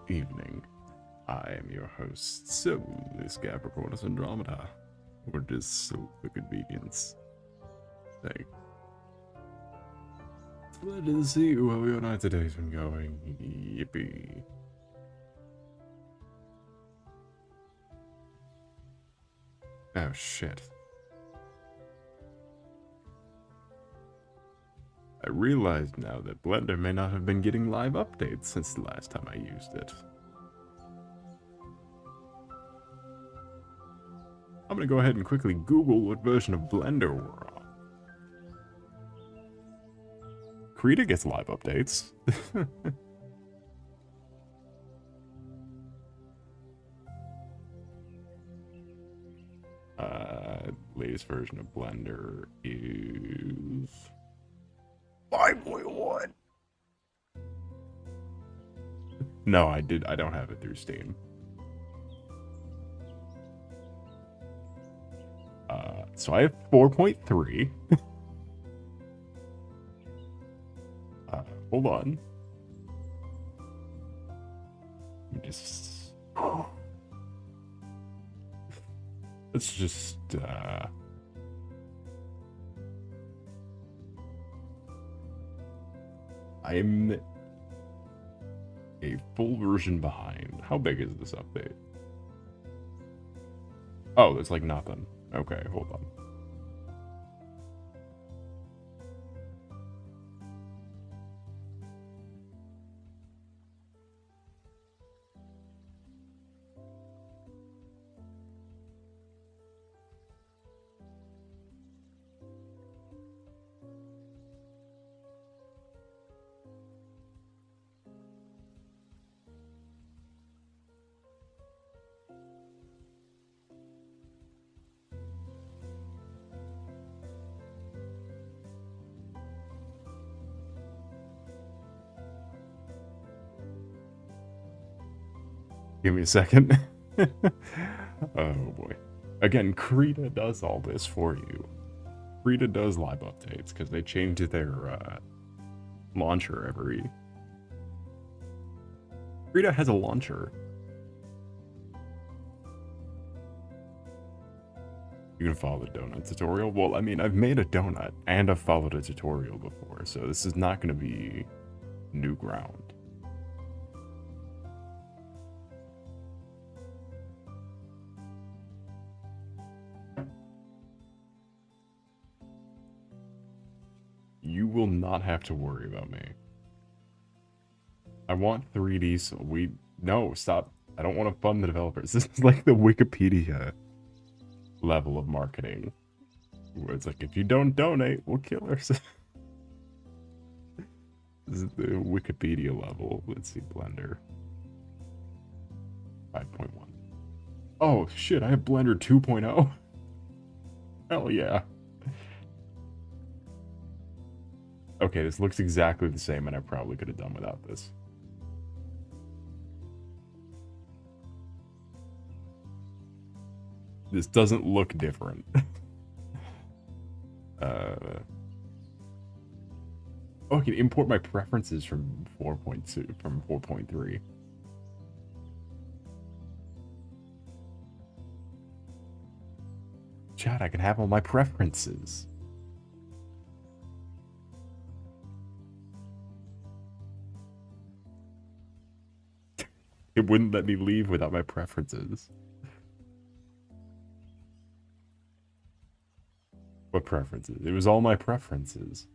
evening. I am your host, Solace Capricornus Andromeda, or just so for convenience sake. Glad to see you. How your night today's been going. Yippee. Oh shit. I realize now that Blender may not have been getting live updates since the last time I used it. I'm gonna go ahead and quickly Google what version of Blender we're on. Krita gets live updates. Latest version of Blender is 5.1. No, I don't have it through Steam. So I have 4.3. Hold on. Let's just I'm a full version behind. How big is this update? Oh, it's like nothing. Okay, hold on. Give me a second. Oh boy. Again, Krita does all this for you. Krita does live updates because they change their launcher every... Krita has a launcher. You can follow the donut tutorial. Well, I mean, I've made a donut and I've followed a tutorial before, so this is not going to be new ground. You will not have to worry about me. I want 3D, so no, stop. I don't want to fund the developers. This is like the Wikipedia level of marketing. Where it's like, if you don't donate, we'll kill ourselves. This is the Wikipedia level. Let's see, Blender. 5.1. Oh, shit, I have Blender 2.0. Hell yeah. Okay, this looks exactly the same, and I probably could have done without this. This doesn't look different. Oh, I can import my preferences from 4.2, from 4.3. Chat, I can have all my preferences. It wouldn't let me leave without my preferences. What preferences? It was all my preferences.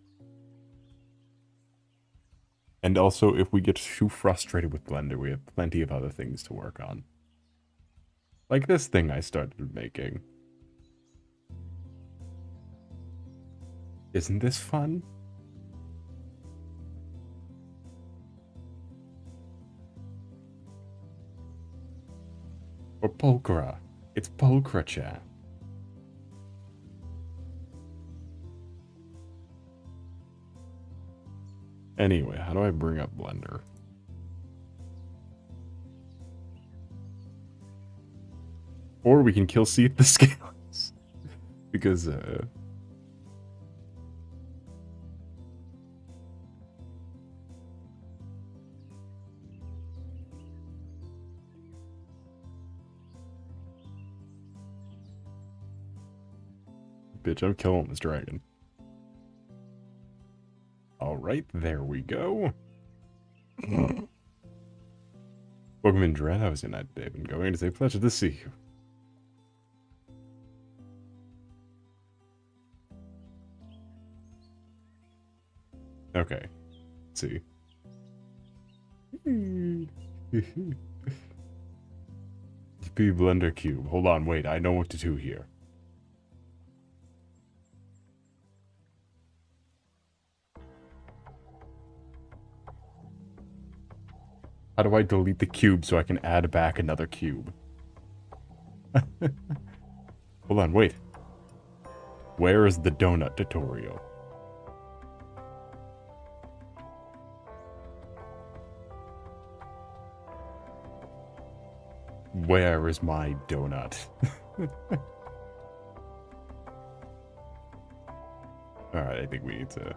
And also, if we get too frustrated with Blender, we have plenty of other things to work on. Like this thing I started making. Isn't this fun? Or Pulchra. It's Pulchra, chat. Anyway, how do I bring up Blender? Or we can kill Seath the Scales. Because, Bitch, I'm killing this dragon. Alright, there we go. Welcome in, Dread. How was your night, Dave? Going to say pleasure to see you. Okay. Let's see. DP Blender Cube. Hold on, wait. I know what to do here. How do I delete the cube so I can add back another cube? Hold on, wait. Where is the donut tutorial? Where is my donut? Alright, I think we need to...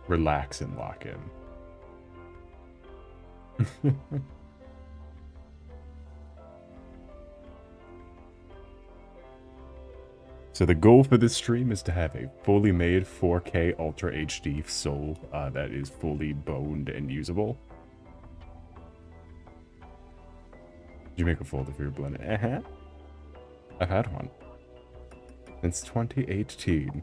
relax and lock in. So the goal for this stream is to have a fully made 4K Ultra HD soul that is fully boned and usable. Did you make a folder for your blend? I've had one since 2018.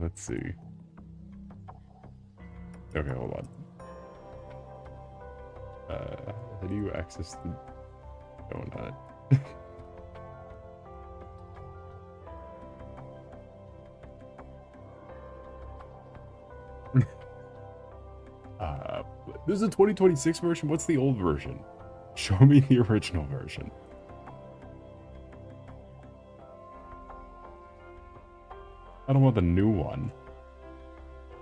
Let's see. Okay, hold on. How do you access the donut? This is a 2026 version? What's the old version? Show me the original version. I don't want the new one.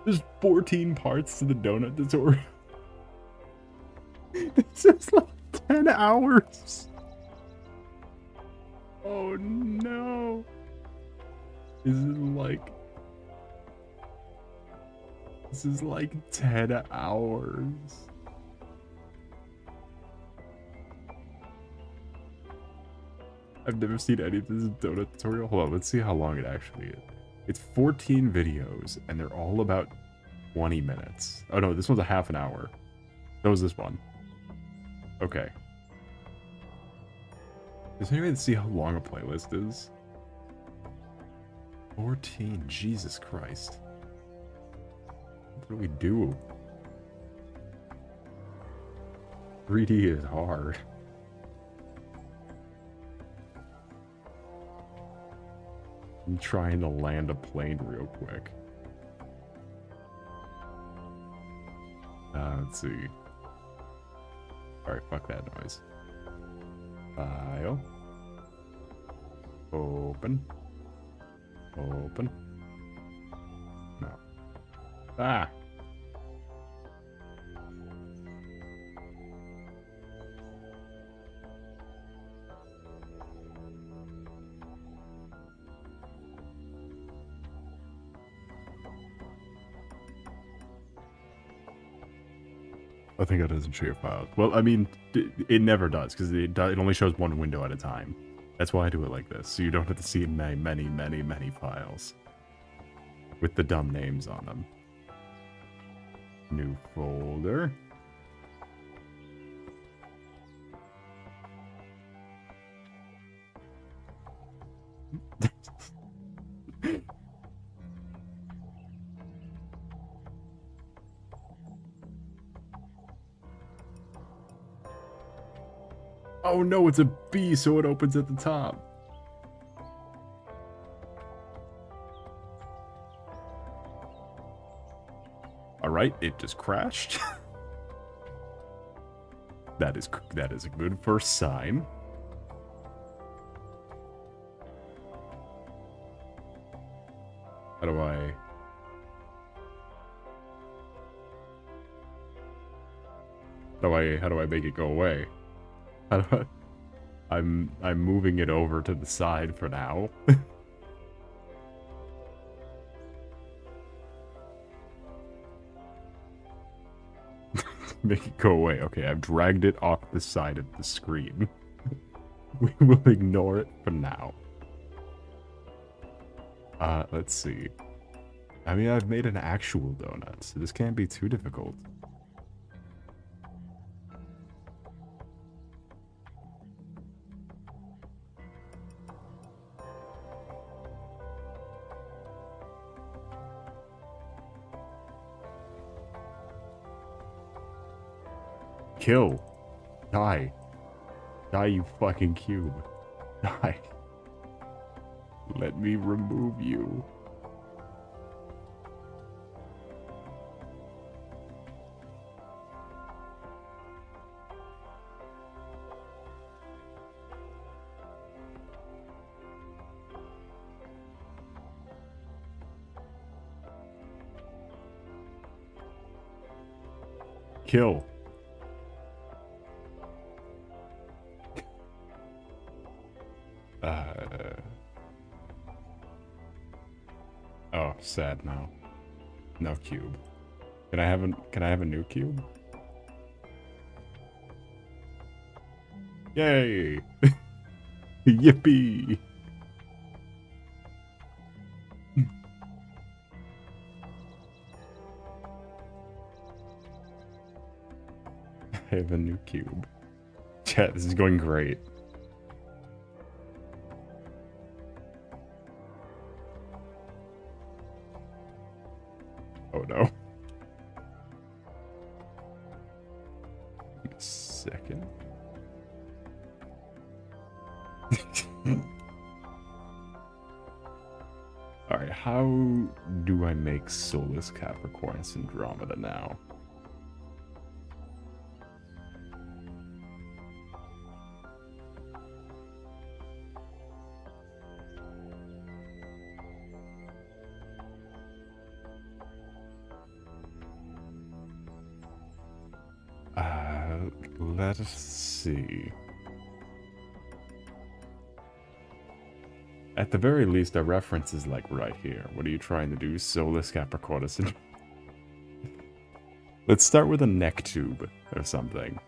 There's 14 parts to the donut tutorial. This is like 10 hours. Oh no. This is like 10 hours. I've never seen any of this donut tutorial. Hold on, let's see how long it actually is. It's 14 videos, and they're all about 20 minutes. Oh no, this one's a half an hour. So is this one. Okay. Is there any way to see how long a playlist is? 14, Jesus Christ. What do we do? 3D is hard. I'm trying to land a plane real quick. Let's see. Alright, fuck that noise. File. Open. Open. No. Ah! I think it doesn't show your files. Well, I mean, it never does, because it only shows one window at a time. That's why I do it like this, so you don't have to see many files. With the dumb names on them. New folder. Oh no, it's a B, so it opens at the top. Alright, it just crashed. That is a good first sign. How do I make it go away? I'm moving it over to the side for now. Make it go away. Okay, I've dragged it off the side of the screen. We will ignore it for now. Let's see. I mean, I've made an actual donut, so this can't be too difficult. Kill. Die. Die, you fucking cube. Die. Let me remove you. Kill. Oh, sad now. No cube. Can I have a new cube? Yay! Yippee! I have a new cube. Chat, this is going great. Oh no. Give me a second. Alright, how do I make Solace, Capricornus, Andromeda now? Let us see. At the very least, our reference is like right here. What are you trying to do? Solace, Capricornus, and... Let's start with a neck tube or something.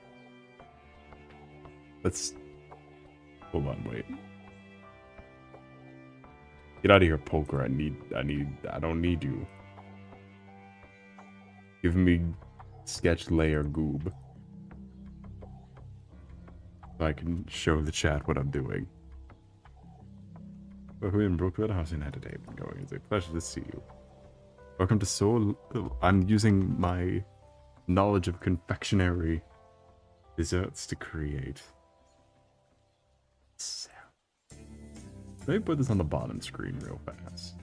Let's... Hold on, wait. Get out of here, poker. I don't need you. Give me sketch layer goob. So I can show the chat what I'm doing. We're in Brooklyn. How's your night today been going? It's a pleasure to see you. Welcome to Soul. I'm using my knowledge of confectionery desserts to create sound. Let me put this on the bottom screen real fast.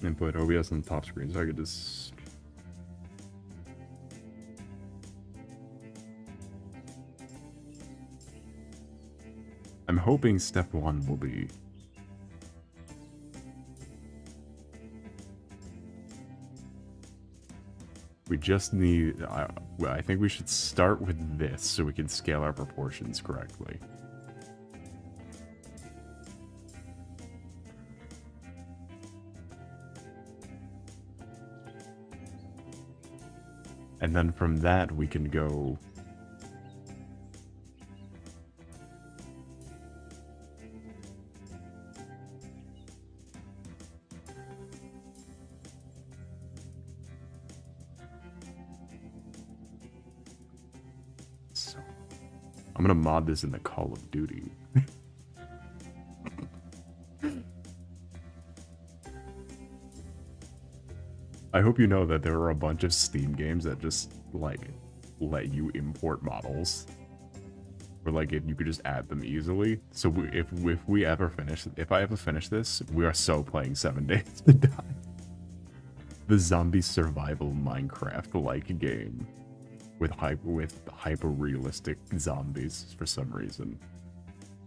And put OBS on the top screen so I could just... I'm hoping step one will be... We just need... well, I think we should start with this so we can scale our proportions correctly. And then from that we can go... I'm gonna mod this in the Call of Duty. I hope you know that there are a bunch of Steam games that just, like, let you import models. Or, like, if you could just add them easily. So if I ever finish this, we are so playing 7 Days to Die. The zombie survival Minecraft-like game. With hyper-realistic zombies for some reason.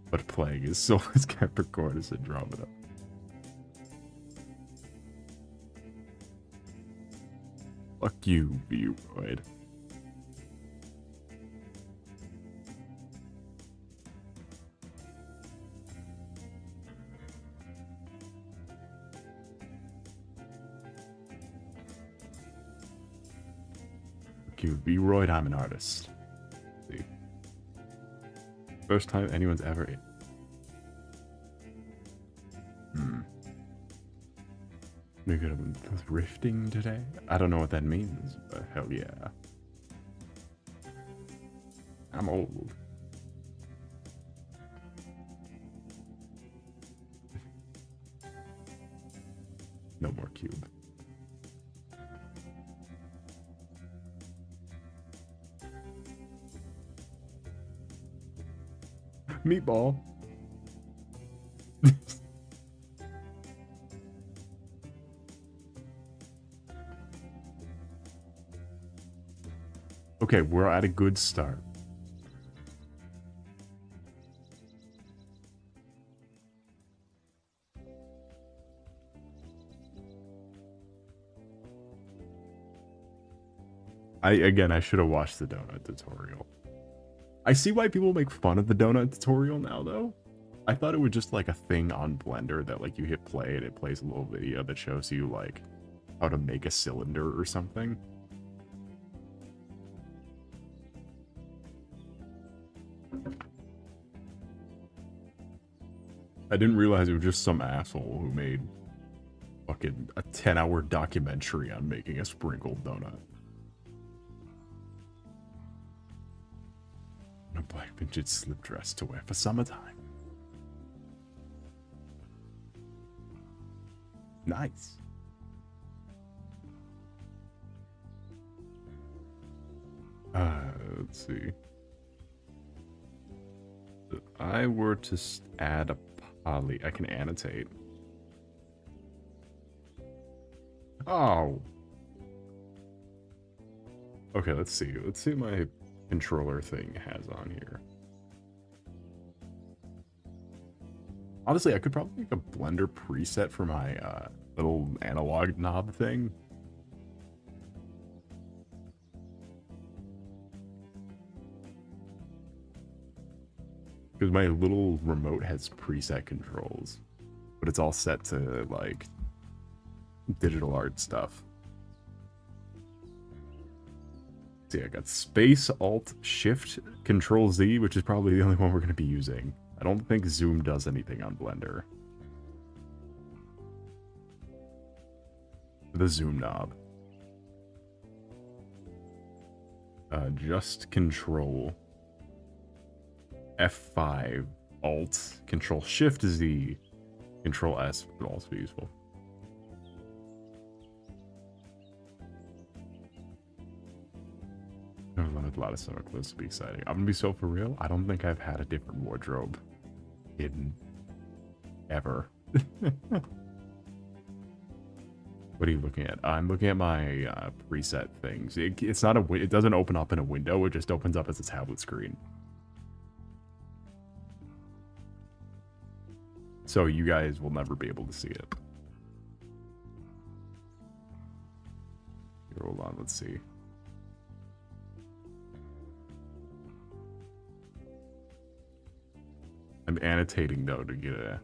But playing is Solace, Capricornus, Andromeda. Fuck you, Viewroid. Cube. B-Royd, I'm an artist. Let's see. First time anyone's ever... We're gonna be thrifting today? I don't know what that means, but hell yeah. I'm old. No more cube. Meatball. Okay, we're at a good start. I should have watched the donut tutorial. I see why people make fun of the donut tutorial now, though. I thought it was just like a thing on Blender that like you hit play and it plays a little video that shows you like how to make a cylinder or something. I didn't realize it was just some asshole who made fucking a 10-hour documentary on making a sprinkled donut. A black vintage slip dress to wear for summertime. Nice. Let's see. If I were to add a poly, I can annotate. Oh. Okay, let's see. Let's see what my controller thing has on here. Honestly, I could probably make a Blender preset for my little analog knob thing. Because my little remote has preset controls, but it's all set to like digital art stuff. See, I got Space, Alt, Shift, Control Z, which is probably the only one we're going to be using. I don't think Zoom does anything on Blender. The Zoom knob. Just Control. F5, Alt, Control Shift Z, Control S would also be useful. A lot of summer clothes to be exciting. I'm gonna be so for real. I don't think I've had a different wardrobe in ever. What are you looking at? I'm looking at my preset things. It's not a. It doesn't open up in a window. It just opens up as a tablet screen. So you guys will never be able to see it. Here, hold on. Let's see. I'm annotating though to get a...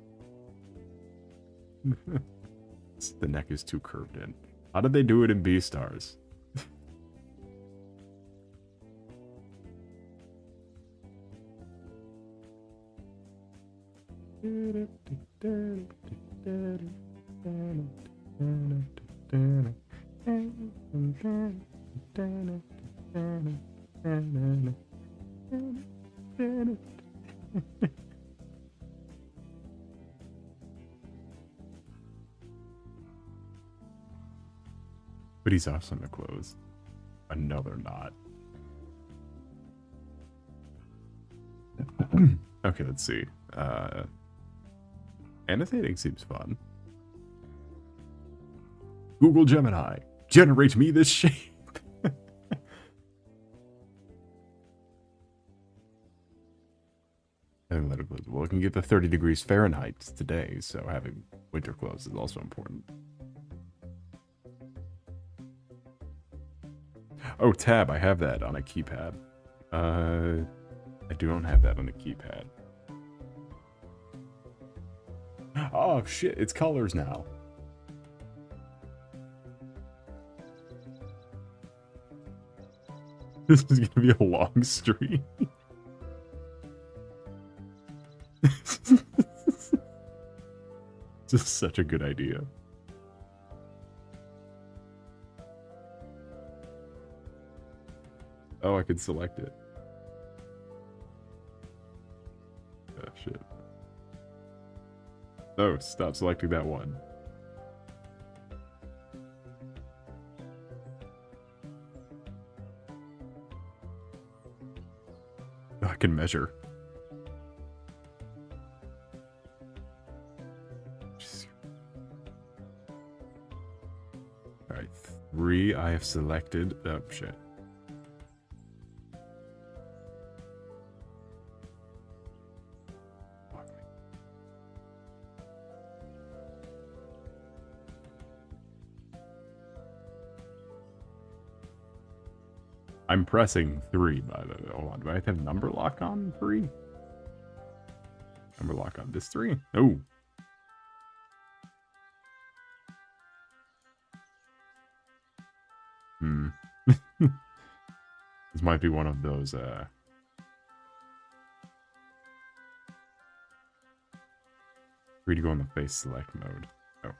The neck is too curved in. How did they do it in Beastars? But he's off summer clothes. Another knot. Okay, let's see. Annotating seems fun. Google Gemini, generate me this shape. Having leather clothes. Well, it can get to 30 degrees Fahrenheit today, so having winter clothes is also important. Oh, tab, I have that on a keypad. I don't have that on a keypad. Oh, shit, it's colors now. This is gonna be a long stream. Just such a good idea. Oh, I could select it. Oh, shit. Oh, stop selecting that one. Oh, I can measure. Alright, 3 I have selected. Oh, shit. I'm pressing 3, by the way. Hold on. Do I have number lock on 3? Number lock on this 3? Oh. This might be one of those, free to go in the face select mode. Oh.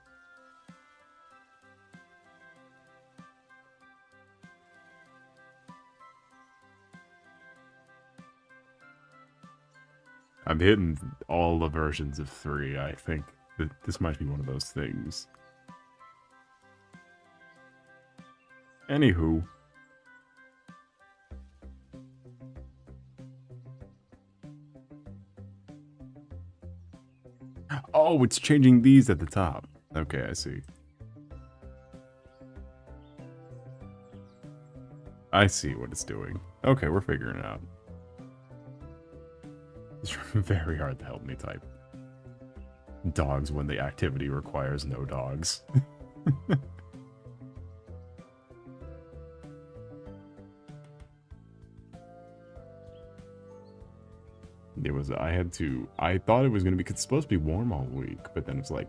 I'm hitting all the versions of 3. I think that this might be one of those things. Anywho. Oh, it's changing these at the top. Okay, I see. I see what it's doing. Okay, we're figuring it out. It's very hard to help me type dogs when the activity requires no dogs. I thought it was going to be, it's supposed to be warm all week, but then it's like,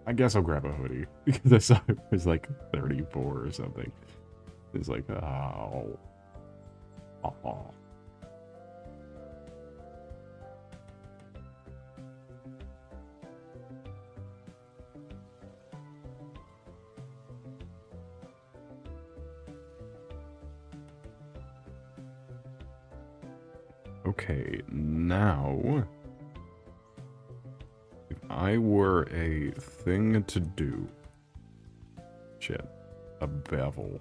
I guess I'll grab a hoodie, because I saw it was like 34 or something. It's like, oh. Oh. Okay, now, if I were a thing to do, shit, a bevel,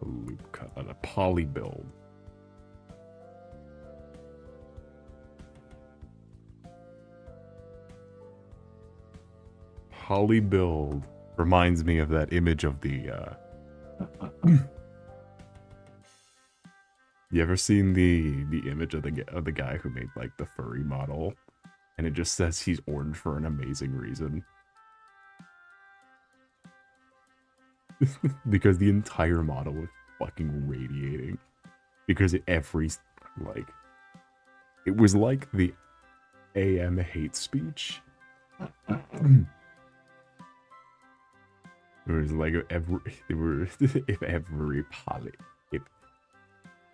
a loop cut, a poly build. Poly build reminds me of that image of the, you ever seen the image of the guy who made like the furry model, and it just says he's orange for an amazing reason? Because the entire model was fucking radiating. Because every like, it was like the AM hate speech. It was like if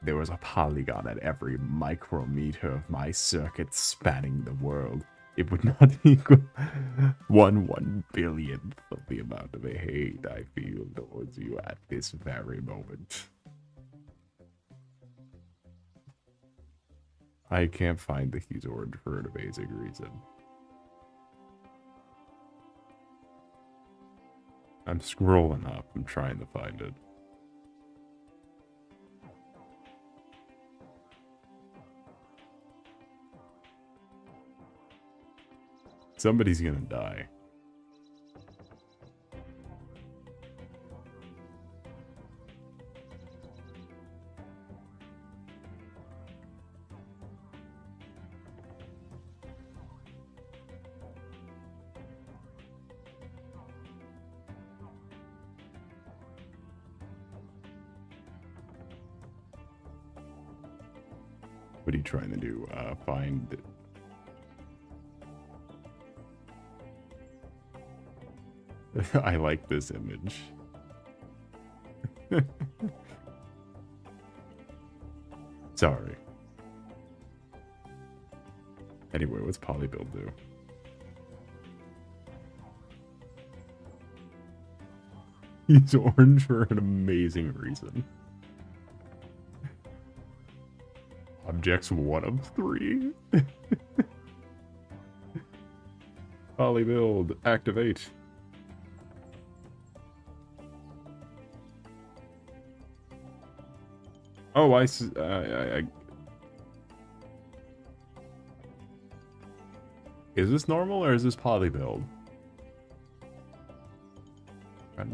there was a polygon at every micrometer of my circuit spanning the world, it would not equal 1/1 billionth of the amount of hate I feel towards you at this very moment. I can't find that he's orange for an amazing reason. I'm scrolling up, I'm trying to find it. Somebody's gonna die. What are you trying to do? Find... I like this image. Sorry. Anyway, what's polybuild do? He's orange for an amazing reason. Objects 1 of 3. Polybuild, activate. Oh, I see. Is this normal or is this polybuild? No.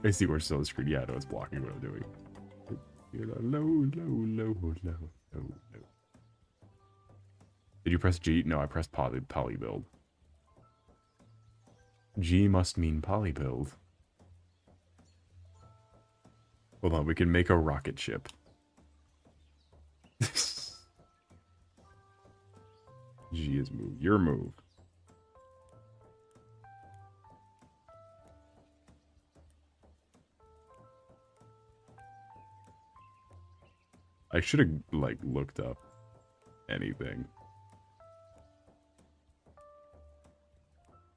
I see we're still screwed. Yeah, no, it's blocking what I'm doing. No. Did you press G? No, I pressed polybuild. G must mean polybuild. Hold on, we can make a rocket ship. G is move. Your move. I should have, like, looked up anything.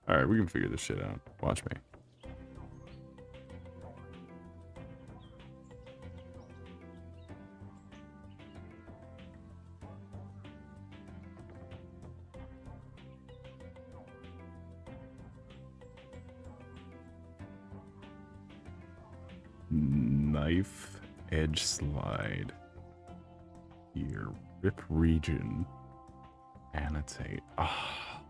Alright, we can figure this shit out. Watch me. Knife edge slide. Here, rip region. Annotate. Ah.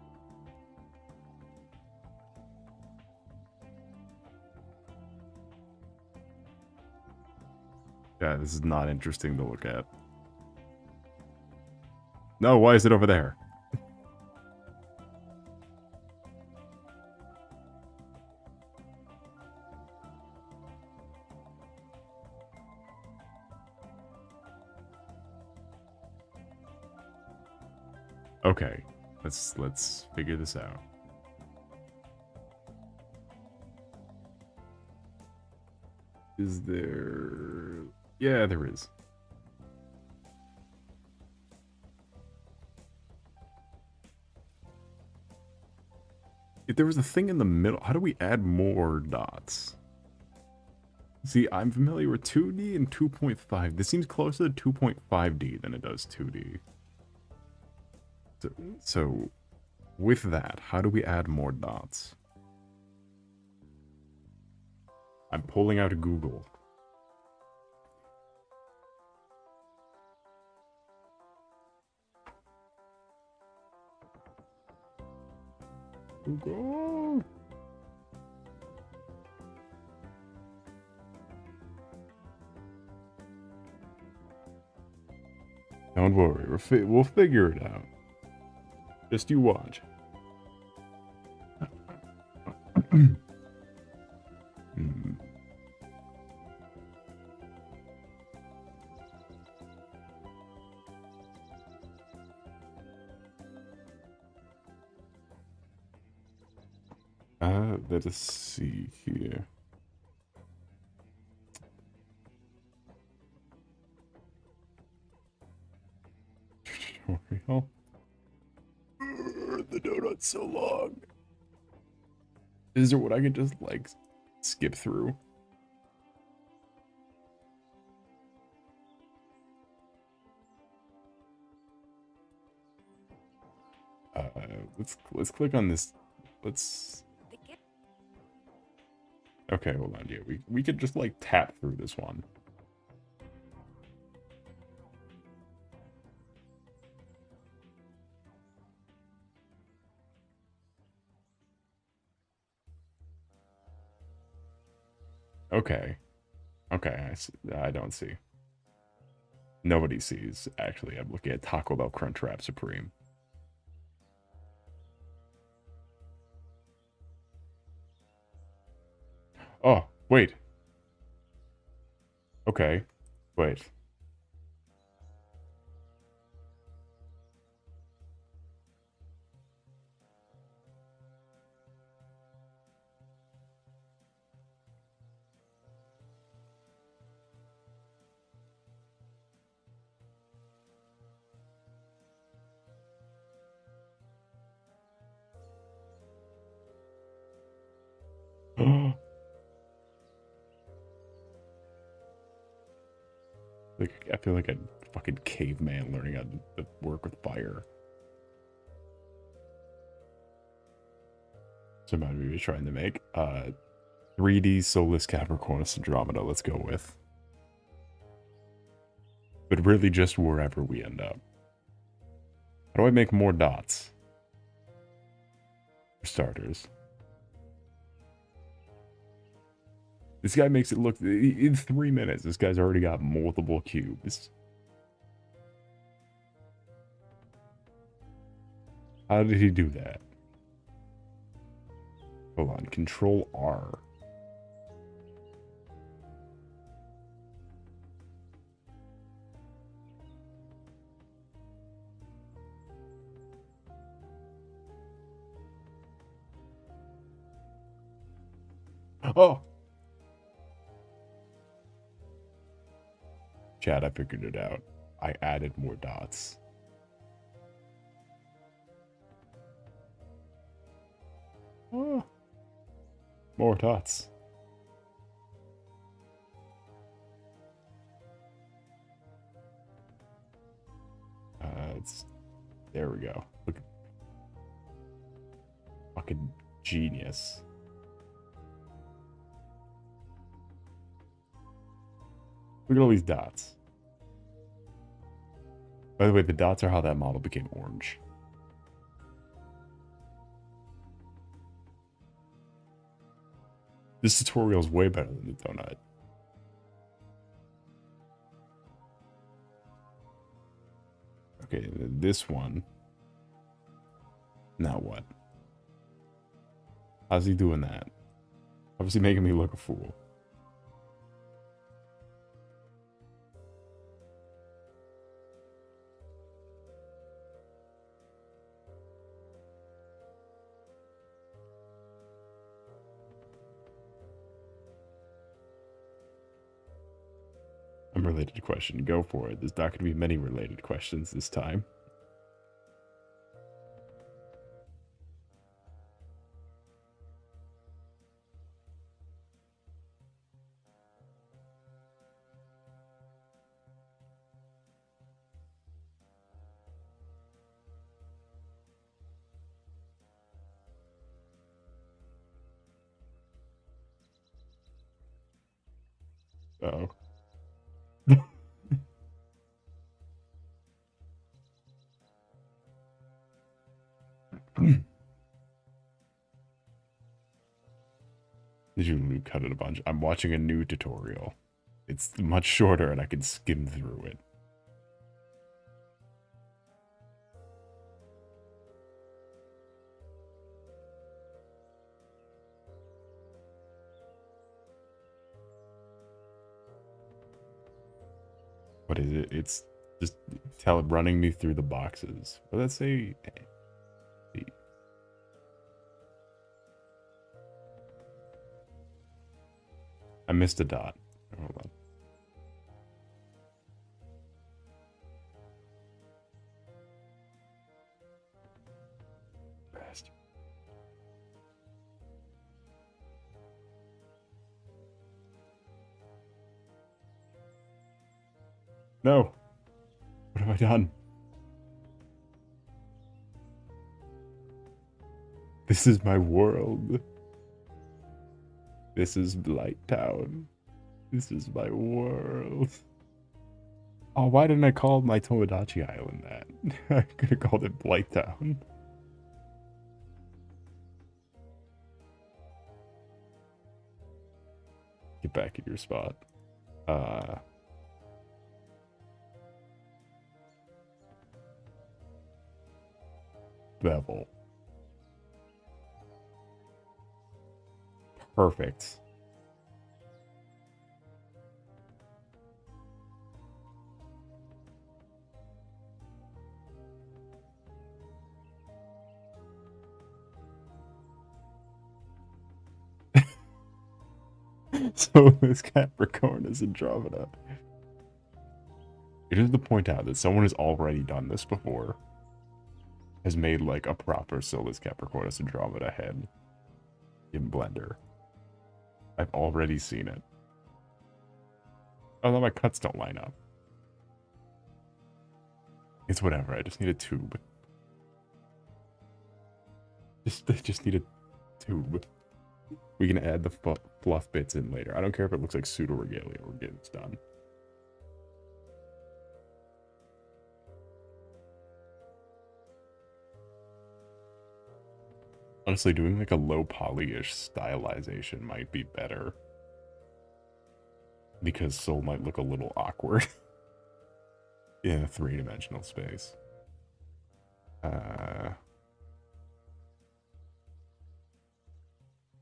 Yeah, this is not interesting to look at. No, why is it over there? Okay, let's figure this out. Is there... Yeah, there is. If there was a thing in the middle, how do we add more dots? See, I'm familiar with 2D and 2.5. This seems closer to 2.5D than it does 2D. So, with that, how do we add more dots? I'm pulling out Google. Google! Don't worry, we'll figure it out. Just you watch. Let us see here. Tutorial. The donut's so long. Is there what I can just, like, skip through? Let's click on this. Let's... Okay, hold on. Yeah, we could just, like, tap through this one. Okay. Okay, I don't see. Nobody sees, actually. I'm looking at Taco Bell Crunchwrap Supreme. Oh, wait. Okay, wait. Like, I feel like a fucking caveman learning how to work with fire. So maybe we're trying to make 3D Solace Capricornus Andromeda, let's go with. But really just wherever we end up. How do I make more dots? For starters. This guy makes it look, in 3 minutes, this guy's already got multiple cubes. How did he do that? Hold on, Control R. Oh! Chat, I figured it out. I added more dots. Oh. More dots. There we go. Look. Fucking genius. Look at all these dots. By the way, the dots are how that model became orange. This tutorial is way better than the donut. Okay, this one. Now what? How's he doing that? Obviously making me look a fool. Unrelated question. Go for it. There's not going to be many related questions this time. Uh-oh. Did you cut it a bunch? I'm watching a new tutorial. It's much shorter and I can skim through it. What is it? It's just tell it running me through the boxes. But let's say I missed a dot. Hold on. Bastard. No. What have I done? This is my world. This is Blight Town. This is my world. Oh, why didn't I call my Tomodachi Island that? I could have called it Blight Town. Get back in your spot. Bevel. Perfect. So this Capricornus Andromeda. It is to point out that someone has already done this before. Has made like a proper Solace Capricornus Andromeda head in Blender. I've already seen it. Although my cuts don't line up. It's whatever. I just need a tube. Just need a tube. We can add the fluff bits in later. I don't care if it looks like pseudo regalia. We're getting this done. Honestly, doing like a low poly-ish stylization might be better. Because Soul might look a little awkward in a three-dimensional space.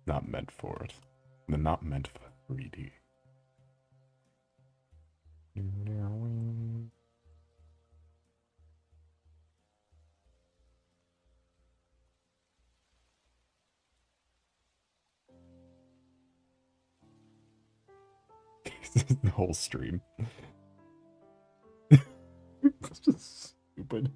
Not meant for it. They're not meant for 3D. The whole stream. It's just stupid.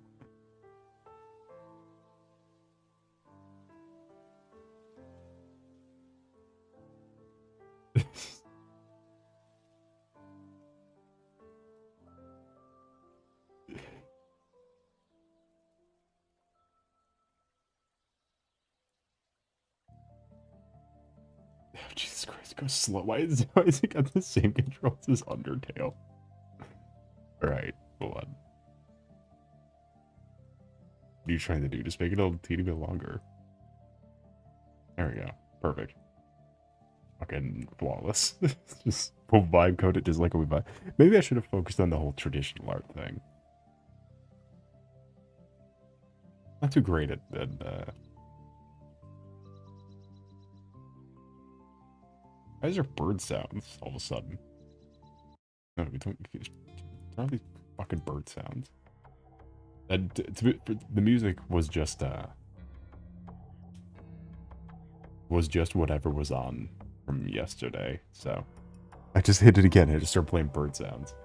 Oh, Jesus Christ, go slow. Why is it got the same controls as Undertale? Alright, hold on. What are you trying to do? Just make it a teeny bit longer. There we go. Perfect. Fucking flawless. Just we'll vibe code it just like we vibe. Maybe I should have focused on the whole traditional art thing. Not too great at why is there bird sounds all of a sudden? No, we don't. Turn on these fucking bird sounds. The music was just whatever was on from yesterday. So I just hit it again. I just started playing bird sounds.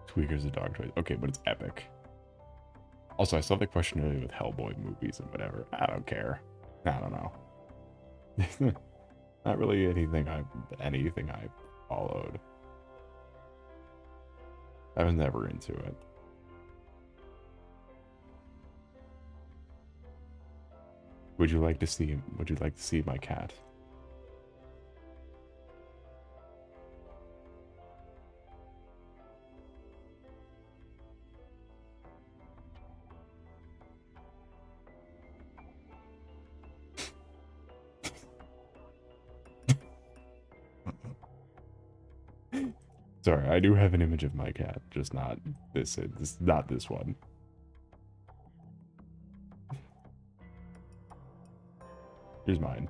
Tweaker's a dog choice. Okay, but it's epic. Also, I saw the question earlier with Hellboy movies and whatever. I don't care. I don't know. Not really anything I followed. I was never into it. Would you like to see my cat? Sorry, I do have an image of my cat, just not this. Not this one. Here's mine.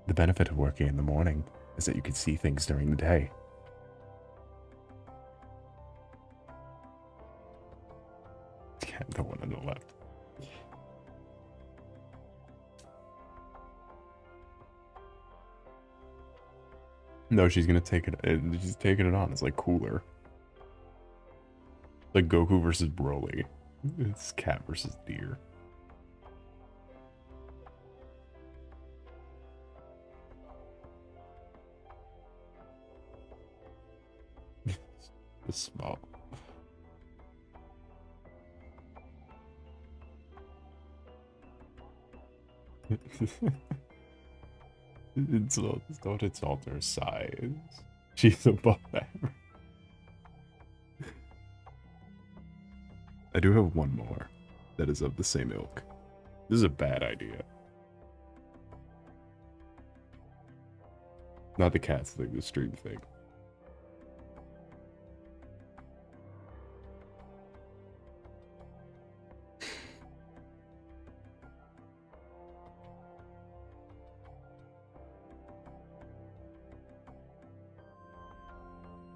The benefit of working in the morning is that you can see things during the day. Yeah, the one on the left. No, she's gonna take it. She's taking it on. It's like cooler. Like Goku versus Broly. It's cat versus deer. It's small. Don't insult her size. She's above average. I do have one more that is of the same ilk. This is a bad idea. Not the cats thing, the stream thing.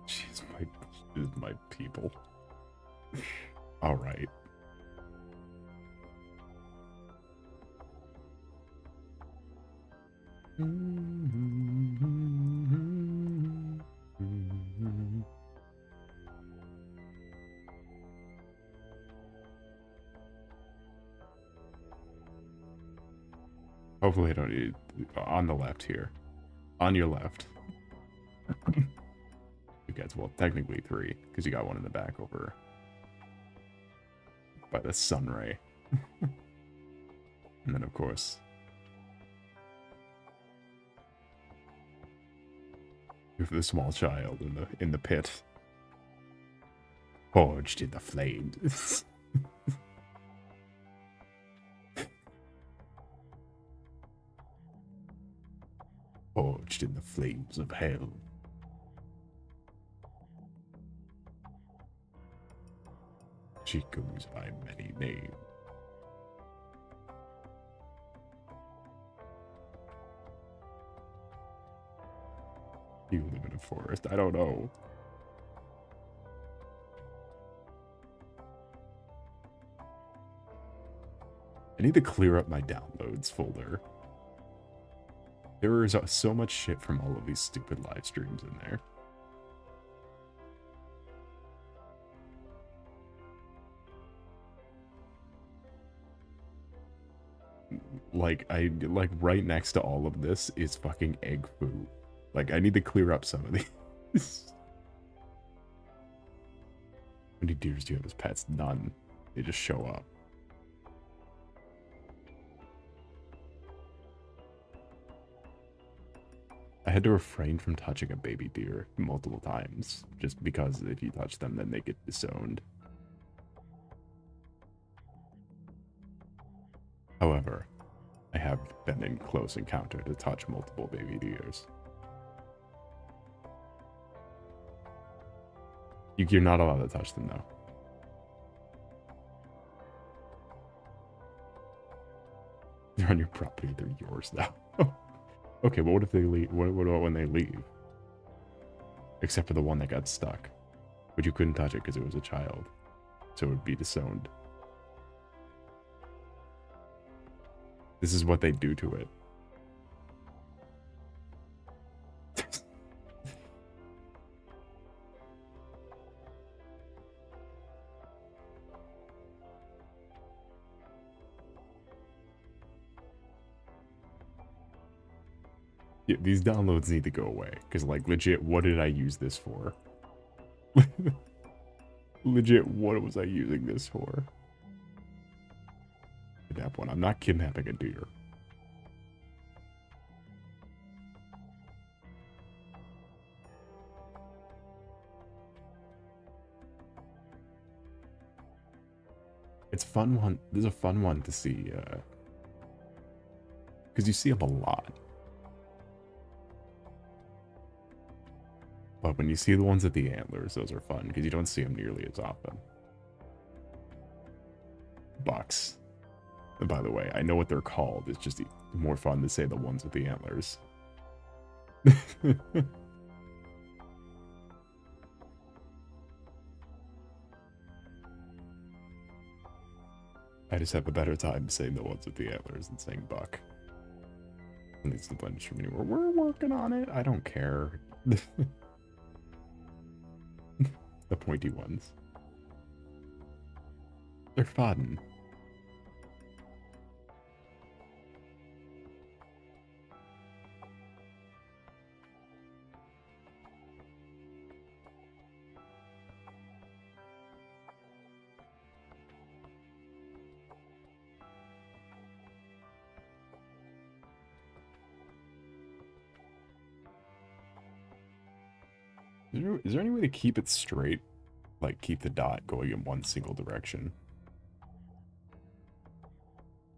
She's my people. All right. Hopefully I don't need on the left here. On your left. You guys, well, technically 3, because you got one in the back over by the sun ray. And then, of course, you have the small child in the pit, forged in the flames. Forged in the flames of hell. She goes by many names. You live in a forest. I don't know. I need to clear up my downloads folder. There is so much shit from all of these stupid live streams in there. Like, right next to all of this is fucking egg food. Like, I need to clear up some of these. How many deers do you have as pets? None. They just show up. I had to refrain from touching a baby deer multiple times, just because if you touch them, then they get disowned. However, I have been in close encounter to touch multiple baby deers. You're not allowed to touch them, though. They're on your property, they're yours now. Okay, but what if they leave? What about when they leave? Except for the one that got stuck. But you couldn't touch it because it was a child. So it would be disowned. This is what they do to it. Yeah, these downloads need to go away. Because, like, legit, what did I use this for? Legit, what was I using this for? Kidnap one. I'm not kidnapping a deer. It's fun one. There's a fun one to see. Because you see them a lot. But when you see the ones at the antlers, those are fun, because you don't see them nearly as often. Bucks. And by the way, I know what they're called. It's just more fun to say the ones with the antlers. I just have a better time saying the ones with the antlers than saying buck. And it's the blend from anywhere. We're working on it. I don't care. The pointy ones. They're fun. Is there any way to keep it straight? Like, keep the dot going in one single direction?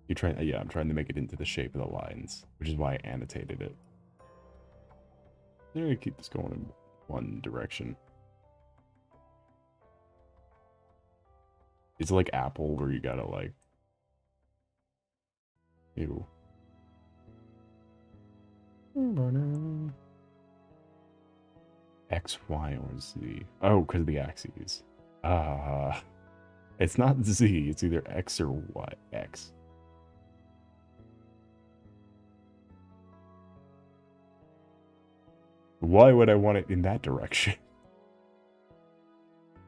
You try, yeah, I'm trying to make it into the shape of the lines, which is why I annotated it. There, keep this going in one direction. It's like Apple, where you gotta, like... Ew. X, Y, or Z. Oh, because of the axes. It's not Z, it's either X or Y. X. Why would I want it in that direction?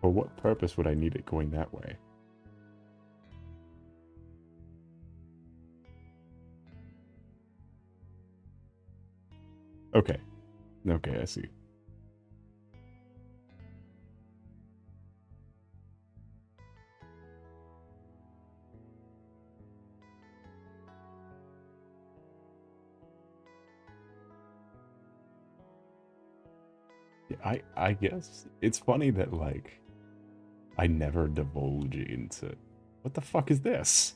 For what purpose would I need it going that way? Okay. Okay, I see. I guess it's funny that like I never divulge into what the fuck is this?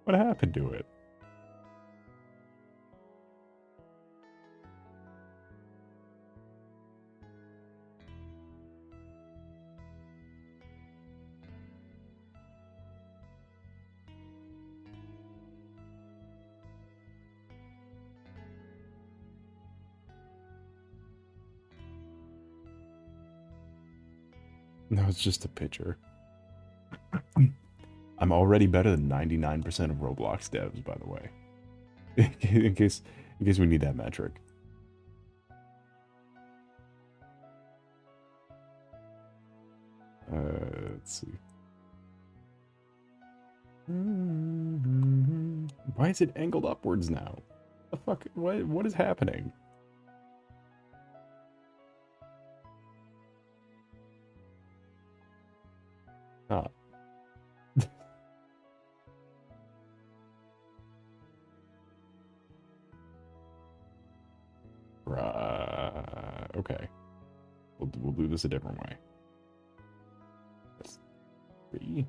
What happened to it? No, it's just a picture. I'm already better than 99% of Roblox devs, by the way. in case we need that metric. Let's see. Why is it angled upwards now? The fuck? What is happening? Ah. Okay. We'll do this a different way. That's 3.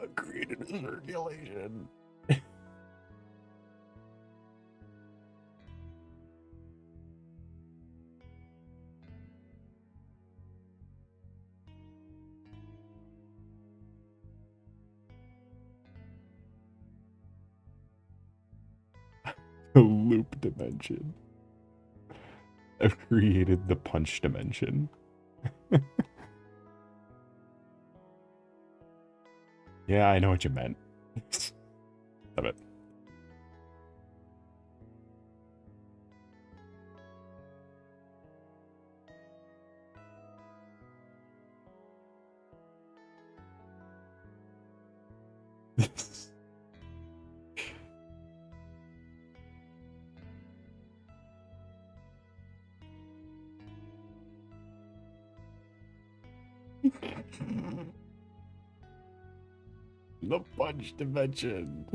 I created a circulation. The loop dimension. I've created the punch dimension. Yeah, I know what you meant. Love it. The punch dimension.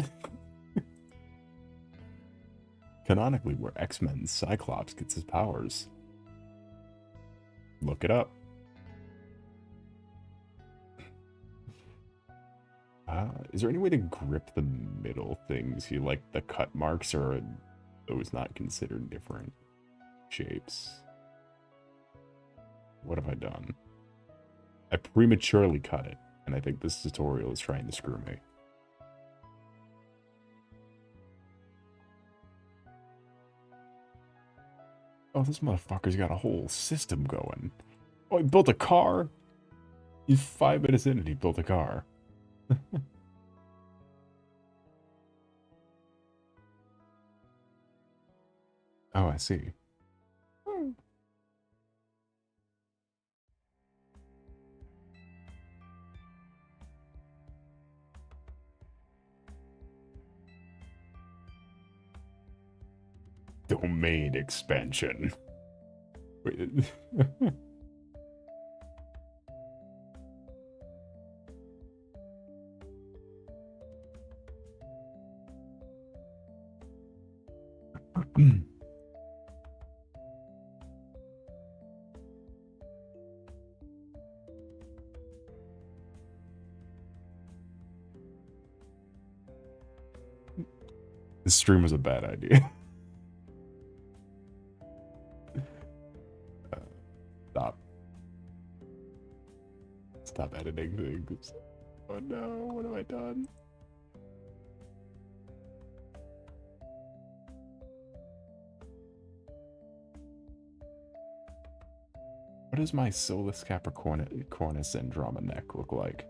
Canonically, where X-Men Cyclops gets his powers. Look it up. Is there any way to grip the middle things? You like the cut marks, or are those not considered different shapes? What have I done? I prematurely cut it, and I think this tutorial is trying to screw me. Oh, this motherfucker's got a whole system going. Oh, he built a car? He's 5 minutes in and he built a car. Oh, I see. Domain expansion. Wait. This stream was a bad idea. Stop. Stop editing things. Oh no, what have I done? What does my Solace Capricornus Andromeda neck look like?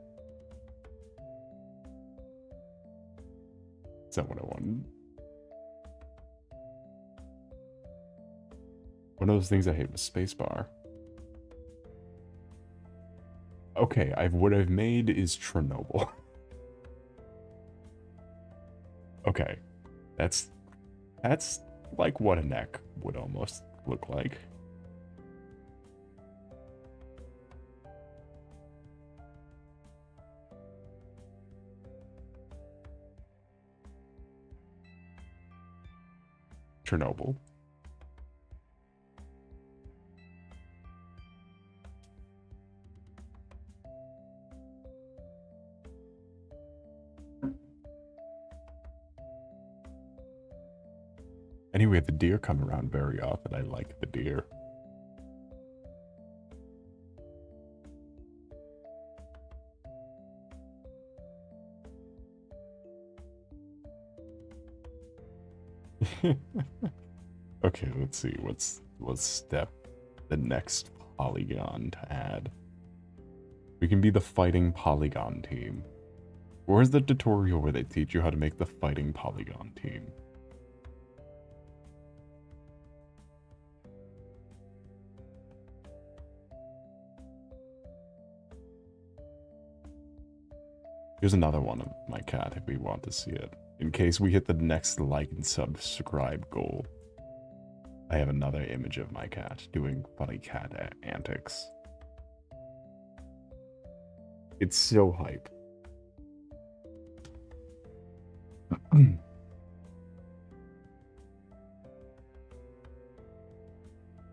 Is that what I wanted? One of those things I hate was spacebar. Okay, what I've made is Chernobyl. Okay, that's like what a neck would almost look like. Chernobyl. Anyway, the deer come around very often. I like the deer. Okay, let's see. Let's step the next polygon to add. We can be the fighting polygon team. Where's the tutorial where they teach you how to make the fighting polygon team? Here's another one of my cat if we want to see it. In case we hit the next like and subscribe goal. I have another image of my cat doing funny cat antics. It's so hype.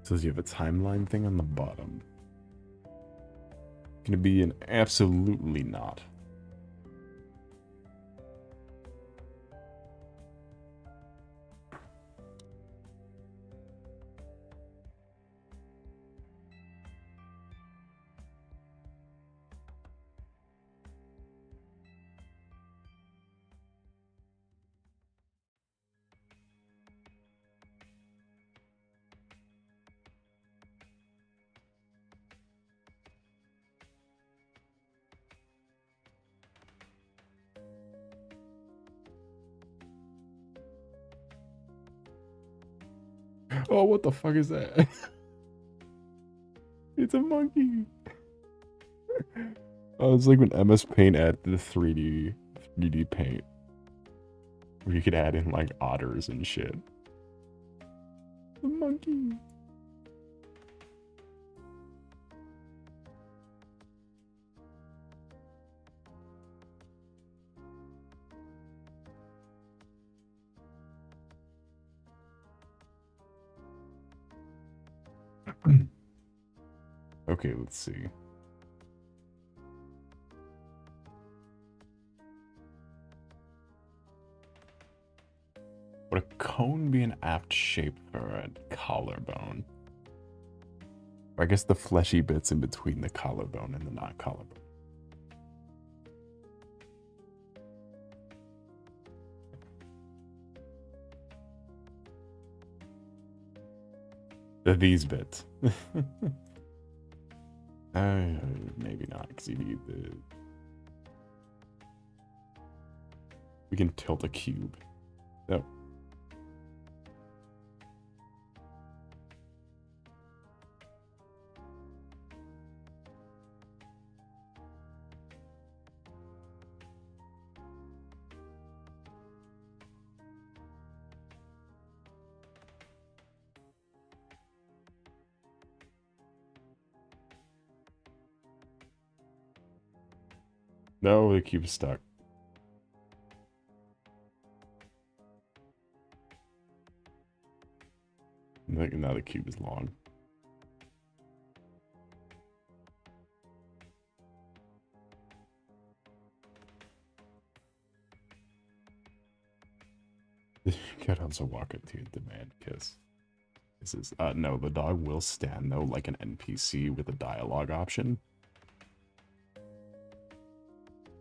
Says you have a timeline thing on the bottom. Gonna be an absolutely not. Oh, what the fuck is that? It's a monkey. Oh, it's like when MS Paint added the 3D paint. Where you could add in like otters and shit. The monkey. Okay, let's see. Would a cone be an apt shape for a collarbone? Or I guess the fleshy bits in between the collarbone and the not collarbone. These bits. Maybe not, because you need the... We can tilt a cube. Oh. No, the cube's stuck. Now the cube is long. You could also walk up to a demand kiss. This is no, the dog will stand though like an NPC with a dialogue option.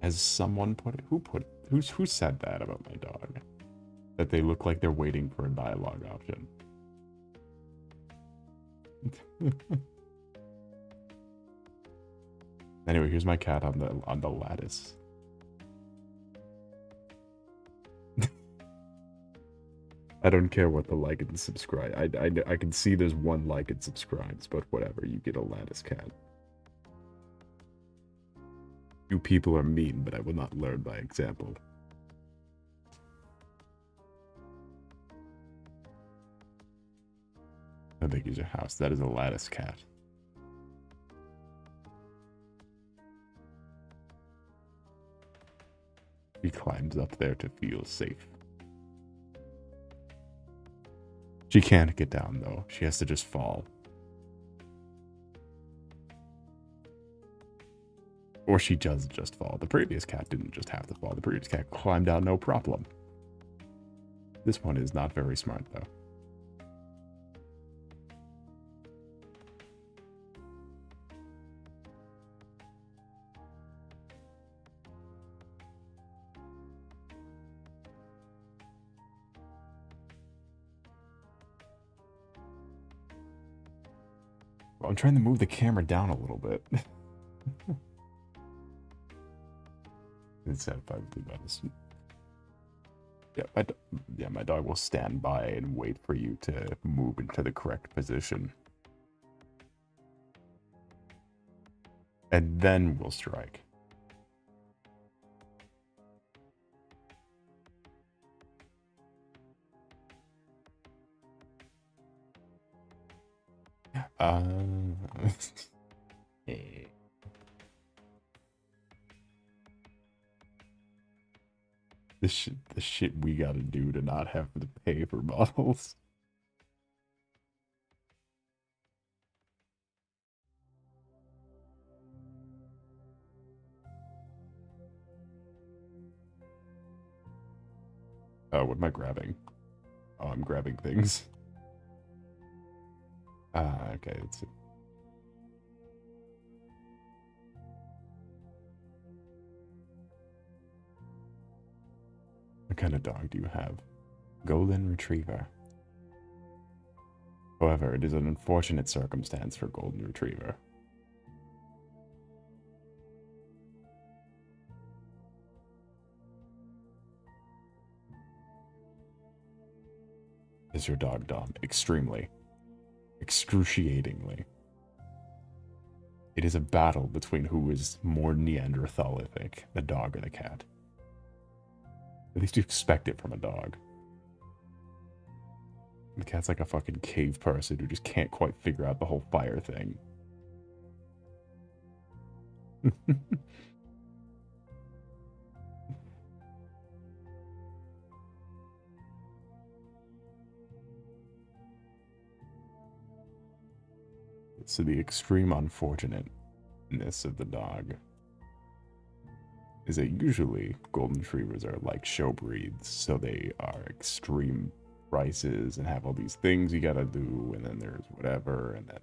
Has someone put it? Who said that about my dog? That they look like they're waiting for a dialogue option. Anyway, here's my cat on the lattice. I don't care what the like and subscribe. I can see there's one like and subscribes, but whatever. You get a lattice cat. You people are mean, but I will not learn by example. How big is your house? That is a lattice cat. She climbs up there to feel safe. She can't get down, though. She has to just fall. Or she does just fall. The previous cat didn't just have to fall. The previous cat climbed down no problem. This one is not very smart, though. Well, I'm trying to move the camera down a little bit. It's at 5 minutes. Yeah, my dog will stand by and wait for you to move into the correct position. And then we'll strike. The shit we gotta do to not have to pay for bottles. Oh, what am I grabbing? Oh, I'm grabbing things. Okay, let's see. What kind of dog do you have? Golden Retriever. However, it is an unfortunate circumstance for Golden Retriever. Is your dog dumb? Extremely. Excruciatingly. It is a battle between who is more Neanderthalic, the dog or the cat. At least you expect it from a dog. The cat's like a fucking cave person who just can't quite figure out the whole fire thing. So the extreme unfortunateness of the dog is that usually golden retrievers are like show breeds, so they are extreme prices and have all these things you gotta do, and then there's whatever, and then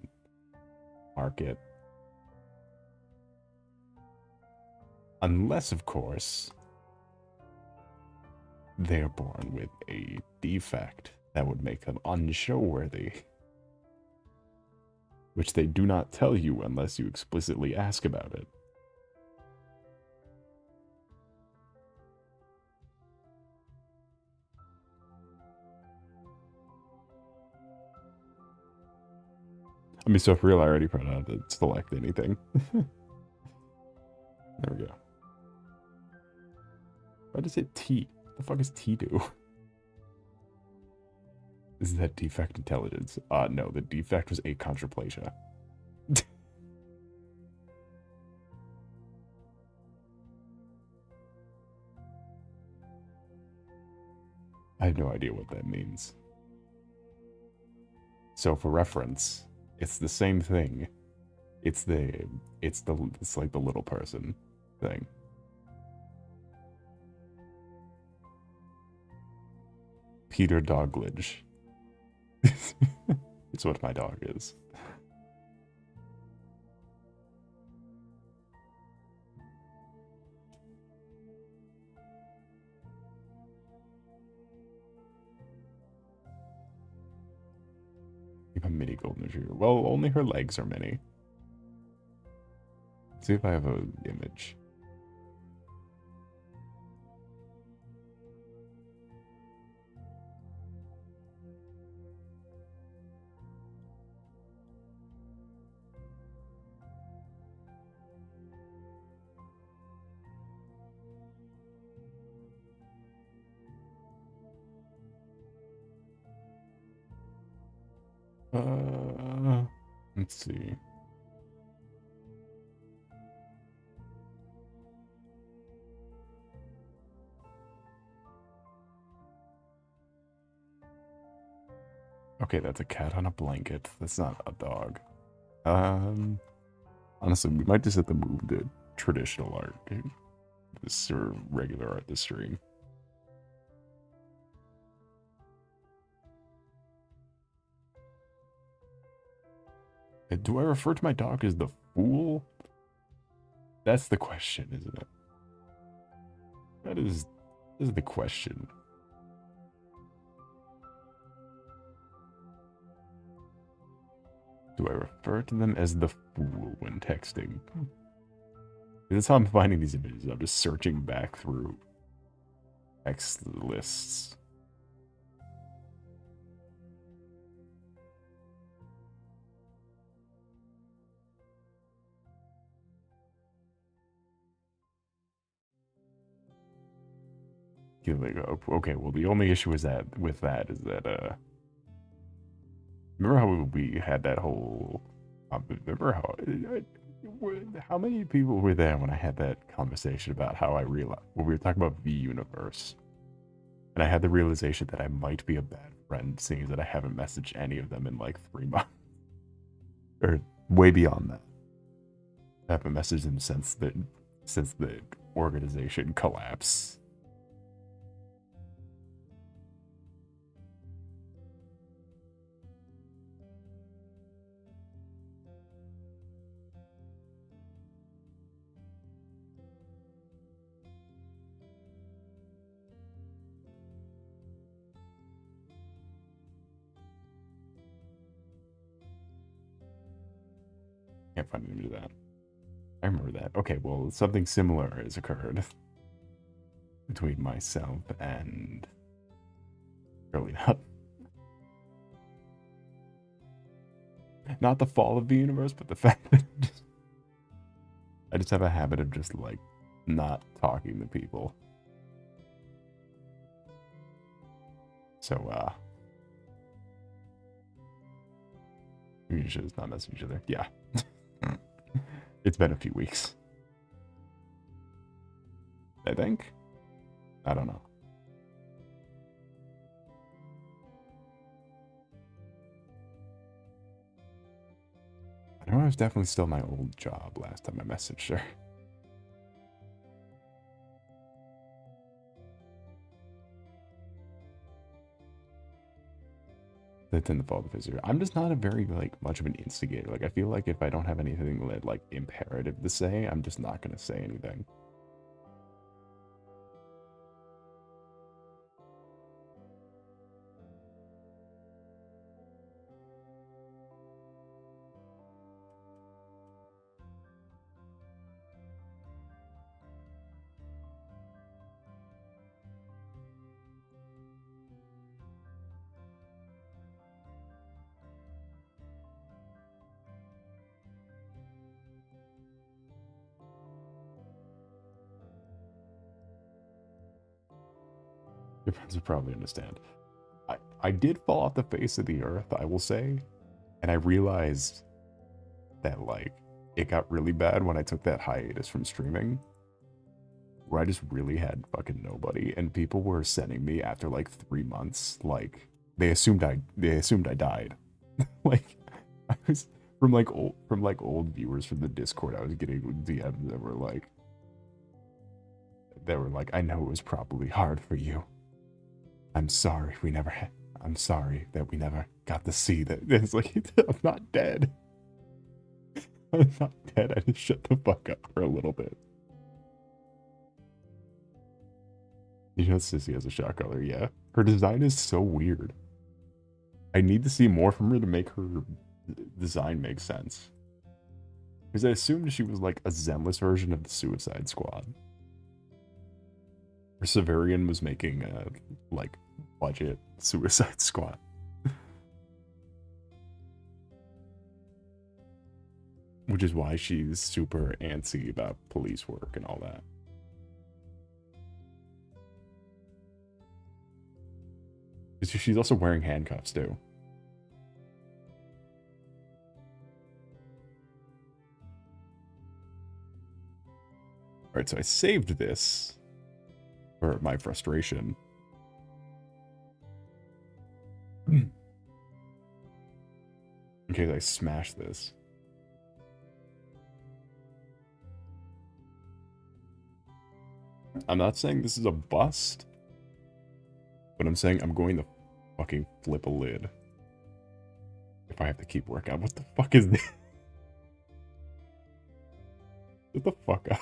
market. Unless, of course, they're born with a defect that would make them unshow-worthy. Which they do not tell you unless you explicitly ask about it. I mean, so for real, I already put out to select anything. There we go. Why does it T? What the fuck does T do? Is that defect intelligence? No, the defect was achondroplasia. I have no idea what that means. So for reference, it's the same thing. It's like the little person thing. Peter Doglage. It's what my dog is. You have a mini golden retriever. Well, only her legs are mini. Let's see if I have an image. Let's see. Okay, that's a cat on a blanket. That's not a dog. Honestly, we might just have to move the traditional art, this or regular art this stream. Do I refer to my dog as the fool? That's the question, isn't it? That is the question. Do I refer to them as the fool when texting? That's how I'm finding these images. I'm just searching back through text lists. Okay, well, the only issue is that remember how we had that whole remember how many people were there when I had that conversation about how I realized when we were talking about V universe, and I had the realization that I might be a bad friend, seeing that I haven't messaged any of them in like 3 months or way beyond that. I haven't messaged them since the organization collapsed. Can't find an image of that. I remember that. Okay, well, something similar has occurred between myself and really not the fall of the universe, but the fact that I just have a habit of just like not talking to people. So we should just not message each other. Yeah. It's been a few weeks. I think. I don't know. I know it was definitely still my old job last time I messaged her. They tend to follow the physical. I'm just not a very like much of an instigator. Like I feel like if I don't have anything like imperative to say, I'm just not gonna say anything. Your friends would probably understand. I did fall off the face of the earth, I will say, and I realized that like it got really bad when I took that hiatus from streaming, where I just really had fucking nobody, and people were sending me after like 3 months, like they assumed I died. Like I was from old viewers from the Discord, I was getting DMs that were like I know it was probably hard for you. I'm sorry I'm sorry that we never got to see that. It's like, I'm not dead. I'm not dead. I just shut the fuck up for a little bit. You know, Sissy has a shot color, yeah. Her design is so weird. I need to see more from her to make her design make sense. Because I assumed she was like a Zenless version of the Suicide Squad. Or Severian was making a, like, budget Suicide Squad. Which is why she's super antsy about police work and all that. She's also wearing handcuffs too. Alright, so I saved this for my frustration. In case I smash this. I'm not saying this is a bust, but I'm saying I'm going to fucking flip a lid if I have to keep working out. What the fuck is this? What the fuck up?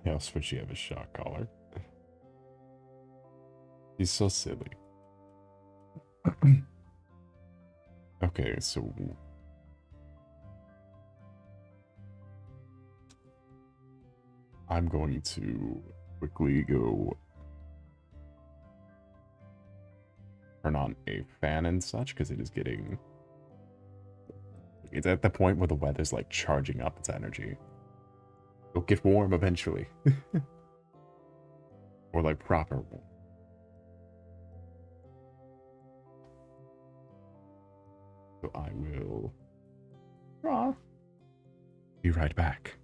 How else would she have a shock collar? He's so silly. Okay, so I'm going to quickly go turn on a fan and such because it is getting... It's at the point where the weather's like charging up its energy. It'll get warm eventually. Or like proper warm. So I will be right back.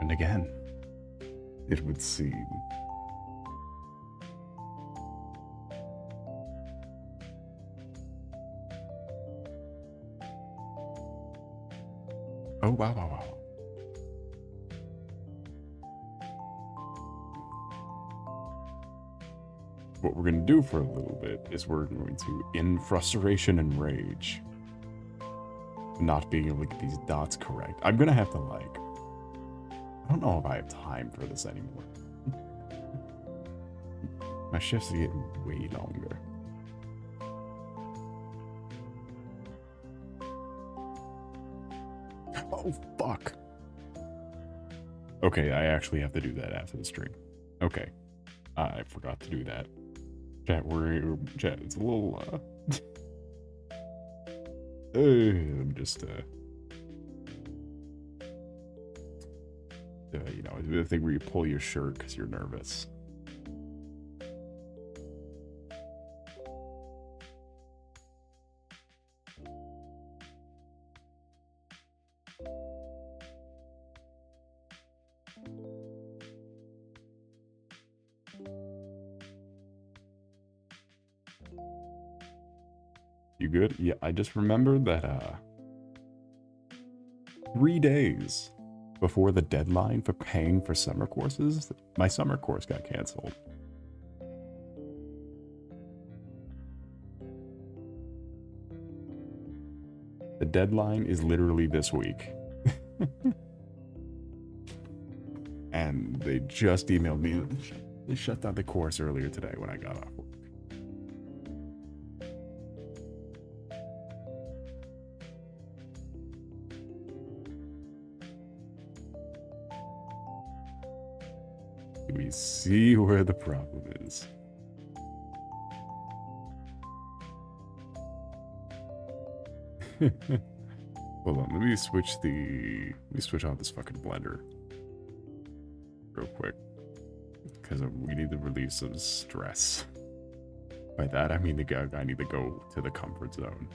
And again, it would seem oh, wow. What we're going to do for a little bit is we're going to, in frustration and rage, not being able to get these dots correct, I'm going to have to, like, I don't know if I have time for this anymore. My shifts are getting way longer. Oh, fuck. Okay, I actually have to do that after the stream. Okay. I forgot to do that. Chat, it's a little, I'm just, you know, the thing where you pull your shirt because you're nervous. You good? Yeah, I just remembered that 3 days before the deadline for paying for summer courses, my summer course got canceled. The deadline is literally this week. And they just emailed me. They shut down the course earlier today when I got off work. We see where the problem is. Hold on, let me switch on this fucking blender real quick, because we need to relieve some stress. By that I mean I need to go to the comfort zone,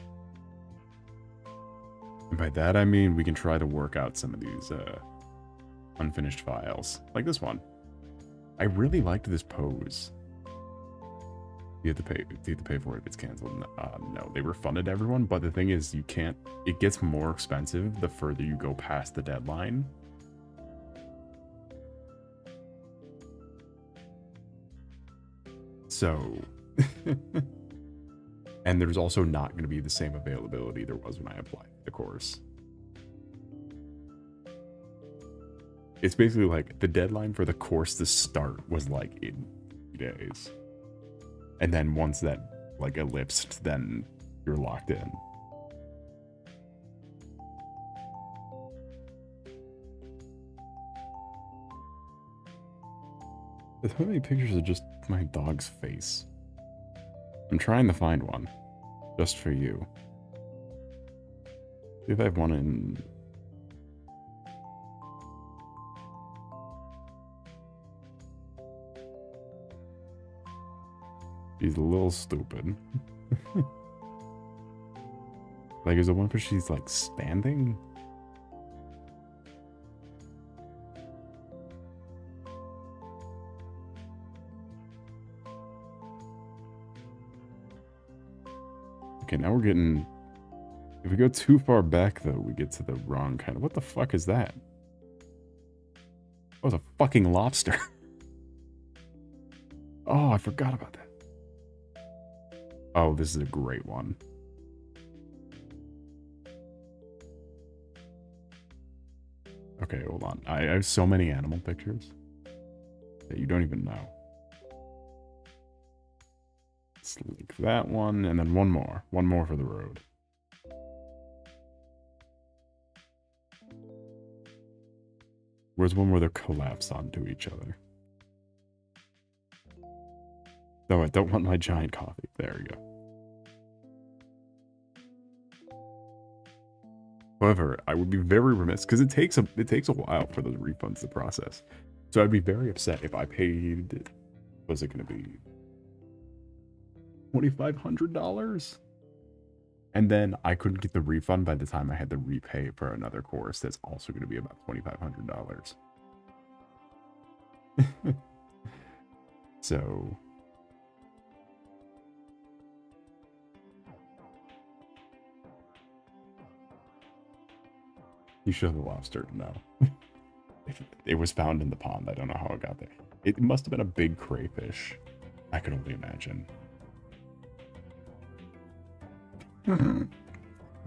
and by that I mean we can try to work out some of these unfinished files, like this one. I really liked this pose. You have to pay for it if it's canceled. No, they refunded everyone, but the thing is, you can't. It gets more expensive the further you go past the deadline. So, and there's also not going to be the same availability there was when I applied for the course. It's basically like the deadline for the course to start was like in 3 days. And then once that like ellipsed, then you're locked in. How many pictures of just my dog's face? I'm trying to find one. Just for you. See if I have one in... She's a little stupid. Like, is it one where she's like standing? Okay, now we're getting... If we go too far back, though, we get to the wrong kind of... What the fuck is that? Oh, it's a fucking lobster. Oh, I forgot about that. Oh, this is a great one. Okay, hold on. I have so many animal pictures that you don't even know. Let's link that one, and then one more. One more for the road. Where's one where they're collapsed onto each other? No, I don't want my giant coffee. There we go. However, I would be very remiss because it takes a while for those refunds to process. So I'd be very upset if I paid. Was it going to be $2,500? And then I couldn't get the refund by the time I had to repay for another course that's also going to be about $2,500. So. You show the lobster. No. It was found in the pond. I don't know how it got there. It must have been a big crayfish. I can only imagine.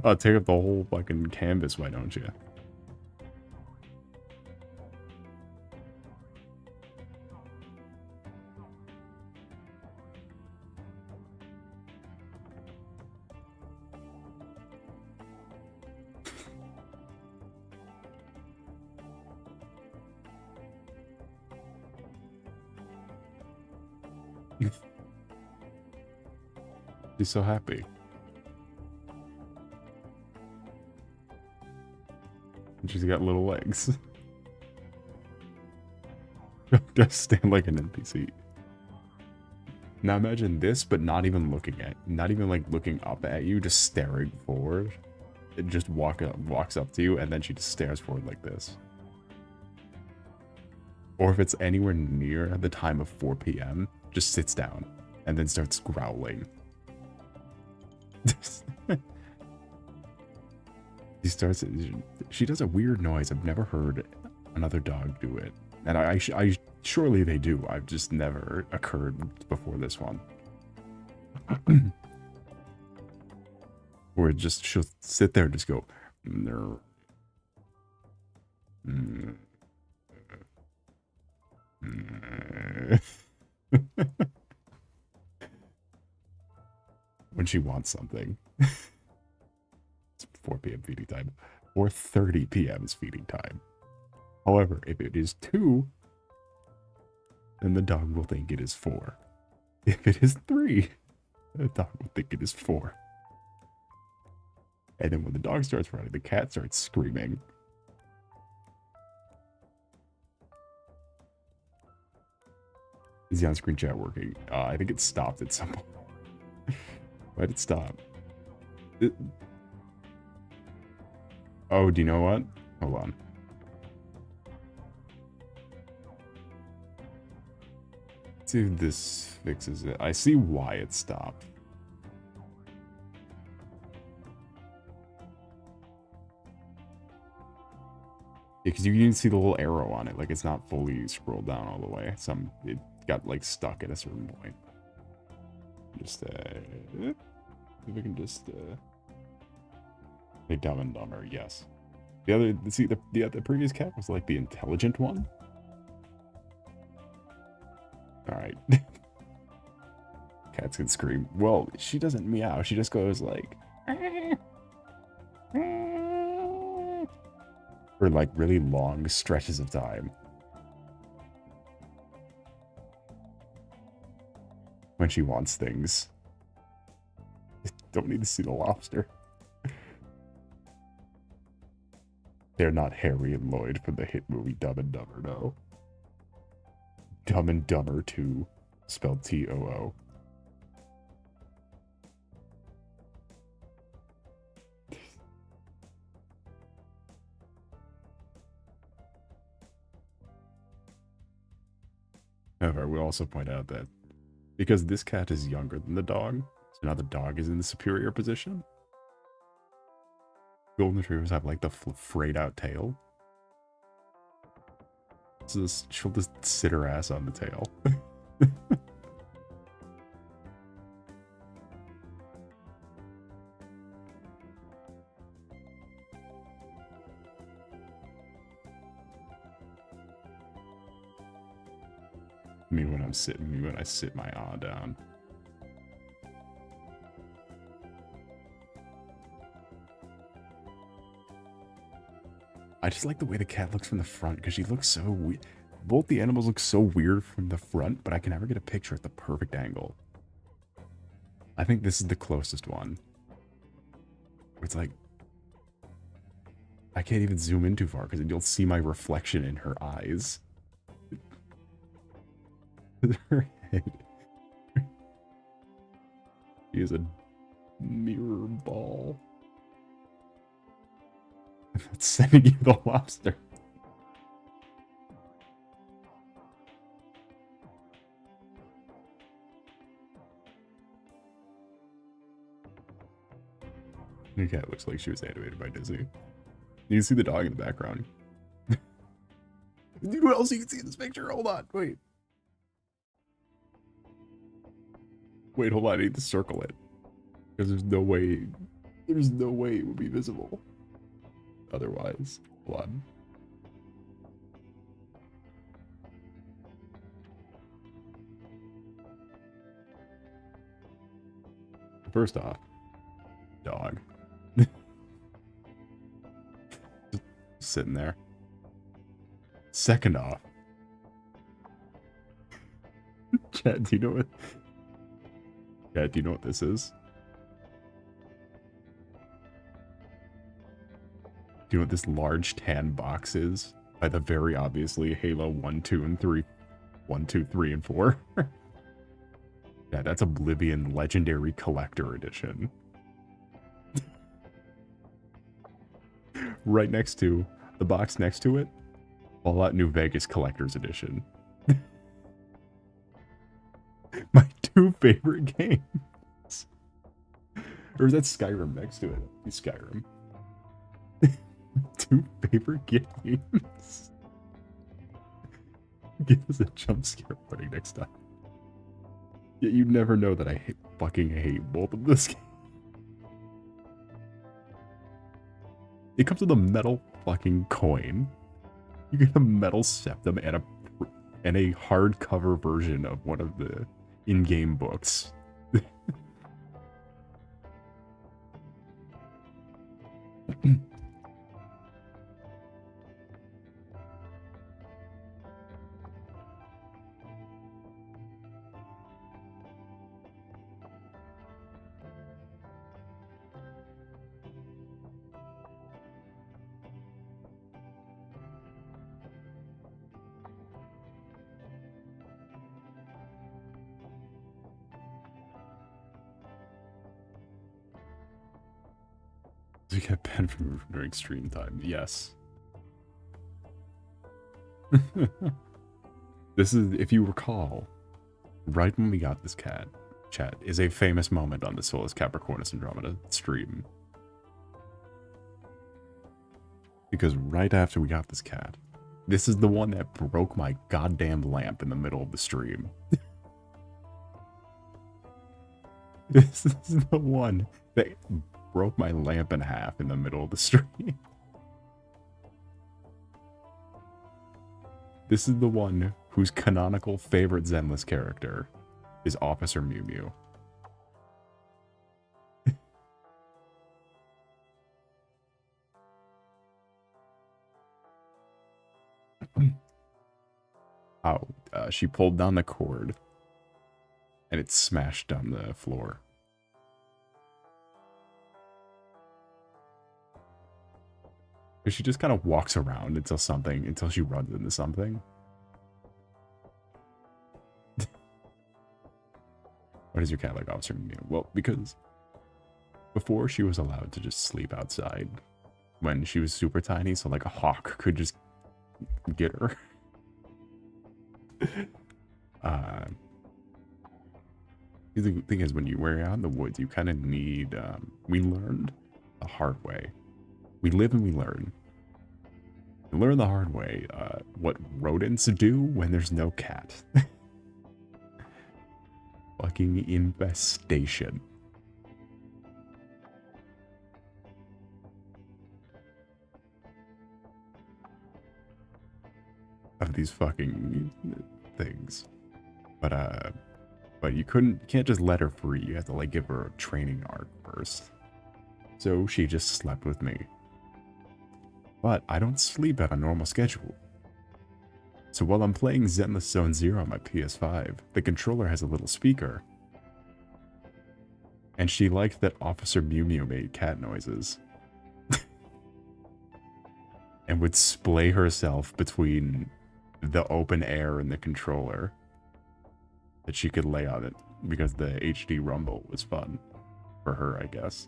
Oh, take up the whole fucking canvas, why don't you? She's so happy. And she's got little legs. Just stand like an NPC. Now imagine this, but not even looking at, not even like looking up at you, just staring forward. It just walks up to you, and then she just stares forward like this. Or if it's anywhere near the time of 4 p.m., just sits down and then starts growling. She does a weird noise. I've never heard another dog do it. And I surely they do. I've just never occurred before this one. Where where just she'll sit there and just go, no. When she wants something. It's 4 p.m. feeding time. 4:30 p.m. is feeding time. However, if it is 2, then the dog will think it is 4. If it is 3, the dog will think it is 4. And then when the dog starts running, the cat starts screaming. Is the on-screen chat working? I think it stopped at some point. Why did it stop? Oh, do you know what? Hold on. Let's see if this fixes it. I see why it stopped. Because you can see the little arrow on it. Like, it's not fully scrolled down all the way. It got, like, stuck at a certain point. Just, if we can just, make Dumb and Dumber, yes. The previous cat was, like, the intelligent one. Alright. Cats can scream. Well, she doesn't meow. She just goes, like... for, like, really long stretches of time. When she wants things. Don't need to see the lobster. They're not Harry and Lloyd from the hit movie Dumb and Dumber, no. Dumb and Dumber 2, spelled T-O-O. However, we also point out that because this cat is younger than the dog, so now the dog is in the superior position. Golden retrievers have like the frayed out tail. So she'll just sit her ass on the tail. Me when I sit my down. I just like the way the cat looks from the front because she looks so weird. Both the animals look so weird from the front, but I can never get a picture at the perfect angle. I think this is the closest one. It's like, I can't even zoom in too far because you'll see my reflection in her eyes. Her head. She is a mirror ball. I'm not sending you the lobster. Your cat looks like she was animated by Disney. You can see the dog in the background. What else you can see in this picture? Hold on, wait. Wait, hold on, I need to circle it. Because there's no way it would be visible. Otherwise, hold on. First off, dog. Just sitting there. Second off, Chad, do you know what? Chad, do you know what this is? Do you know what this large tan box is? By the very obviously Halo 1, 2, and 3. 1, 2, 3, and 4. Yeah, that's Oblivion Legendary Collector Edition. Right next to, the box next to it, Fallout New Vegas Collector's Edition. My 2 favorite games. Or is that Skyrim next to it? It's Skyrim. 2 favorite games. Give us a jump scare warning next time. Yeah, you never know that I fucking hate both of this game. It comes with a metal fucking coin. You get a metal septum and a hardcover version of one of the in-game books. You get banned from during stream time. Yes. This is, if you recall, right when we got this cat, chat is a famous moment on the Solace Capricornus Andromeda stream. Because right after we got this cat, this is the one that broke my goddamn lamp in the middle of the stream. This is the one that broke my lamp in half in the middle of the stream. This is the one whose canonical favorite Zenless character is Officer Mew Mew. How she pulled down the cord and it smashed down the floor. She just kind of walks around until she runs into something. Why does your cat like Officer Mew? Well, because before she was allowed to just sleep outside when she was super tiny, so like a hawk could just get her. The thing is, when you're out in the woods, you kind of need, we learned the hard way. We live and we learn. We learn the hard way what rodents do when there's no cat. Fucking infestation. Of these fucking things. But you can't just let her free. You have to like give her a training arc first. So she just slept with me. But I don't sleep at a normal schedule. So while I'm playing Zenless Zone Zero on my PS5, the controller has a little speaker. And she liked that Officer Mew Mew made cat noises. And would splay herself between the open air and the controller. That she could lay on it. Because the HD rumble was fun. For her, I guess.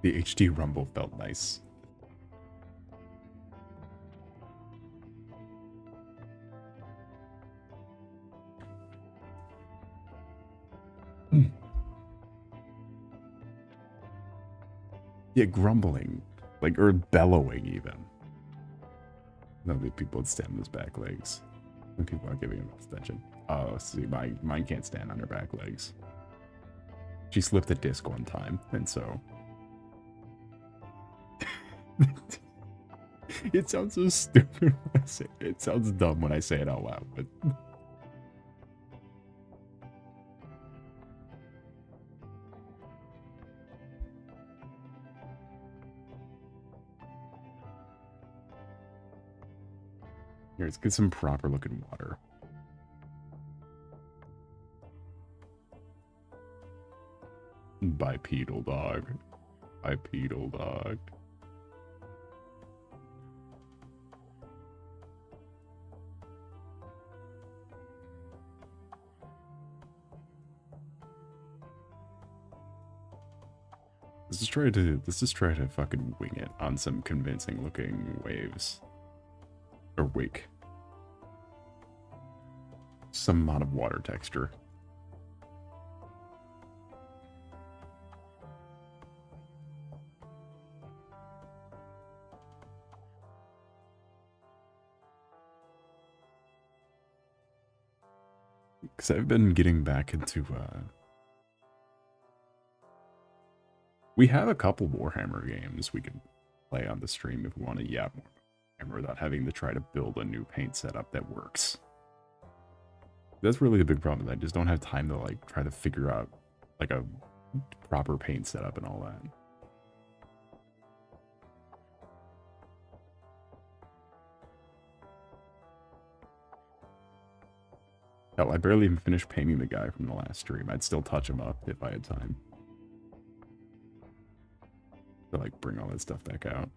The HD rumble felt nice. Yeah, grumbling. Like, or bellowing even. No, the people would stand on his back legs. When people aren't giving him attention. Oh, see, mine can't stand on her back legs. She slipped a disc one time, and so... It sounds so stupid when I say it. It sounds dumb when I say it out loud, but... Here, let's get some proper looking water. Bipedal dog. Bipedal dog. Let's just try to fucking wing it on some convincing looking waves. Or wake. Some amount of water texture. Because I've been getting back into We have a couple Warhammer games we can play on the stream if we want to yap more Warhammer without having to try to build a new paint setup that works. That's really the big problem. I just don't have time to like try to figure out like a proper paint setup and all that. Hell, I barely even finished painting the guy from the last stream. I'd still touch him up if I had time. To like bring all that stuff back out.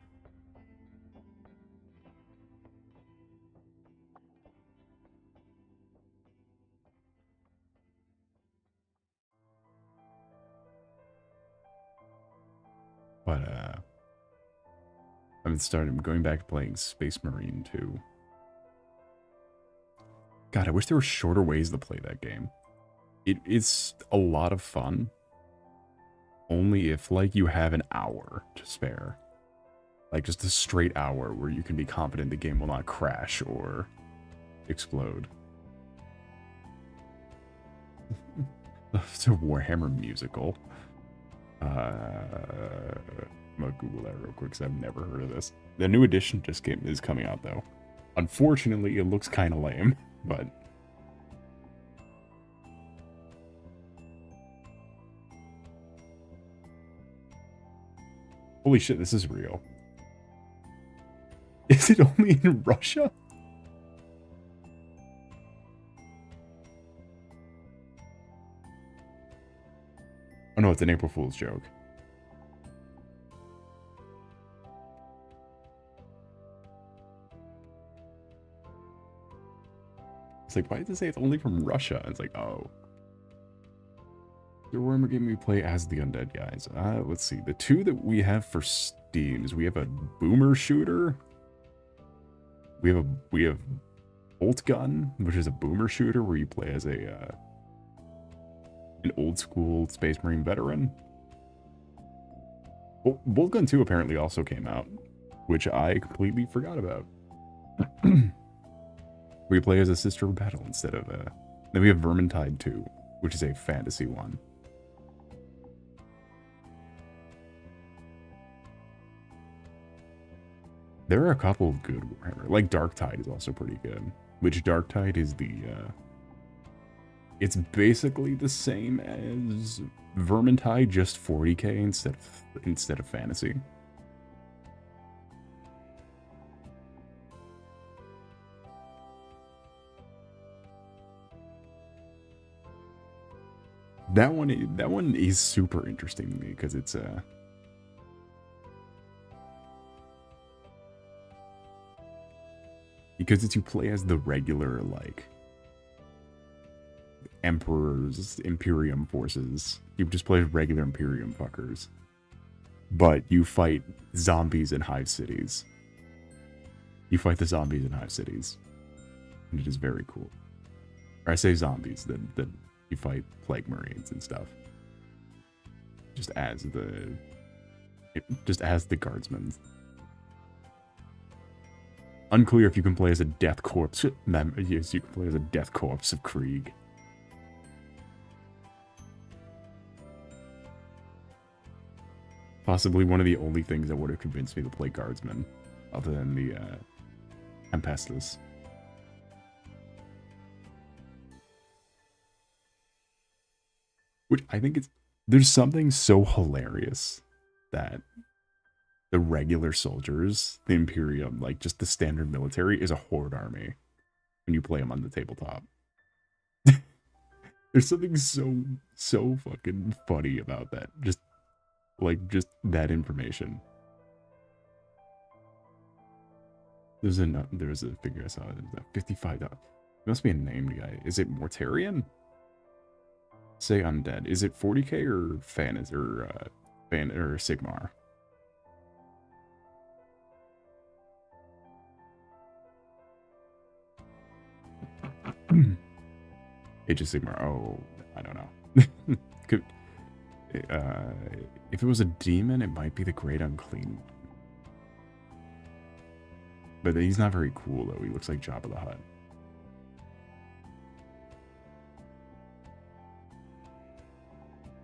But I'm going back to playing Space Marine 2. God, I wish there were shorter ways to play that game. It's a lot of fun. Only if, like, you have an hour to spare. Like, just a straight hour where you can be confident the game will not crash or explode. It's a Warhammer musical. I'm gonna Google that real quick because I've never heard of this. The new edition just is coming out, though. Unfortunately, it looks kind of lame, but... Holy shit, this is real. Is it only in Russia? Oh no, it's an April Fool's joke. It's like, why does it say it's only from Russia? It's like, oh. The Warhammer game we play as the undead guys. Let's see. The two that we have for Steams, we have a boomer shooter. We have Bolt Gun, which is a boomer shooter where you play as a an old school Space Marine veteran. Bolt Gun 2 apparently also came out, which I completely forgot about. We play as a Sister of Battle instead of then we have Vermintide 2, which is a fantasy one. There are a couple of good Warhammer. Like Darktide is also pretty good. Which Darktide is the it's basically the same as Vermintide, just 40k instead of fantasy. That one is super interesting to me because it's you play as the regular like Emperor's Imperium forces. You just play as regular Imperium fuckers. But you fight zombies in hive cities. You fight the zombies in hive cities. And it is very cool. Or I say zombies, then you fight plague marines and stuff. Just as the guardsmen. Unclear if you can play as a death corpse. Yes, you can play as a death corpse of Krieg. Possibly one of the only things that would have convinced me to play guardsmen, other than the Tempestus. Which I think there's something so hilarious that the regular soldiers, the Imperium, like just the standard military, is a horde army when you play them on the tabletop. There's something so fucking funny about that. Just that information. There's a figure I saw. $55. It must be a named guy. Is it Mortarion? Say undead. Is it 40k or Fan or Sigmar? Age of Sigmar. Oh, I don't know. Could, if it was a demon, it might be the Great Unclean. But he's not very cool though. He looks like Jabba the Hutt.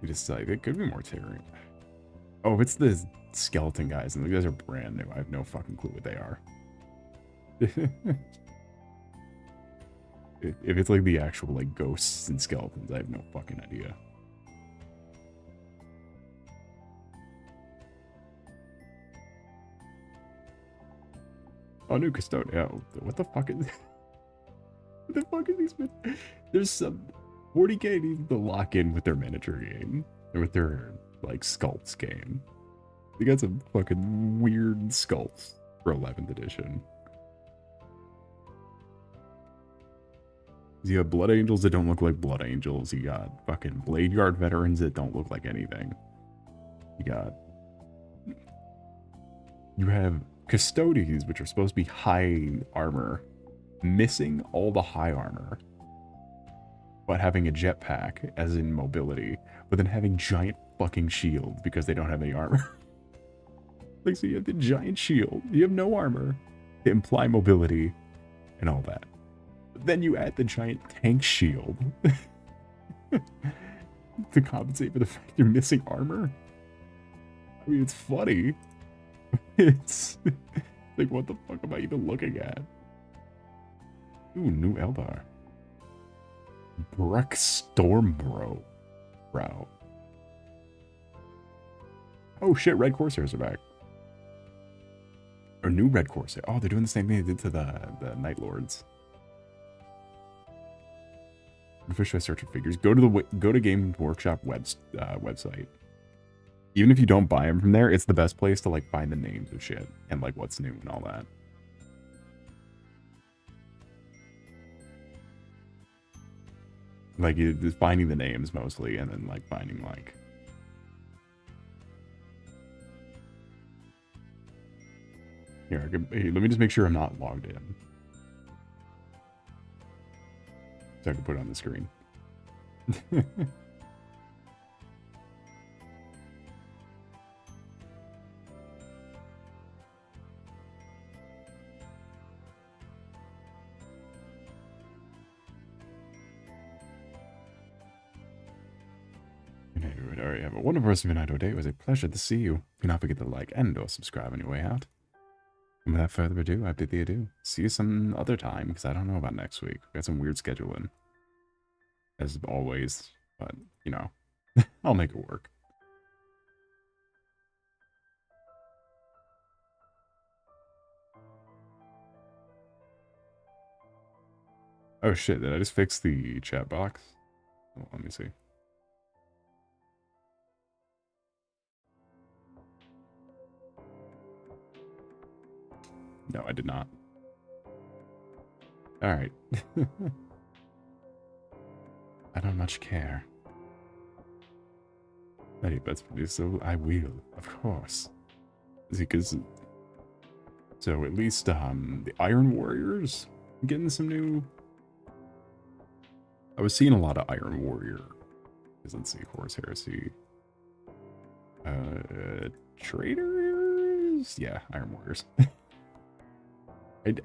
We just like it could be Mortarion. Oh, if it's the skeleton guys, and the guys are brand new. I have no fucking clue what they are. If it's like the actual like ghosts and skeletons, I have no fucking idea. Oh, new custodian. What the fuck is? What the fuck is these? There's some 40k needs to lock in with their miniature game or with their like sculpts game. They got some fucking weird sculpts for 11th edition. You have Blood Angels that don't look like Blood Angels. You got fucking Blade Guard veterans that don't look like anything. You have Custodies, which are supposed to be high armor, missing all the high armor, but having a jetpack, as in mobility, but then having giant fucking shields because they don't have any armor. Like, so you have the giant shield, you have no armor to imply mobility and all that. But then you add the giant tank shield to compensate for the fact you're missing armor. I mean, it's funny. It's like, what the fuck am I even looking at? Ooh, new Eldar. Breck Stormbro. Bro. Oh shit, Red Corsairs are back. Or new Red Corsair. Oh, they're doing the same thing they did to the Night Lords. Officially search for figures. Go to Game Workshop website. Even if you don't buy them from there, it's the best place to like find the names of shit and like what's new and all that. Like just finding the names mostly, and then like finding like. Here, hey, let me just make sure I'm not logged in. So I can put it on the screen. Alright, have a wonderful rest of your night or day. It was a pleasure to see you. Do not forget to like and or subscribe on your way out. And without further ado, I bid thee adieu. See you some other time, because I don't know about next week. We got some weird scheduling. As always. But, you know, I'll make it work. Oh shit, did I just fix the chat box? Oh, let me see. No, I did not. Alright. I don't much care. Hey, that's so I will, of course. Because so at least the Iron Warriors getting some new. I was seeing a lot of Iron Warrior. Let's see, Horus Heresy. Traders? Yeah, Iron Warriors.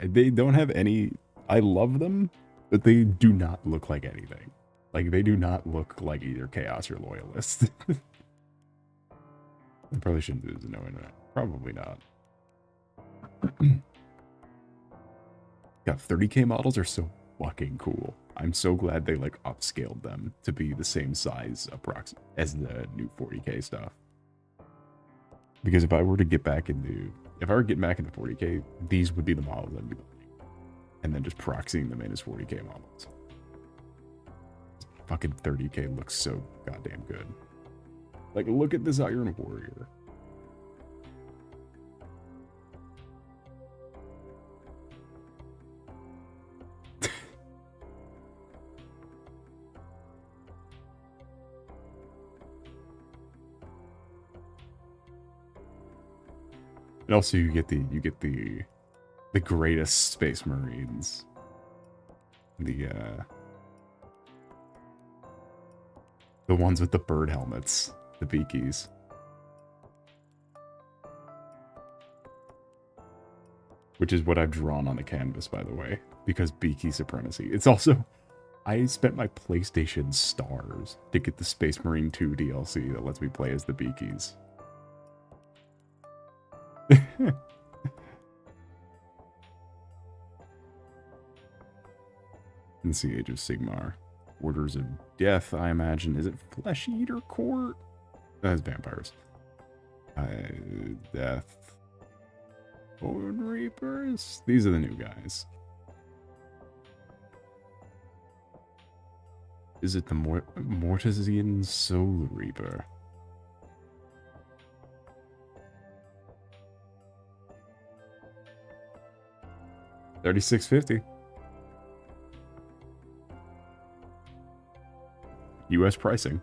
They don't have any. I love them, but they do not look like anything. Like, they do not look like either Chaos or Loyalists. I probably shouldn't do this no internet. Probably not. God, 30k models are so fucking cool. I'm so glad they like upscaled them to be the same size as the new 40k stuff. Because if I were getting back into 40k, these would be the models I'd be buying. And then just proxying them in as 40k models. Fucking 30k looks so goddamn good. Like, look at this Iron Warrior. And also you get the greatest Space Marines. The ones with the bird helmets, the beakies. Which is what I've drawn on the canvas, by the way, because beaky supremacy. It's also, I spent my PlayStation stars to get the Space Marine 2 DLC that lets me play as the beakies. Let's see, Age of Sigmar. Orders of Death, I imagine. Is it Flesh Eater Court? That's vampires. Death. Bone Reapers? These are the new guys. Is it the Mortisian Soul Reaper? $36.50. US pricing.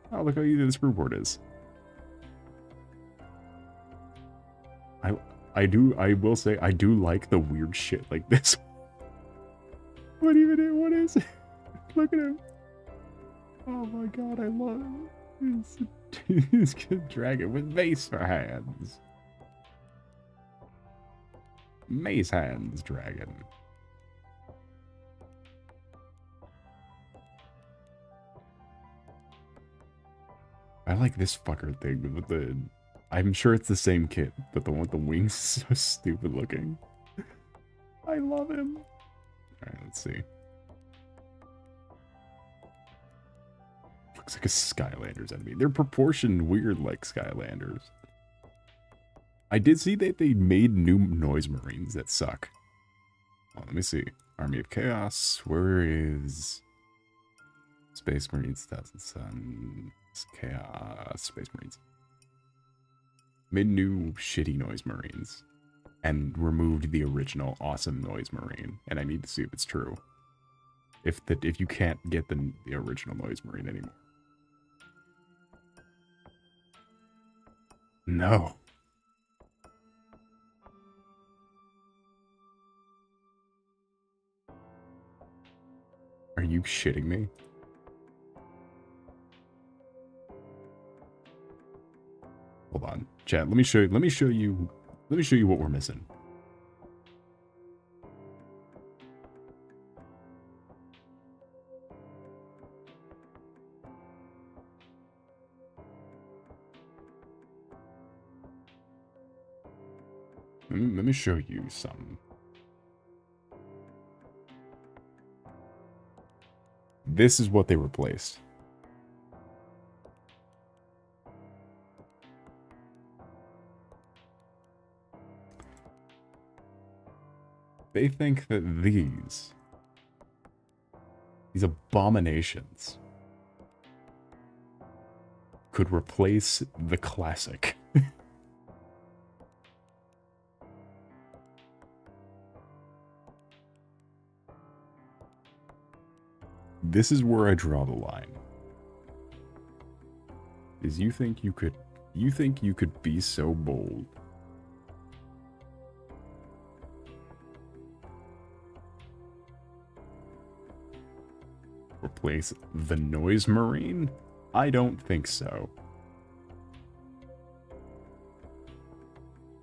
Oh, look how easy this springboard is. I will say, I do like the weird shit like this. What is it? Look at him. Oh my god, I love it. He's a dragon with mace hands. Mace hands dragon. I like this fucker thing with the... I'm sure it's the same kit, but the one with the wings is so stupid looking. I love him. Alright, let's see. Looks like a Skylanders enemy. They're proportioned weird like Skylanders. I did see that they made new Noise Marines that suck. Oh, let me see. Army of Chaos. Where is... Space Marines, Thousand Sun... Chaos, Space Marines. Made new shitty Noise Marines. And removed the original awesome Noise Marine. And I need to see if it's true. If you can't get the original Noise Marine anymore. No. Are you shitting me? Hold on, chat. Let me show you what we're missing. Let me show you something. This is what they replaced. They think that these abominations could replace the classic. This is where I draw the line. Is you think you could be so bold replace the Noise Marine? I don't think so.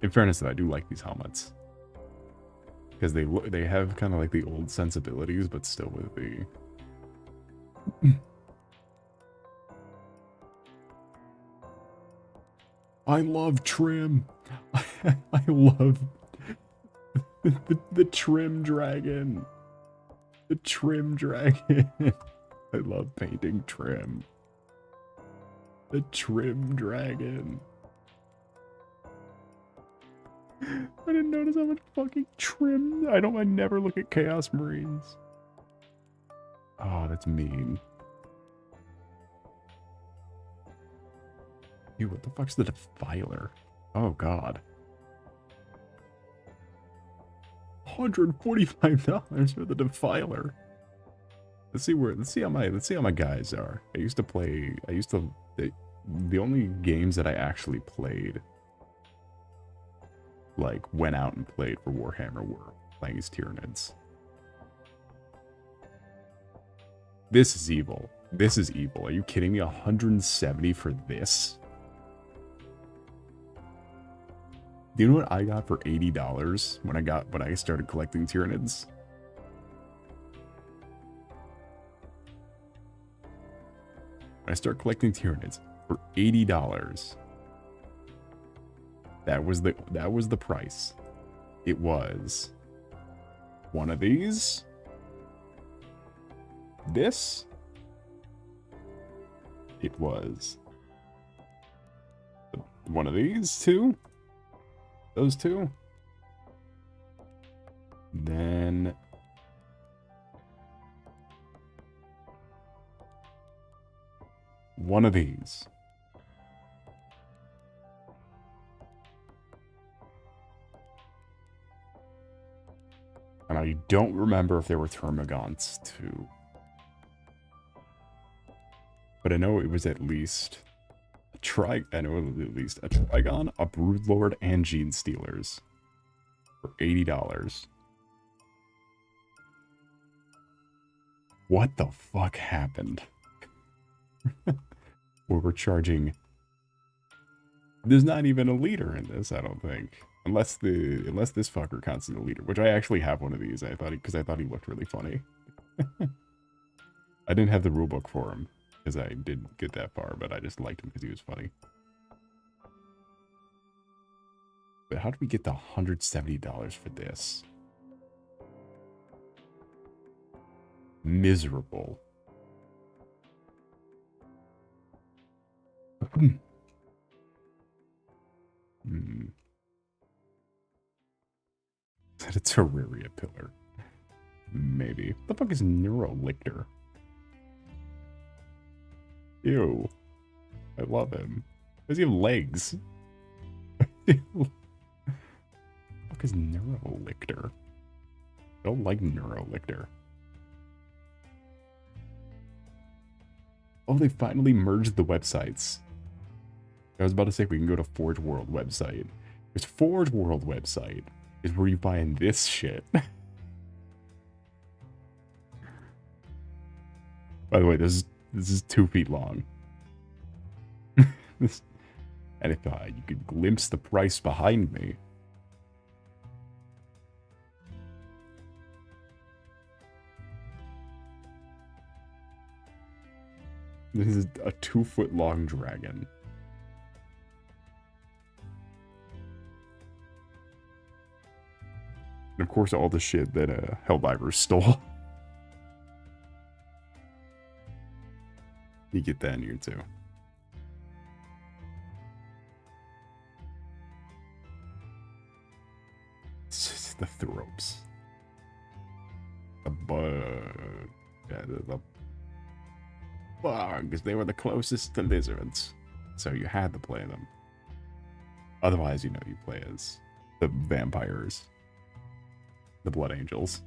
In fairness, I do like these helmets because they have kind of like the old sensibilities, but still with the. I love trim. I love the trim dragon. The trim dragon. I love painting trim. The trim dragon. I didn't notice how much fucking trim. I never look at Chaos Marines. Oh, that's mean. Dude, what the fuck's the Defiler? Oh god. $145 for the Defiler. Let's see how my guys are. The only games that I actually played, like went out and played for Warhammer, were playing as Tyranids. This is evil. This is evil. Are you kidding me? 170 for this? Do you know what I got for $80 when I started collecting Tyranids? I start collecting Tyranids for $80. That was the price. It was one of these. This. It was one of these two. Those two. Then one of these. And I don't remember if there were Termagants too. But I know it was at least a Trigon, a Broodlord, and Gene Stealers for $80. What the fuck happened? Where we're charging... There's not even a leader in this, I don't think. Unless this fucker counts as a leader, which I actually have one of these. Because I thought he looked really funny. I didn't have the rulebook for him, because I didn't get that far, but I just liked him because he was funny. But how did we get the $170 for this? Miserable. Is that a Terraria pillar? Maybe. What the fuck is Neurolictor? Ew. I love him. Does he have legs? What the fuck is Neurolictor? I don't like Neurolictor. Oh, they finally merged the websites. I was about to say we can go to Forge World website. This Forge World website is where you find this shit. By the way, this is 2 feet long. And if you could glimpse the price behind me. This is a 2-foot long dragon. And of course, all the shit that Helldivers stole. You get that in here too. It's just the Thropes. The bug. Yeah, the bugs. They were the closest to lizards. So you had to play them. Otherwise, you know, you play as the vampires. The Blood Angels.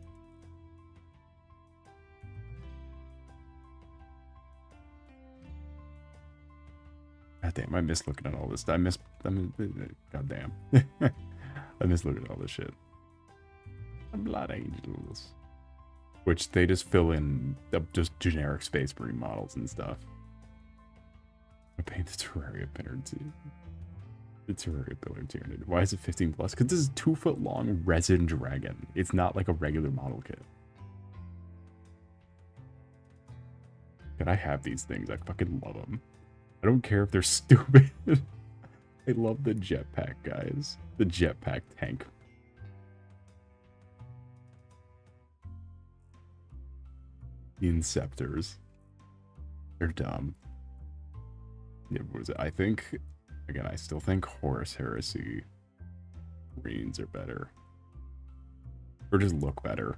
God damn, I miss looking at all this. God damn. I miss looking at all this shit. The Blood Angels. Which they just fill in just generic Space Marine models and stuff. I paint the Terraria Pinner too. The Terraria Pillar Tyranid. Why is it 15 plus? Because this is 2-foot long resin dragon. It's not like a regular model kit. Can I have these things? I fucking love them. I don't care if they're stupid. I love the jetpack guys. The jetpack tank. The Inceptors. They're dumb. Yeah, what was it? I think... Again, I still think Horus Heresy Marines are better. Or just look better.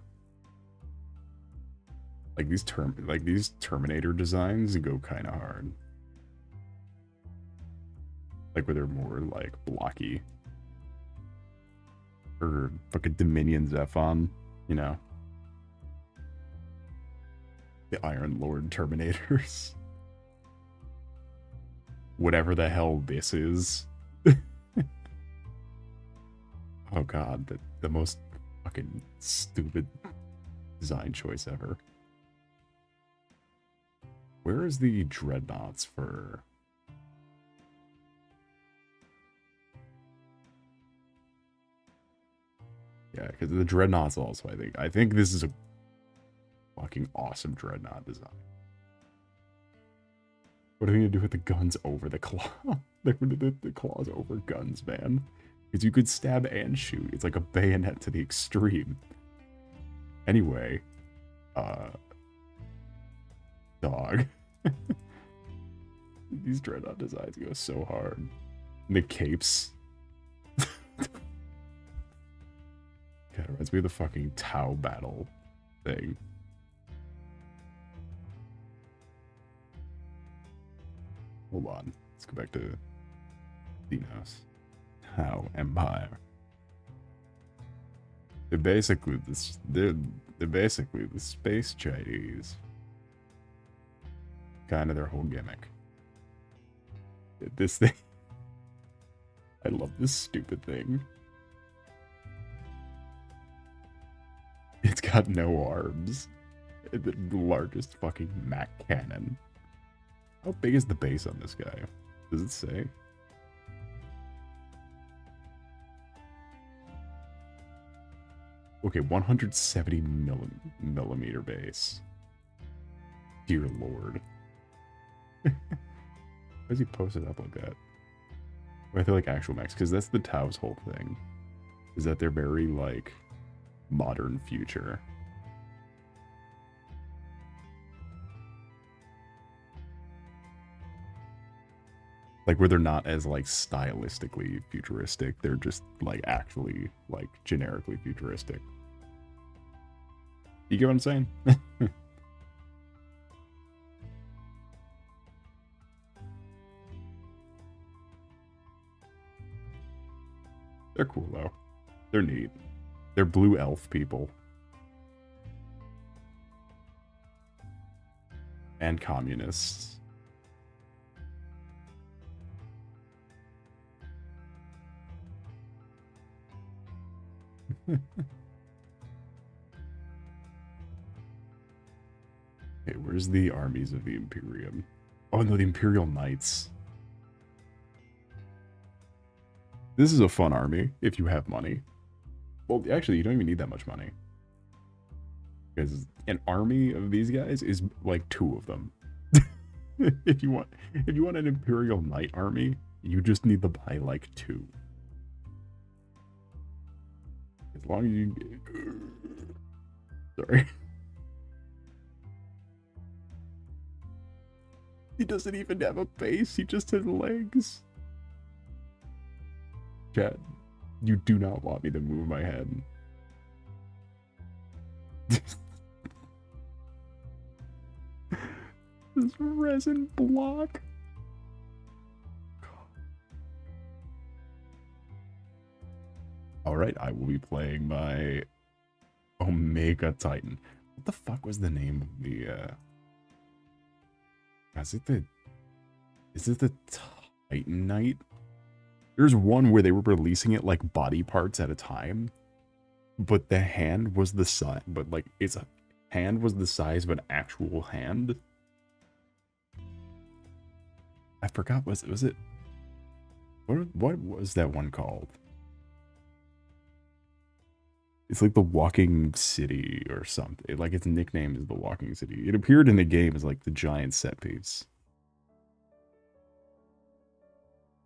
Like these Terminator designs go kind of hard. Like where they're more like blocky. Or fucking Dominion Zephon, you know. The Iron Lord Terminators. Whatever the hell this is. Oh god, the most fucking stupid design choice ever. Where is the Dreadnoughts for... Yeah, because the Dreadnoughts also, I think this is a fucking awesome Dreadnought design. What are we gonna do with the guns over the claw? the claws over guns, man. Because you could stab and shoot. It's like a bayonet to the extreme. Anyway, dog. These dreadnought designs go so hard. And the capes. God, it reminds me of the fucking Tau battle thing. Hold on. Let's go back to Dinos. Tau Empire. They're basically they're basically the space Chinese. Kind of their whole gimmick. This thing. I love this stupid thing. It's got no arms. The largest fucking Mac cannon. How big is the base on this guy? Does it say? Okay, 170 millimeter base. Dear Lord. Why does he post it up like that? I feel like actual mechs, because that's the Tau's whole thing. Is that they're very, like, modern future. Like, where they're not as, like, stylistically futuristic. They're just, like, actually, like, generically futuristic. You get what I'm saying? They're cool, though. They're neat. They're blue elf people. And communists. Okay, where's the armies of the Imperium? Oh no, the Imperial Knights. This is a fun army, if you have money. Well, actually, you don't even need that much money. Because an army of these guys is like 2 of them. if you want an Imperial Knight army, you just need to buy like 2. As long as you... Sorry. He doesn't even have a base, he just has legs. Chat, you do not want me to move my head. This resin block. Alright, I will be playing my Omega Titan. What the fuck was the name of the Is it the Titan Knight? There's one where they were releasing it like body parts at a time, but the hand was the size, but like its hand was the size of an actual hand. I forgot, was it what was that one called? It's like the Walking City or something. Like its nickname is the Walking City. It appeared in the game as like the giant set piece.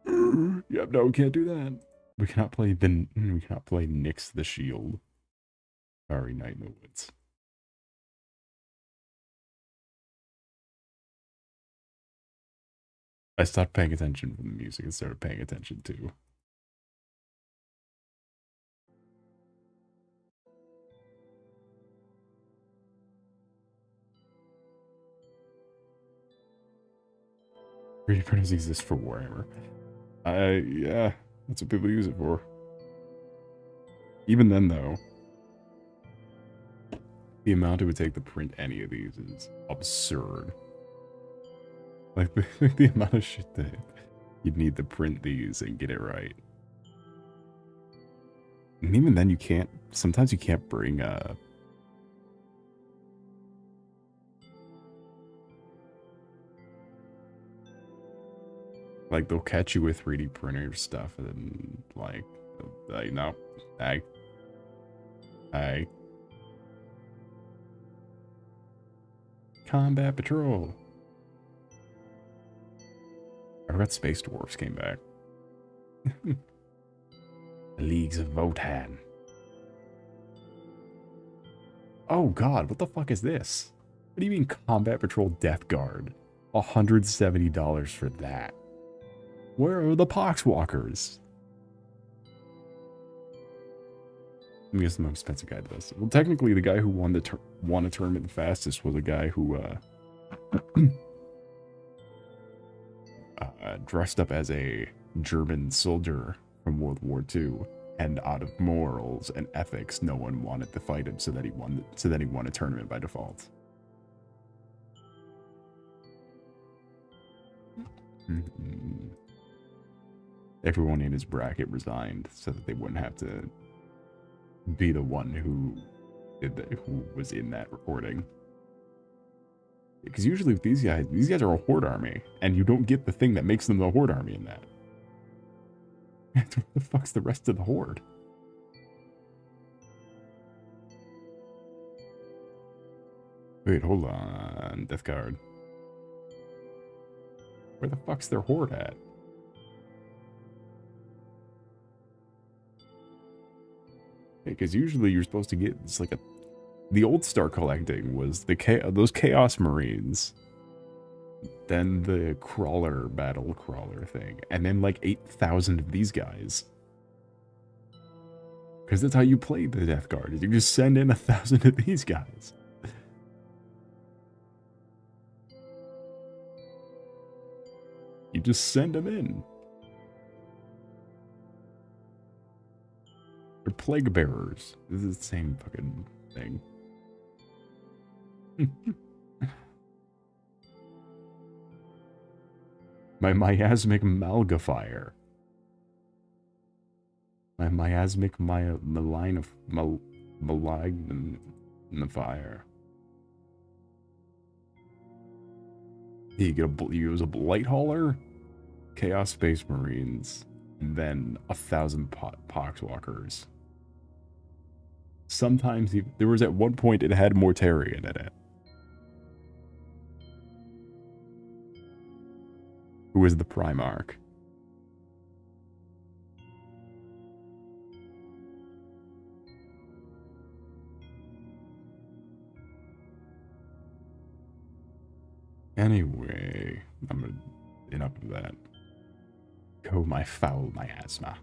Yep, no, we can't do that. We cannot play Nyx the Shield. Sorry, Night in the Woods. I stopped paying attention from the music and started paying attention to. Pretty printers exist for Warhammer. Yeah, that's what people use it for. Even then, though, the amount it would take to print any of these is absurd. Like, the amount of shit that you'd need to print these and get it right. And even then, sometimes you can't bring, like, they'll catch you with 3D printer stuff, and then, like, no, hey. Combat Patrol. I forgot Space Dwarfs came back. Leagues of Votan. Oh god, what the fuck is this? What do you mean Combat Patrol Death Guard? $170 for that. Where are the Poxwalkers? Let me guess the most expensive guy to this. Well, technically, the guy who won a tournament the fastest was a guy who dressed up as a German soldier from World War II, and out of morals and ethics, no one wanted to fight him, so that he won. So then he won a tournament by default. Everyone in his bracket resigned so that they wouldn't have to be the one who who was in that recording. Because usually with these guys are a horde army, and you don't get the thing that makes them the horde army in that. What the fuck's the rest of the horde? Wait, hold on, Death Guard. Where the fuck's their horde at? Because usually you're supposed to get, it's like the old star collecting was those Chaos Marines, then the battle crawler thing, and then like 8,000 of these guys. Because that's how you play the Death Guard, is you just send in 1,000 of these guys. You just send them in. They're plague bearers. This is the same fucking thing. My miasmic malgifier. My miasmic malignifier. You use a blight hauler, Chaos Space Marines, and then 1,000 Poxwalkers. Sometimes there was at one point it had Mortarion in it. Who is the Primarch? Anyway, I'm gonna enough of that. Go my foul miasma.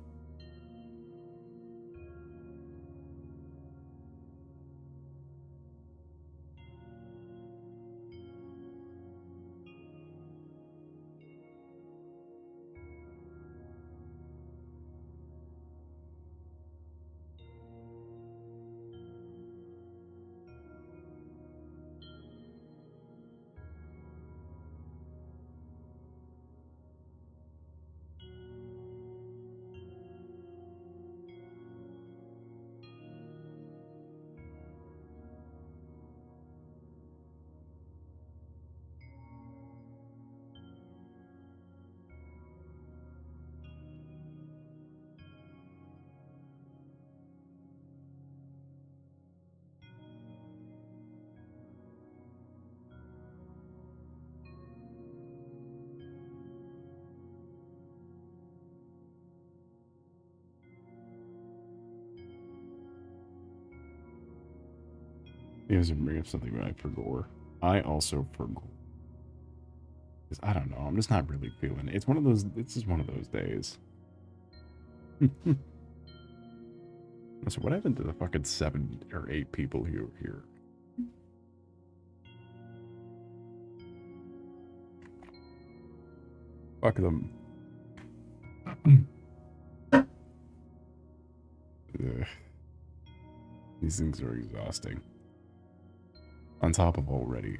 He doesn't bring up something right for gore. I also forgot. Because I don't know, I'm just not really feeling it. It's just one of those days. So what happened to the fucking 7 or 8 people who were here? Fuck them. These things are exhausting. On top of already.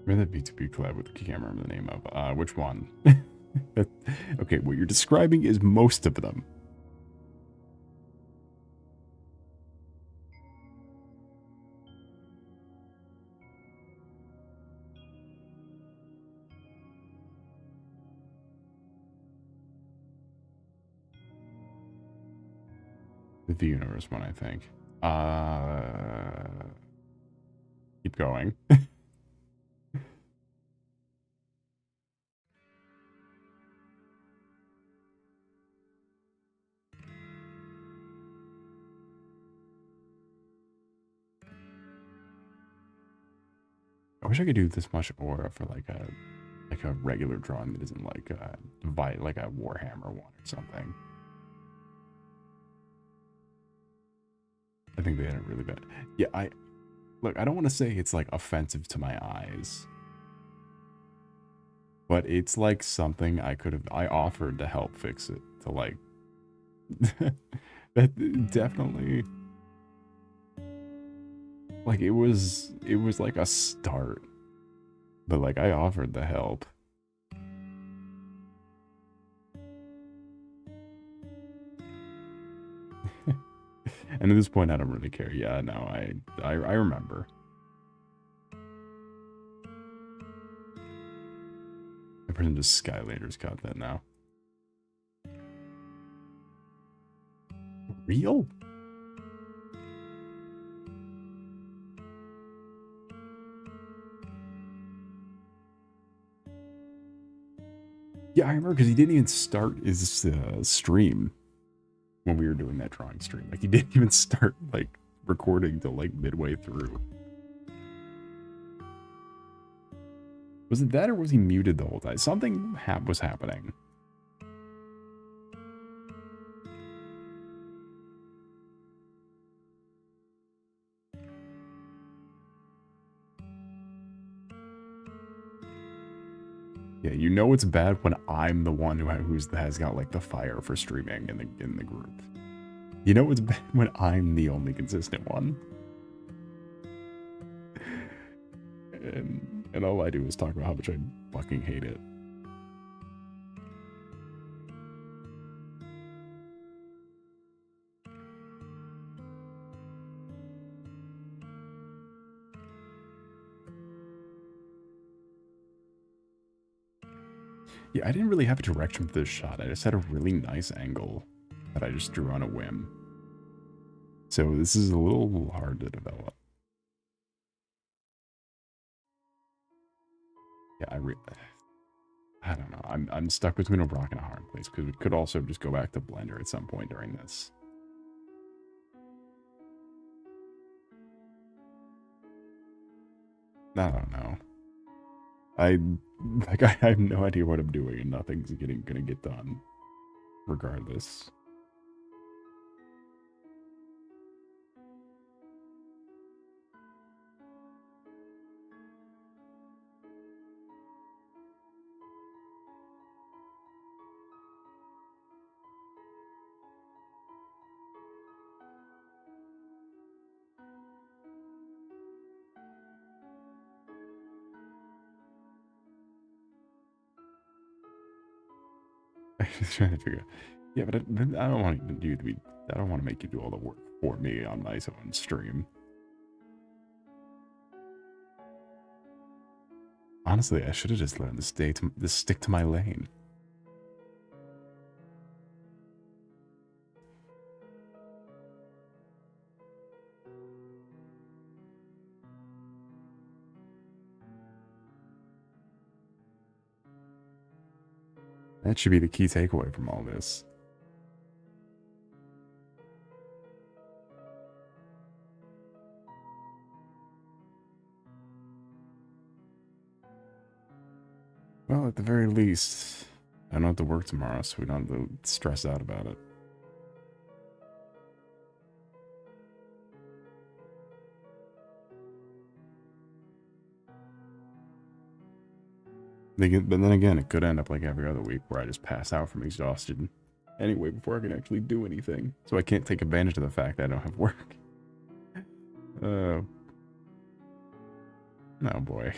Maybe that B2B collab with the camera, remember the name of. Which one? Okay, what you're describing is most of them. The universe one, I think. Keep going. I wish I could do this much aura for like a regular drawing that isn't like like a Warhammer one or something. I think they had it really bad. Yeah, look, I don't want to say it's like offensive to my eyes, but it's like something I offered to help fix it, to like that definitely, like it was like a start, but like I offered the help. And at this point I don't really care. Yeah, no, I remember. The person just Skylader's got that now. Real? Yeah, I remember because he didn't even start his stream when we were doing that drawing stream. Like he didn't even start like recording till like midway through. Was it that or was he muted the whole time? Something was happening. Yeah, you know it's bad when I'm the one who has got like the fire for streaming in the group. You know it's bad when I'm the only consistent one. And all I do is talk about how much I fucking hate it. Yeah, I didn't really have a direction for this shot. I just had a really nice angle that I just drew on a whim. So this is a little hard to develop. Yeah, I don't know. I'm stuck between a rock and a hard place because we could also just go back to Blender at some point during this. I don't know. I have no idea what I'm doing and nothing's gonna get done regardless. I'm just trying to figure out. Yeah, but I don't want you to be. I don't want to make you do all the work for me on my own stream. Honestly, I should have just learned to stick to my lane. That should be the key takeaway from all this. Well, at the very least, I don't have to work tomorrow, so we don't have to stress out about it. But then again, it could end up like every other week where I just pass out from exhaustion anyway before I can actually do anything. So I can't take advantage of the fact that I don't have work. Oh boy.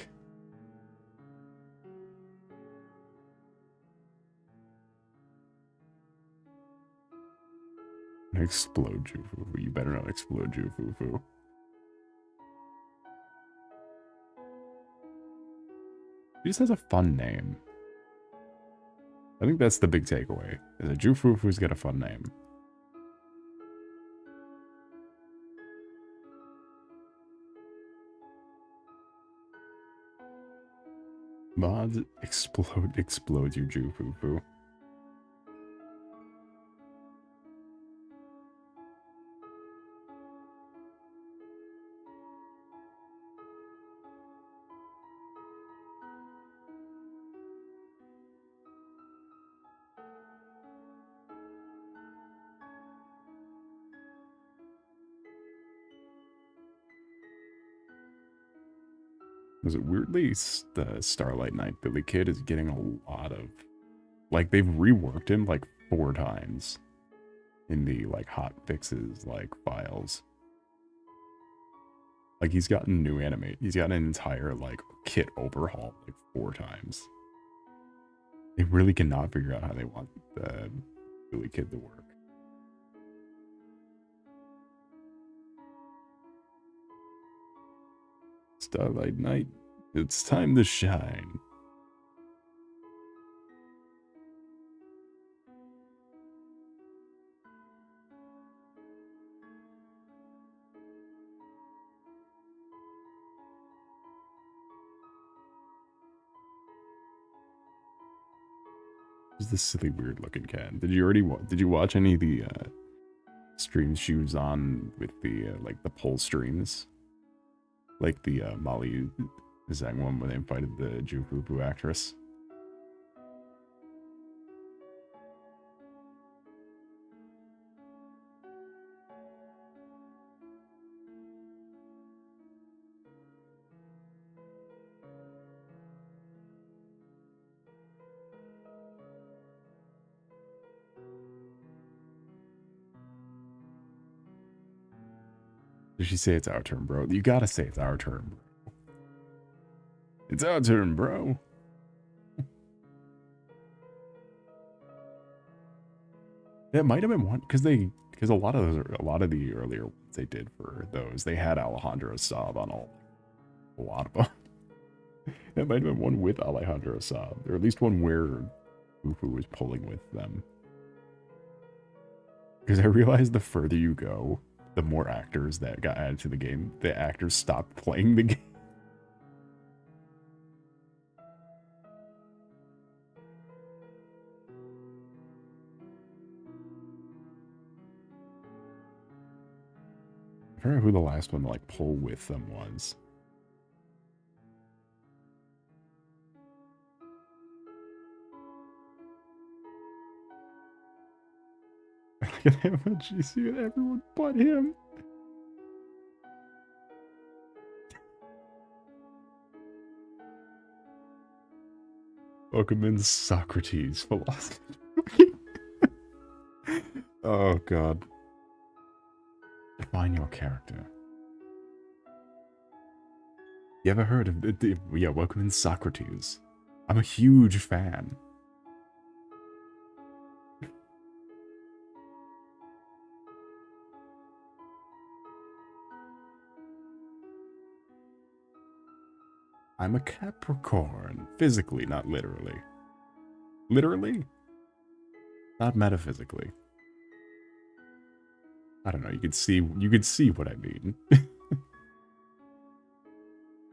Explode Jufufu. You better not explode Jufufu. He just has a fun name. I think that's the big takeaway. Is that Jufufu's got a fun name. Mods explode your Jufufu. Was it weirdly the Starlight Knight Billy Kid is getting a lot of, like, they've reworked him like 4 times in the like hot fixes like files. Like he's gotten new animate. He's got an entire like kit overhaul like 4 times. They really cannot figure out how they want the Billy Kid to work. Starlight Knight, it's time to shine. Who's this silly weird looking cat? Did you watch any of the streams she was on with the like the poll streams? Like the Molly Zhang one where they invited the Jufufu actress. Did she say it's our turn, bro? You gotta say it's our turn, bro. It's our turn, bro. That might have been one because a lot of the earlier ones they did for those they had Alejandro Saab on a lot of them. That might have been one with Alejandro Saab, or at least one where Fufu was pulling with them. Because I realized the further you go, the more actors that got added to the game, the actors stopped playing the game. I forgot who the last one to like pull with them was. Look at how much you see it, everyone but him. Welcome in Socrates philosophy. Oh god. Define your character. You ever heard of yeah, welcome in Socrates. I'm a huge fan. I'm a Capricorn. Physically, not literally. Literally? Not metaphysically. I don't know, you could see what I mean. I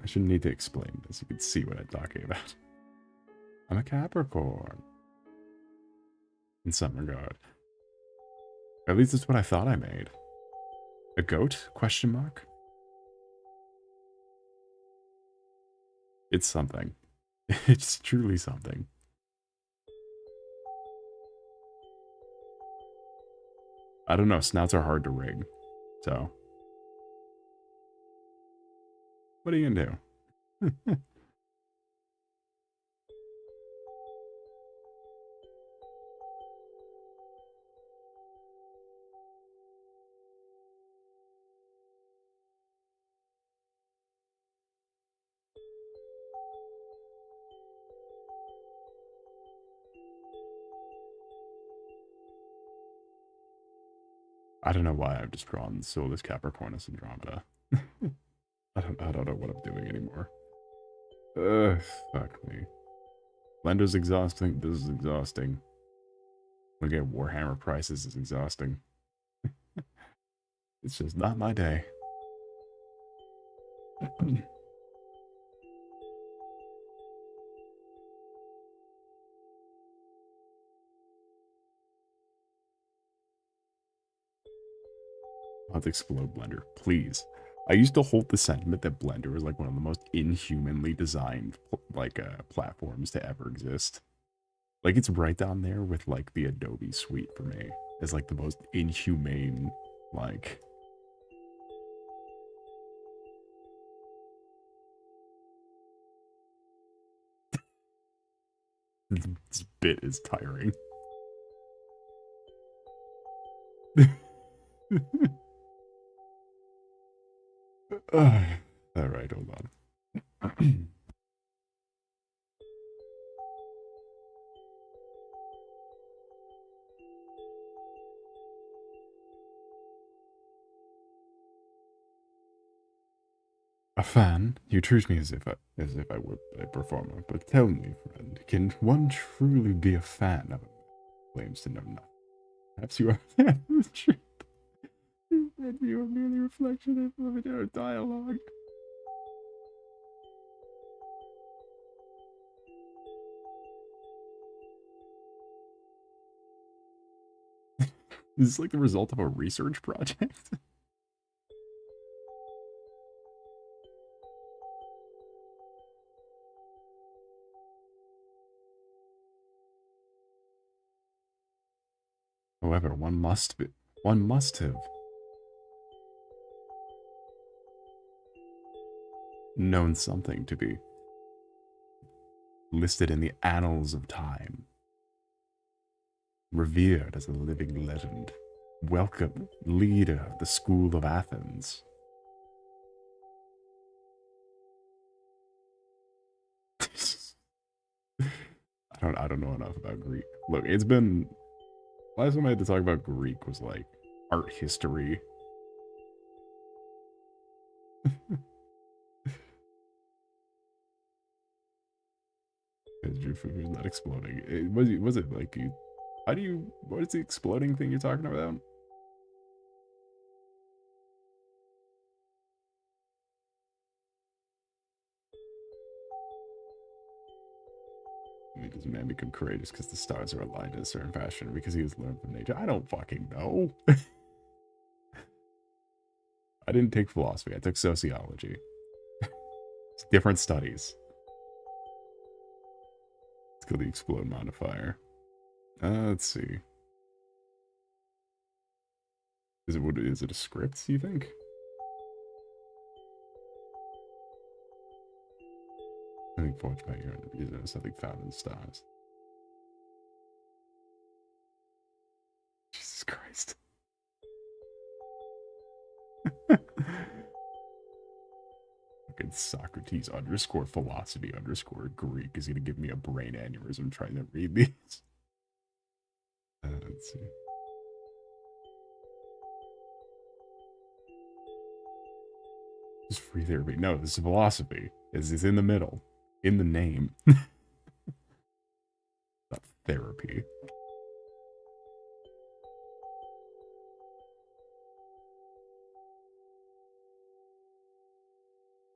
shouldn't need to explain this. You could see what I'm talking about. I'm a Capricorn. In some regard. At least that's what I thought I made. A goat? Question mark? It's something. It's truly something. I don't know, snouts are hard to rig. So. What are you gonna do? I don't know why I've just drawn Solace, Capricornus, Andromeda. I don't know what I'm doing anymore. Ugh, fuck me. Blender's exhausting. This is exhausting. Look at Warhammer prices is exhausting. It's just not my day. Let's explode Blender, please. I used to hold the sentiment that Blender is like one of the most inhumanly designed platforms to ever exist. Like it's right down there with like the Adobe suite for me as like the most inhumane like. This bit is tiring. Alright, hold on. A fan? You treat me as if I were a performer. But tell me, friend, can one truly be a fan of a claims to know nothing? Perhaps you are a fan of the truth. And you are merely a reflection of our dialogue. Is this like the result of a research project? However, one must have known something to be listed in the annals of time, revered as a living legend, welcome leader of the school of Athens. I don't know enough about Greek. Look, it's been last time I had to talk about Greek was like art history. Because your food is not exploding. Was it like you? How do you? What is the exploding thing you're talking about? I mean, does man become courageous because the stars are aligned in a certain fashion, or because he has learned from nature? I don't fucking know. I didn't take philosophy. I took sociology. It's different studies. Let's go the explode modifier. Let's see. Is it a script, you think? I think forged by your own is something found in the stars. Jesus Christ. Fucking Socrates underscore philosophy underscore Greek is gonna give me a brain aneurysm trying to read these. Let's see. This is free therapy. No, this is philosophy. Is in the middle. In the name. Not therapy.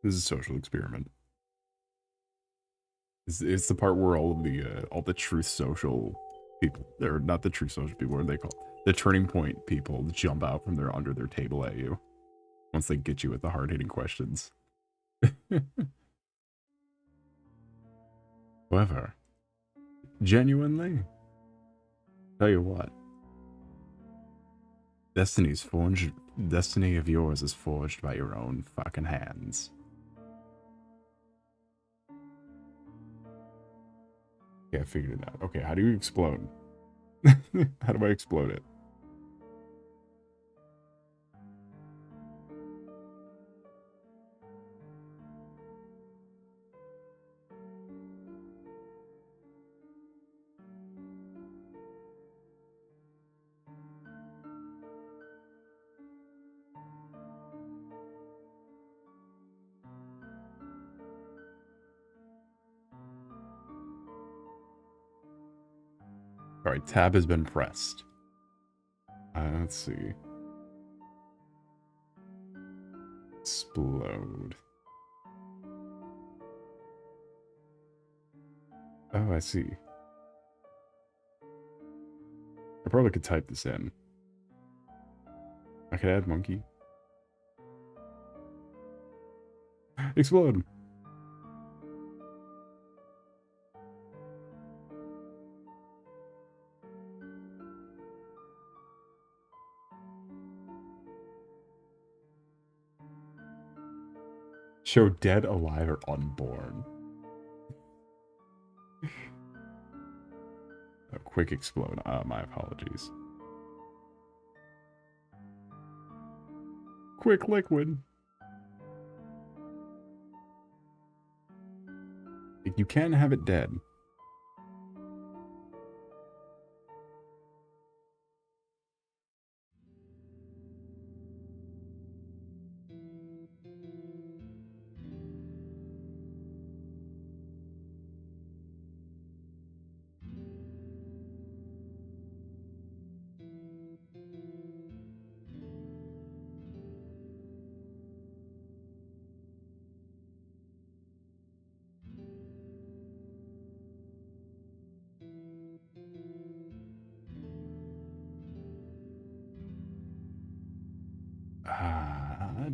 This is a social experiment. It's the part where all the truth social people, they're not the truth social people, what are they called? The turning point people jump out from under their table at you once they get you with the hard hitting questions. However, genuinely, tell you what, destiny of yours is forged by your own fucking hands. Okay, I figured it out. Okay, how do you explode? How do I explode it? Alright, tab has been pressed. Let's see. Explode. Oh, I see. I probably could type this in. I could add monkey. Explode! Show dead, alive, or unborn. A quick explode. My apologies. Quick liquid. You can have it dead.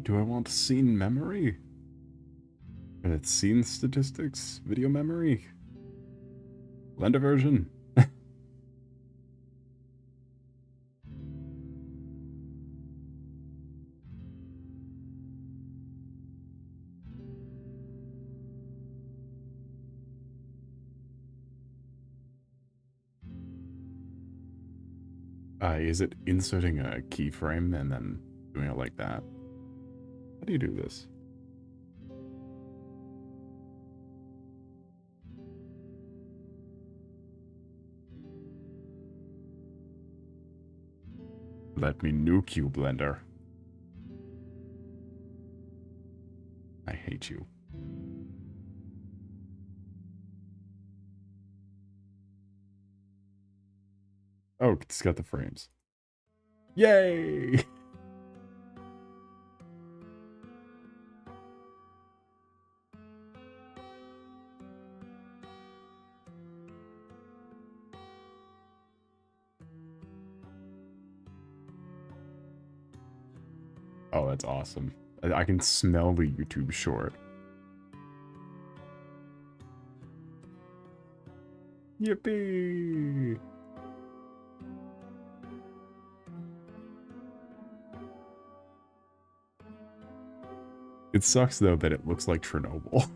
Do I want scene memory? Or it's scene statistics? Video memory? Blender version? Is it inserting a keyframe and then doing it like that? How do you do this? Let me nuke you, Blender. I hate you. Oh, it's got the frames. Yay! Oh, that's awesome. I can smell the YouTube short. Yippee! It sucks, though, that it looks like Chernobyl.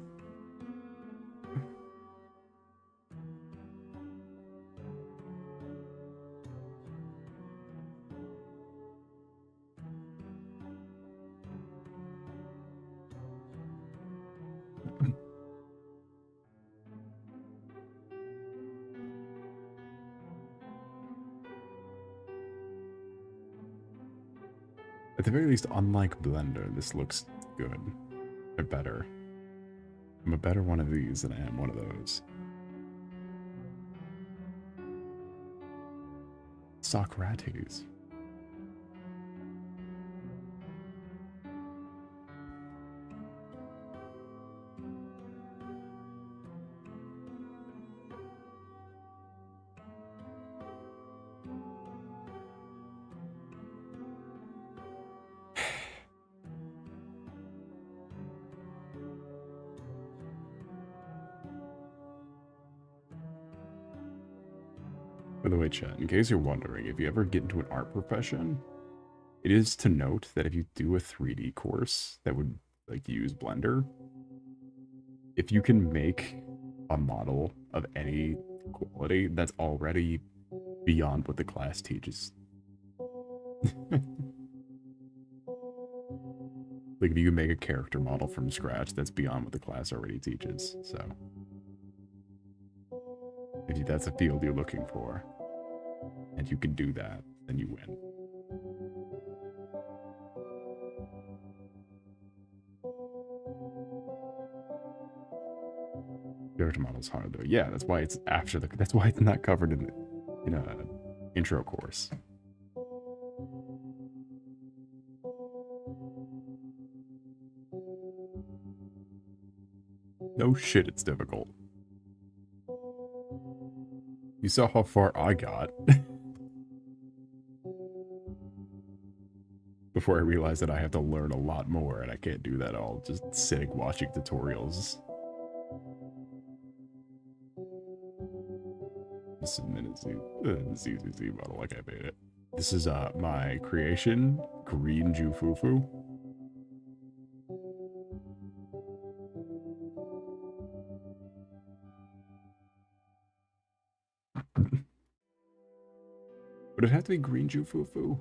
At the very least, unlike Blender, this looks good. Or better. I'm a better one of these than I am one of those. Socrates. By the way, chat, in case you're wondering, if you ever get into an art profession, it is to note that if you do a 3D course that would like use Blender, if you can make a model of any quality, that's already beyond what the class teaches. Like if you can make a character model from scratch, that's beyond what the class already teaches. So if that's a field you're looking for, and you can do that, then you win. Character model's hard though. Yeah, that's why it's after the. That's why it's not covered in in a intro course. No shit, it's difficult. You saw how far I got. Before I realized that I have to learn a lot more, and I can't do that all just sitting watching tutorials. This is a minute ZZZ model, like I made it. This is my creation, Green Jufufu. Would it have to be Green Jufufu?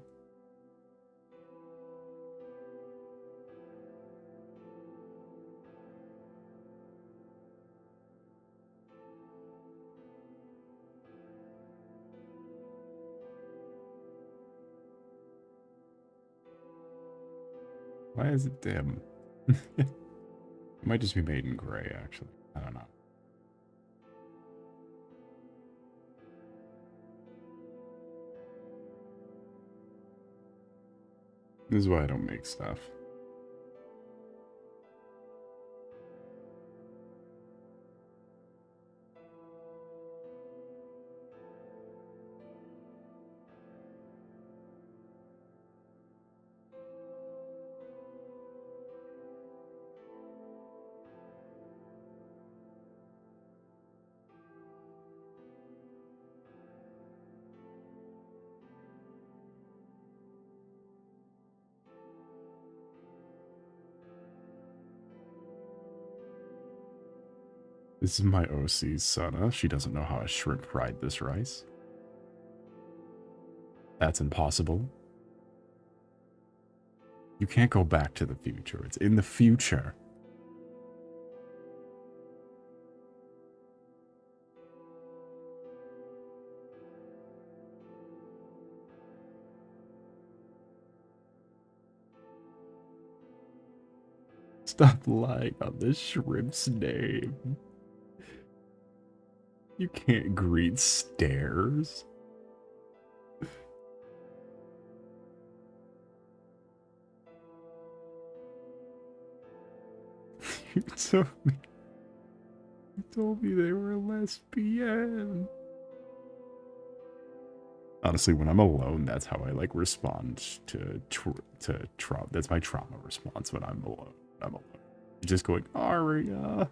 Why is it dim? It might just be made in gray, actually. I don't know. This is why I don't make stuff. This is my OC's Sana. She doesn't know how a shrimp fried this rice. That's impossible. You can't go back to the future. It's in the future. Stop lying on this shrimp's name. You can't greet stairs. You told me they were a lesbian. Honestly, when I'm alone, that's how I like respond to trauma. That's my trauma response when I'm alone. Just going, Aria.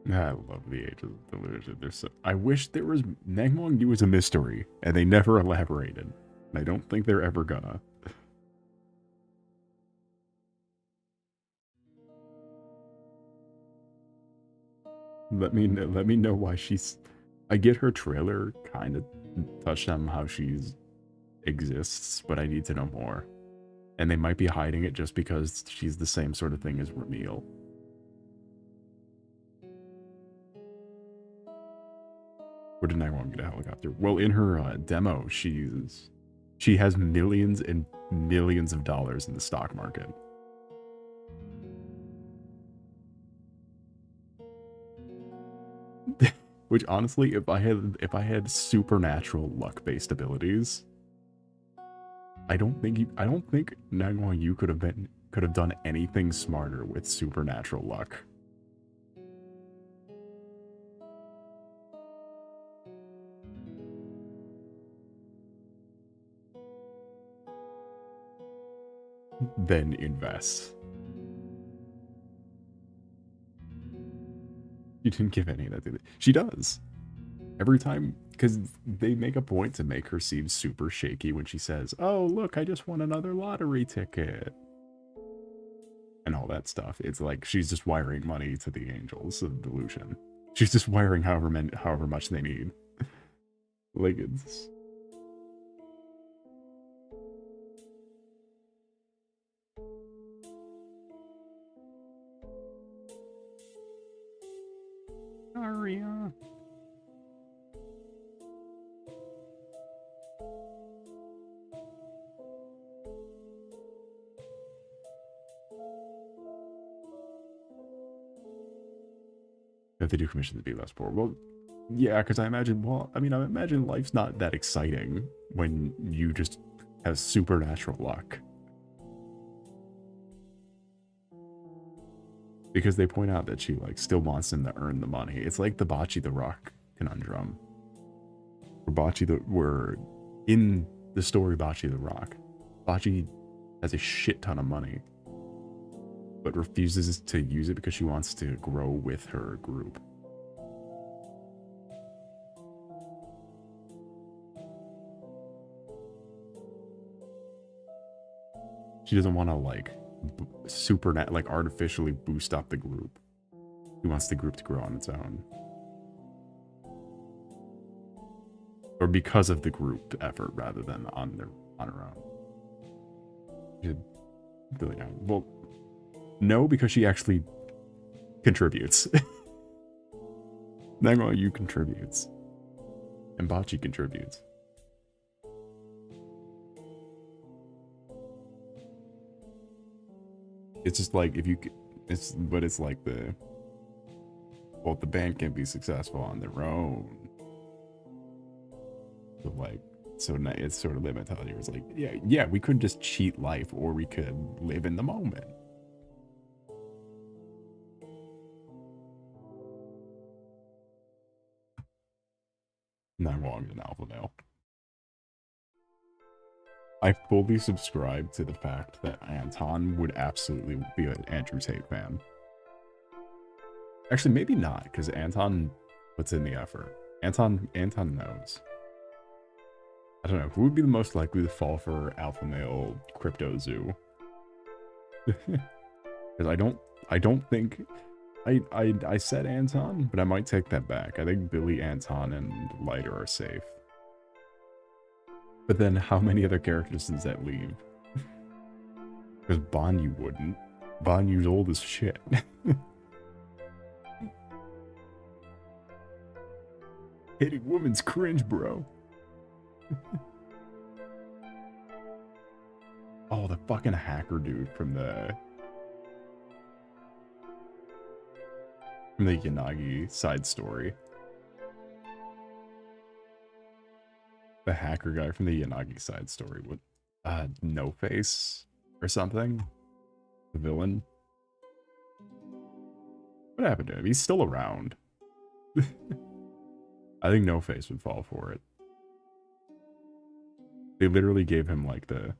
I love the Age of Delusion. I wish there was Nangmong Yu was a mystery, and they never elaborated. And I don't think they're ever gonna. Let me know why she's. I get her trailer kind of touched on how she's exists, but I need to know more. And they might be hiding it just because she's the same sort of thing as Ramil. Where did Nangmong get a helicopter? Well, in her demo, she has millions and millions of dollars in the stock market. Which honestly, if I had supernatural luck-based abilities, I don't think Nangmong Yu could could have done anything smarter with supernatural luck. Then invest. She didn't give any of that, did she? Does. Every time, because they make a point to make her seem super shaky when she says, oh, look, I just won another lottery ticket. And all that stuff. It's like she's just wiring money to the angels of delusion. She's just wiring however much they need. Like, it's... Aria. If they do commission to be less poor. Well, yeah, because I imagine, I imagine life's not that exciting when you just have supernatural luck. Because they point out that she, like, still wants him to earn the money. It's like the Bocce the Rock conundrum. Where in the story Bocce the Rock, Bocce has a shit ton of money, but refuses to use it because she wants to grow with her group. She doesn't want to, like, artificially boost up the group. She wants the group to grow on its own. Or because of the group effort rather than on her own. Really, well, no, because she actually contributes. Nagma, you contributes. And Bocce contributes. It's just like, but it's like the band can be successful on their own. So like, it's sort of the mentality where it's like, yeah, we could just cheat life or we could live in the moment. Not wrong, an alpha male. I fully subscribe to the fact that Anton would absolutely be an Andrew Tate fan. Actually, maybe not, because Anton puts in the effort. Anton knows. I don't know, who would be the most likely to fall for alpha male crypto zoo? Because I don't think I said Anton, but I might take that back. I think Billy, Anton, and Lighter are safe. But then how many other characters does that leave? Because Banyu wouldn't. Banyu's old as shit. Hitting women's cringe, bro. Oh, the fucking hacker dude from the Yanagi side story. The hacker guy from the Yanagi side story with No Face or something. The villain. What happened to him? He's still around. I think No Face would fall for it. They literally gave him like the...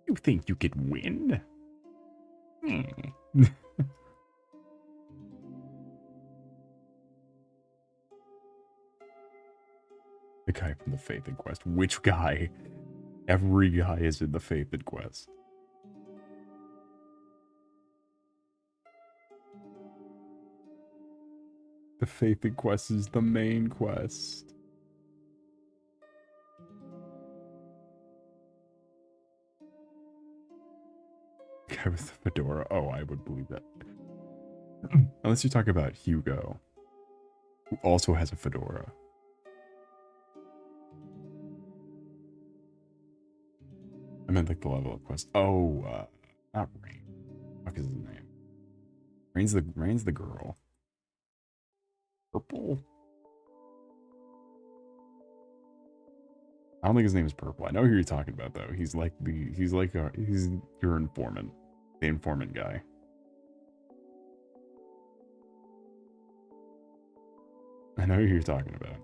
You think you could win? The guy from the Faith and Quest. Which guy? Every guy is in the Faith and Quest. The Faith and Quest is the main quest. The guy with the fedora. Oh, I would believe that. Unless you talk about Hugo, who also has a fedora. I meant like the level of quest. Oh, not Rain. What is his name? Rain's the girl. Purple? I don't think his name is Purple. I know who you're talking about though. He's your informant. The informant guy. I know who you're talking about.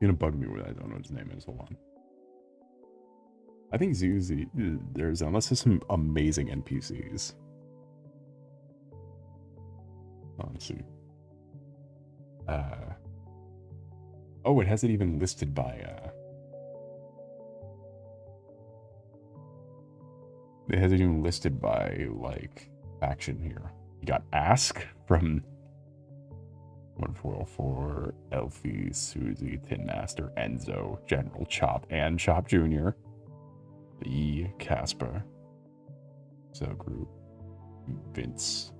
You're gonna bug me with I don't know what his name is. Hold on. I think ZZ there's unless there's some amazing NPCs. Let's see. Oh, it has it even listed by it has it even listed by like faction here. You got Ask from 1404, Elfie, Susie, Tin Master, Enzo, General Chop, and Chop Jr. E. Casper. So group. Vince.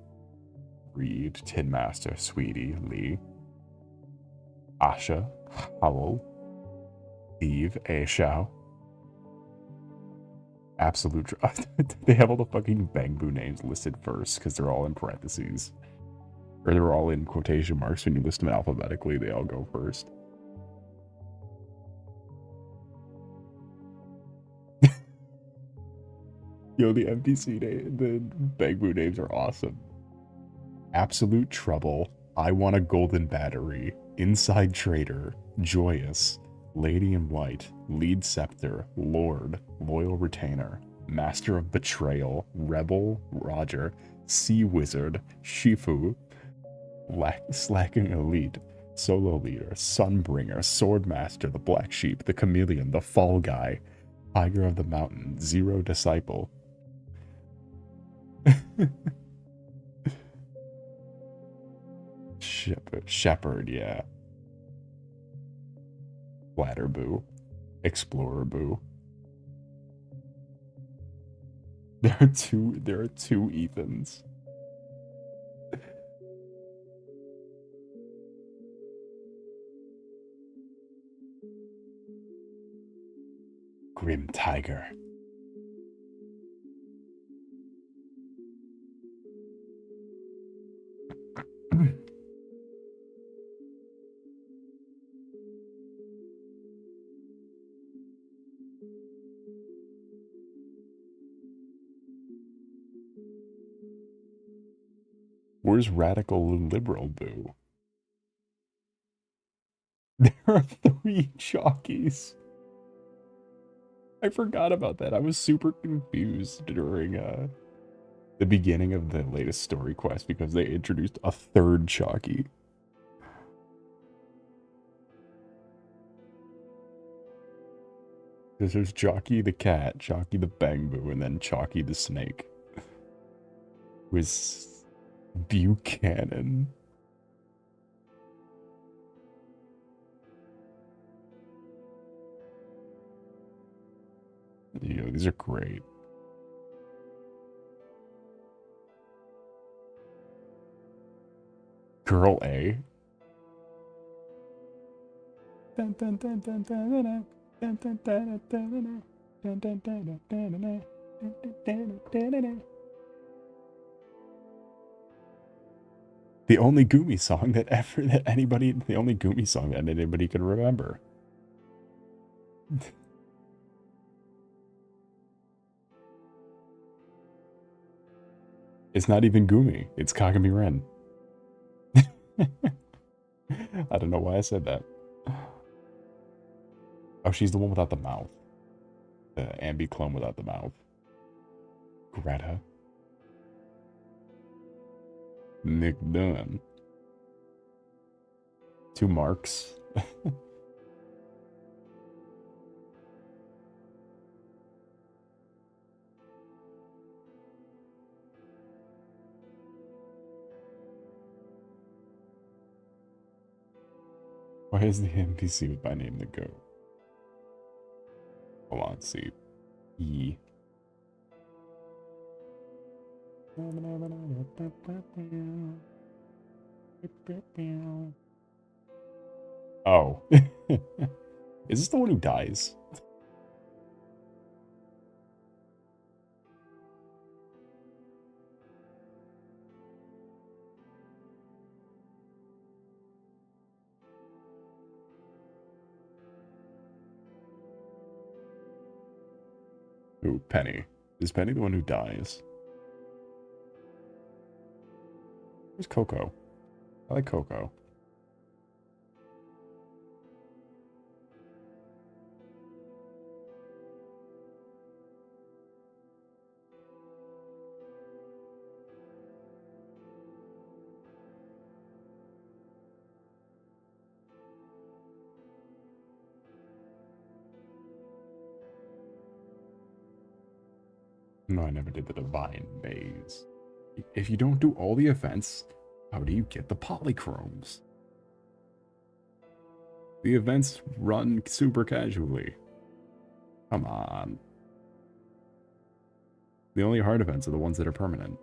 Reed, Tin Master, Sweetie, Lee. Asha, Howell. Eve, Ashao. Absolute. They have all the fucking Bangbu names listed first because they're all in parentheses. Or they're all in quotation marks. When you list them alphabetically, they all go first. Yo, the NPC name, the Bangbu names are awesome. Absolute Trouble, I Want a Golden Battery, Inside Trader, Joyous, Lady in White, Lead Scepter, Lord, Loyal Retainer, Master of Betrayal, Rebel, Roger, Sea Wizard, Shifu, Slacking Elite, Solo Leader, Sunbringer, Swordmaster, the Black Sheep, the Chameleon, the Fall Guy, Tiger of the Mountain, Zero Disciple. Shepherd, yeah. Flatterboo, Explorer Boo. There are two Ethans. Grim Tiger. Where's Radical Liberal Boo? There are 3 jockeys. I forgot about that. I was super confused during the beginning of the latest story quest because they introduced a 3rd jockey. Because there's Jockey the cat, Jockey the Bangbu, and then Chalky the snake. With Buchanan. Yo, these are great. Girl A. The only Gumi song that anybody can remember. It's not even Gumi. It's Kagami Ren. I don't know why I said that. Oh, she's the one without the mouth. The Ambi clone without the mouth. Greta. Nick Dunn. 2 marks. Why is the NPC with my name the goat? Hold on, let's see. E. Oh. Is this the one who dies? Ooh, Penny. Is Penny the one who dies? Where's Coco? I like Coco. No, I never did the Divine Maze. If you don't do all the events, how do you get the polychromes? The events run super casually. Come on. The only hard events are the ones that are permanent.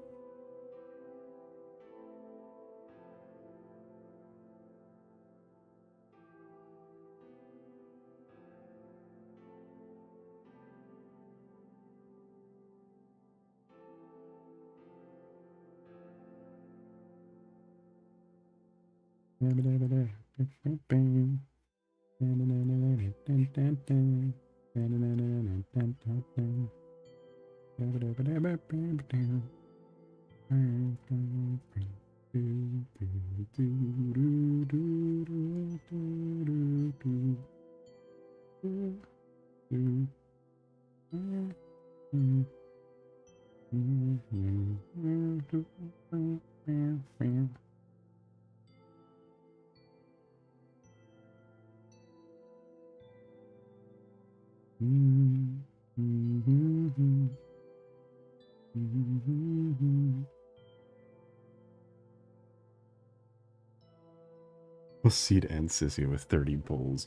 Seed and Sissy with 30 pulls.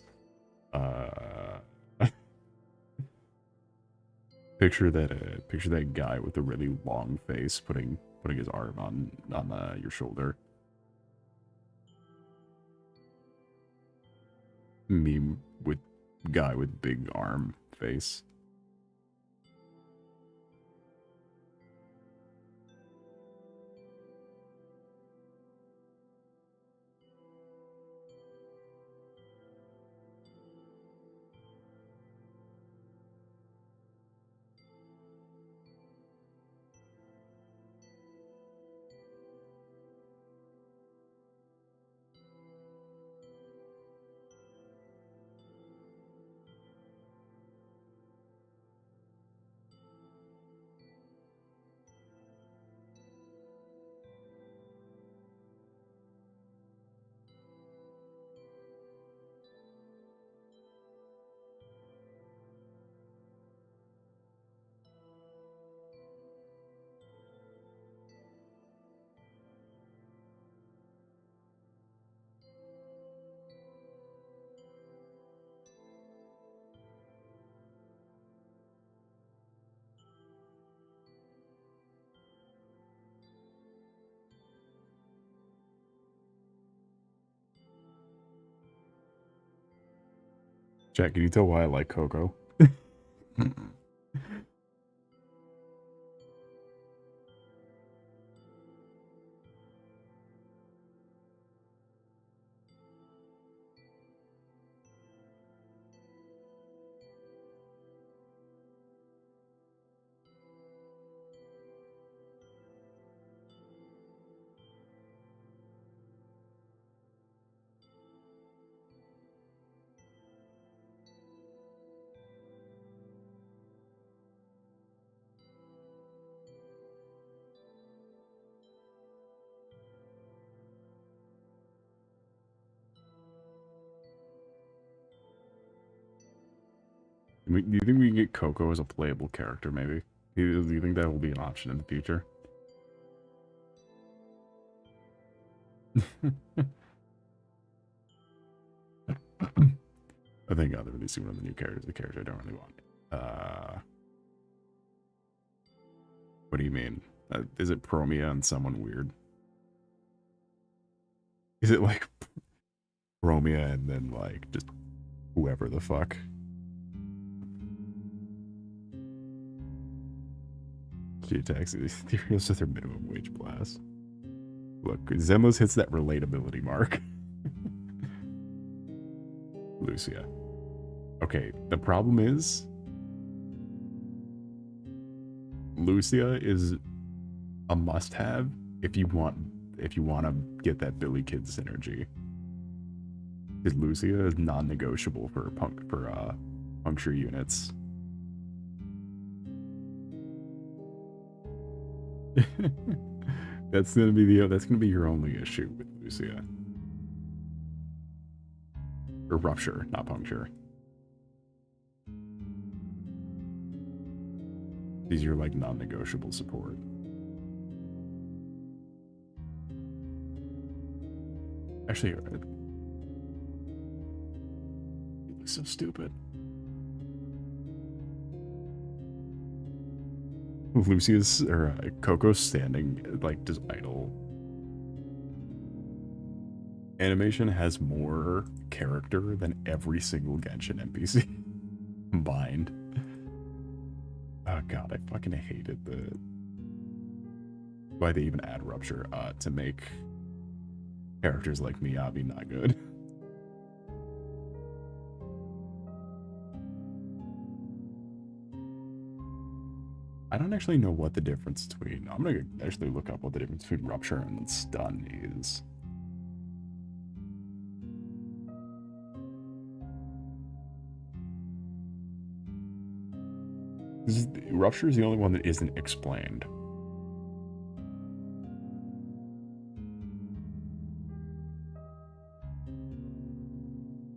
Picture that guy with a really long face putting his arm on your shoulder. Meme with guy with big arm face. Jack, can you tell why I like Coco? Do you think we can get Coco as a playable character, maybe? Do you think that will be an option in the future? I think they're releasing one of the new characters, the character I don't really want. What do you mean? Is it Promia and someone weird? Is it like Promia and then like just whoever the fuck? She attacks the heroes with their minimum wage blast. Look, Zemos hits that relatability mark. Lucia. Okay, the problem is Lucia is a must-have if you want to get that Billy Kid synergy. Because Lucia is non-negotiable for puncture units. That's gonna be your only issue with Lucia. Or rupture, not puncture. These are like non-negotiable support. Actually, it looks so stupid. Lucius or Coco's standing like just idle. Animation has more character than every single Genshin NPC combined. Oh god, I fucking hated why they even add rupture to make characters like Miyabi not good. I don't actually know what the difference between... I'm gonna actually look up what the difference between rupture and stun is. Rupture is the only one that isn't explained.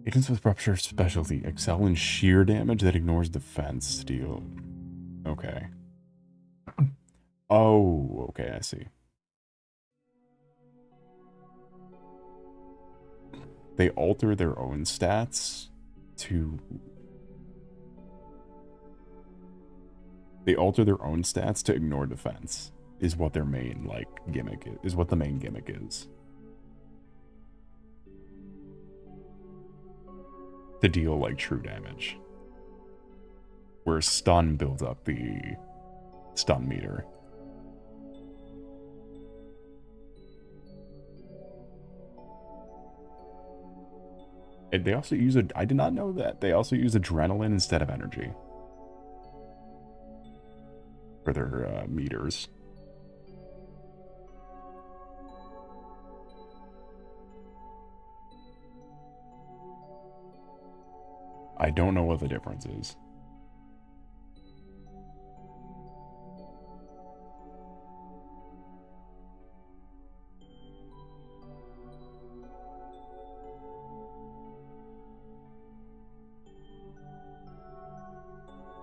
Agents with rupture specialty excel in sheer damage that ignores defense steal. Okay. Oh, okay, I see. They alter their own stats to... They alter their own stats to ignore defense, is what their main, like, gimmick is what the main gimmick is. To deal, like, true damage. Where stun builds up the stun meter. And they also use I did not know that. They also use adrenaline instead of energy. For their meters. I don't know what the difference is.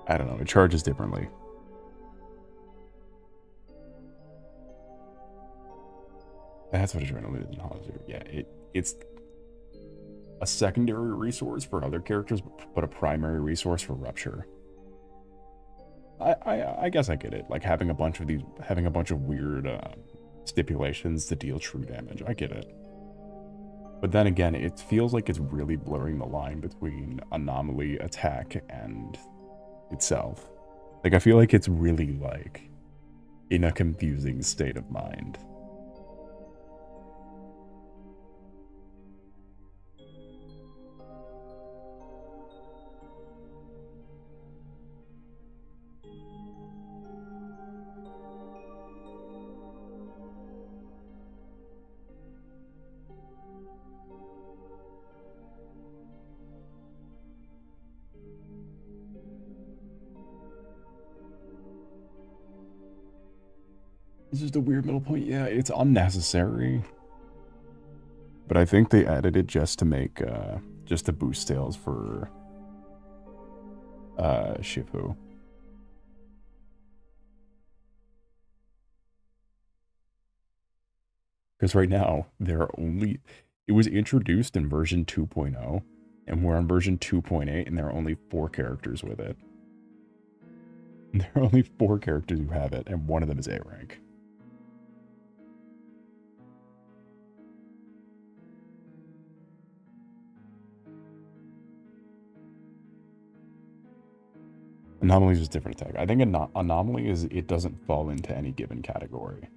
I don't know, it charges differently. That's what adrenaline is in Hollow. Yeah, it's a secondary resource for other characters, but a primary resource for rupture. I guess I get it. Like having a bunch of weird stipulations to deal true damage. I get it. But then again, it feels like it's really blurring the line between anomaly, attack, and itself. Like I feel like it's really like in a confusing state of mind. It's just a weird middle point. Yeah, it's unnecessary. But I think they added it just to make, just to boost sales for, Shifu. Because right now, it was introduced in version 2.0, and we're on version 2.8, and there are only 4 characters with it. There are only 4 characters who have it, and one of them is A rank. Anomaly is a different attack. I think anomaly is it doesn't fall into any given category.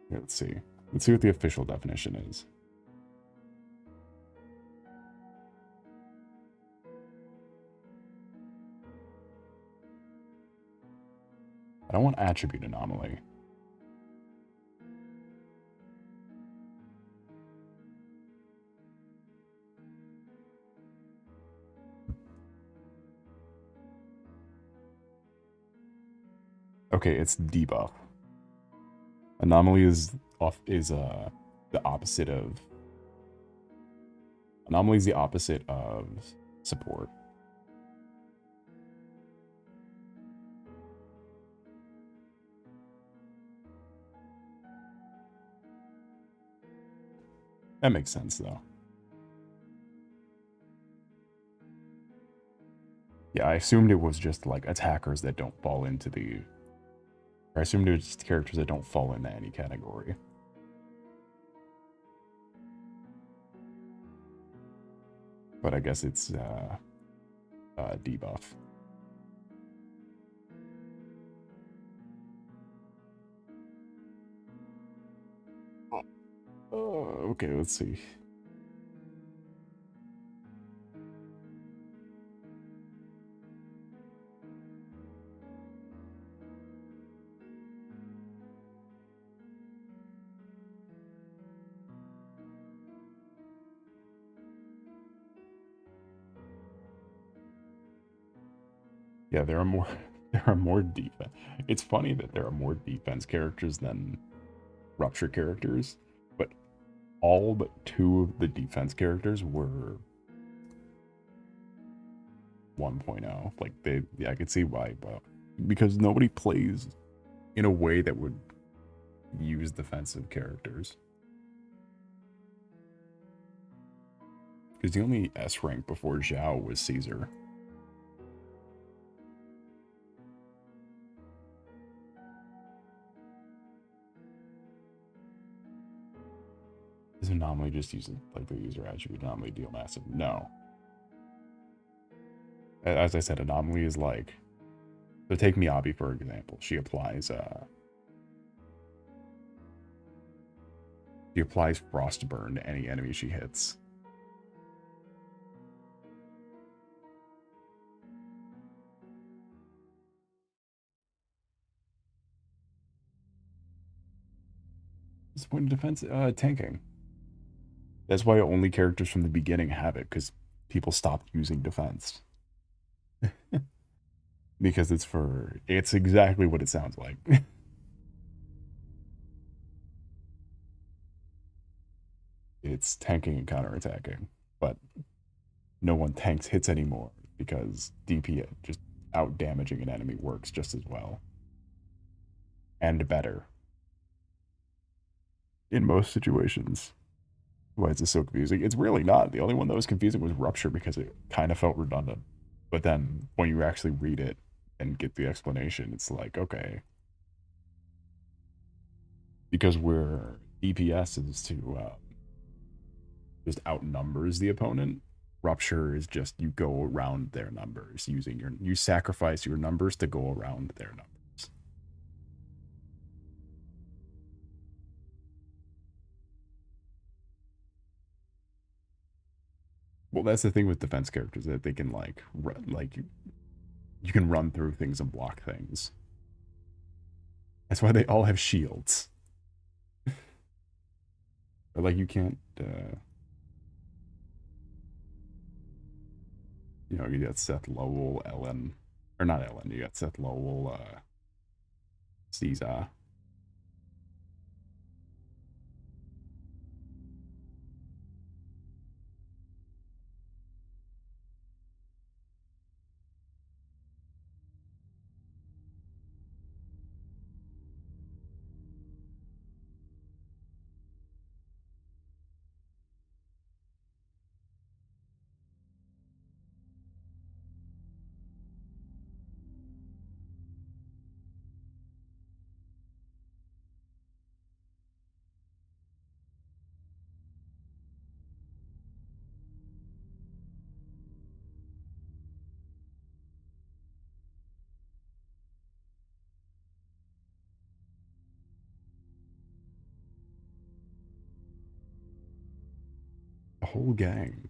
Let's see. Let's see what the official definition is. I don't want attribute anomaly. Okay, it's debuff. Anomaly is the opposite of anomaly is the opposite of support. That makes sense though. Yeah, I assumed it was just like attackers that don't fall into the. I assumed it was just characters that don't fall into any category. But I guess it's debuff. Okay, let's see. Yeah, there are more there are more defense. It's funny that there are more defense characters than rupture characters, but all but 2 of the defense characters were 1.0. Like yeah, I could see why, but because nobody plays in a way that would use defensive characters. Because the only S rank before Zhao was Caesar. Is anomaly just using like the user attribute anomaly deal massive? No. As I said, anomaly is like, so take Miyabi for example. She applies Frostburn to any enemy she hits. What's the point of defense? Tanking. That's why only characters from the beginning have it, because people stopped using defense. Because it's exactly what it sounds like. It's tanking and counterattacking, but no one tanks hits anymore because DP just out damaging an enemy works just as well and better in most situations. Why is this so confusing? It's really not. The only one that was confusing was Rupture because it kind of felt redundant. But then when you actually read it and get the explanation, it's like, okay. Because we're DPS is to just outnumbers the opponent. Rupture is just you go around their numbers using you sacrifice your numbers to go around their numbers. Well, that's the thing with defense characters, that they can like you can run through things and block things. That's why they all have shields. Or like you can't you know, you got Seth Lowell, Ellen, or not Ellen, you got Seth Lowell, Caesar. The whole gang.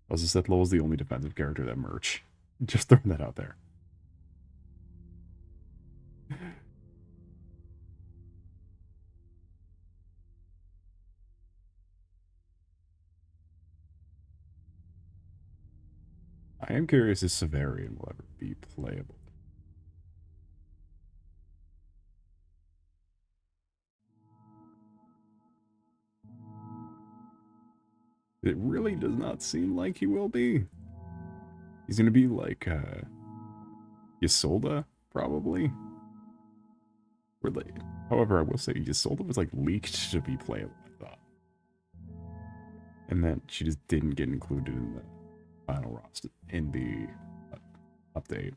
Also, Seth Lowell's the only defensive character that merch. Just throwing that out there. I am curious if Severian will ever be playable. It really does not seem like he will be. He's gonna be like, Ysolda, probably. However, I will say Ysolda was like leaked to be playable, I thought. And then she just didn't get included in the final roster, in the update.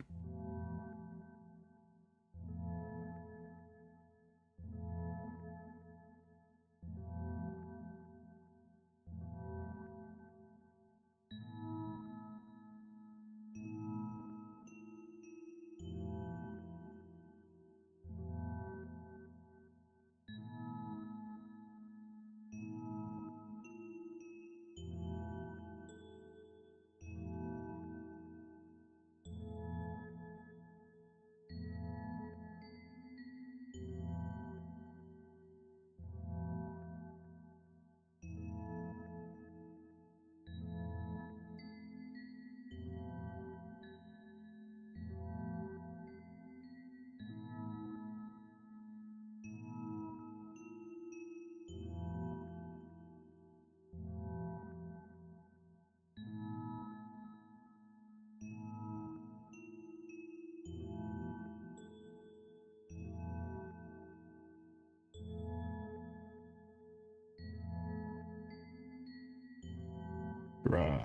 Bruh.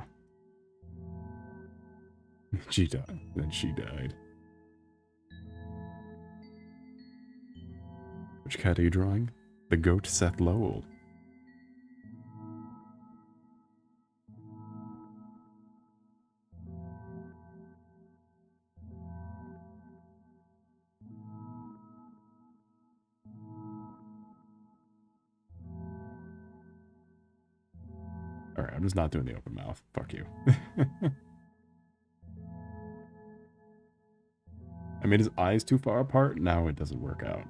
She died. Then she died. Which cat are you drawing? The goat Seth Lowell. Alright, I'm just not doing the open mouth. Fuck you. I made his eyes too far apart. Now it doesn't work out.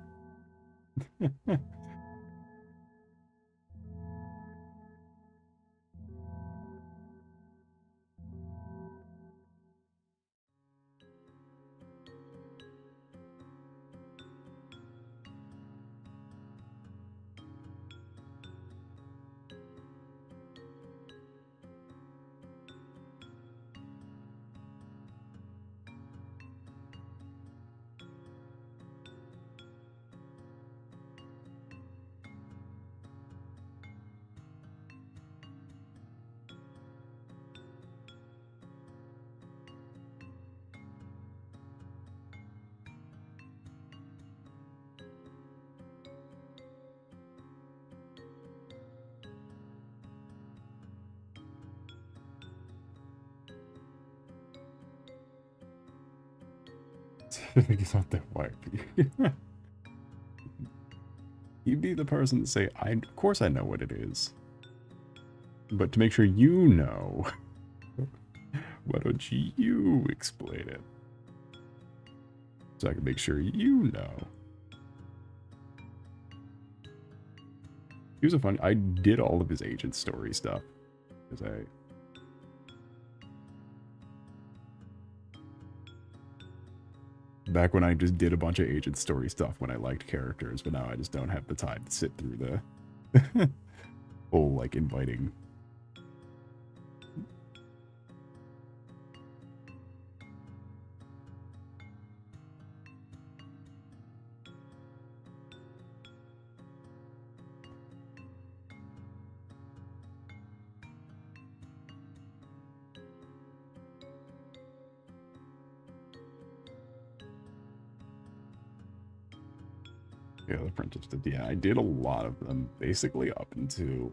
I think he's not that white. You'd be the person to say, of course I know what it is. But to make sure you know, why don't you explain it? So I can make sure you know. He was a fun. I did all of his agent story stuff. Because back when I just did a bunch of agent story stuff when I liked characters, but now I just don't have the time to sit through the whole, like, inviting. Yeah, the apprentice did. Yeah, I did a lot of them, basically up until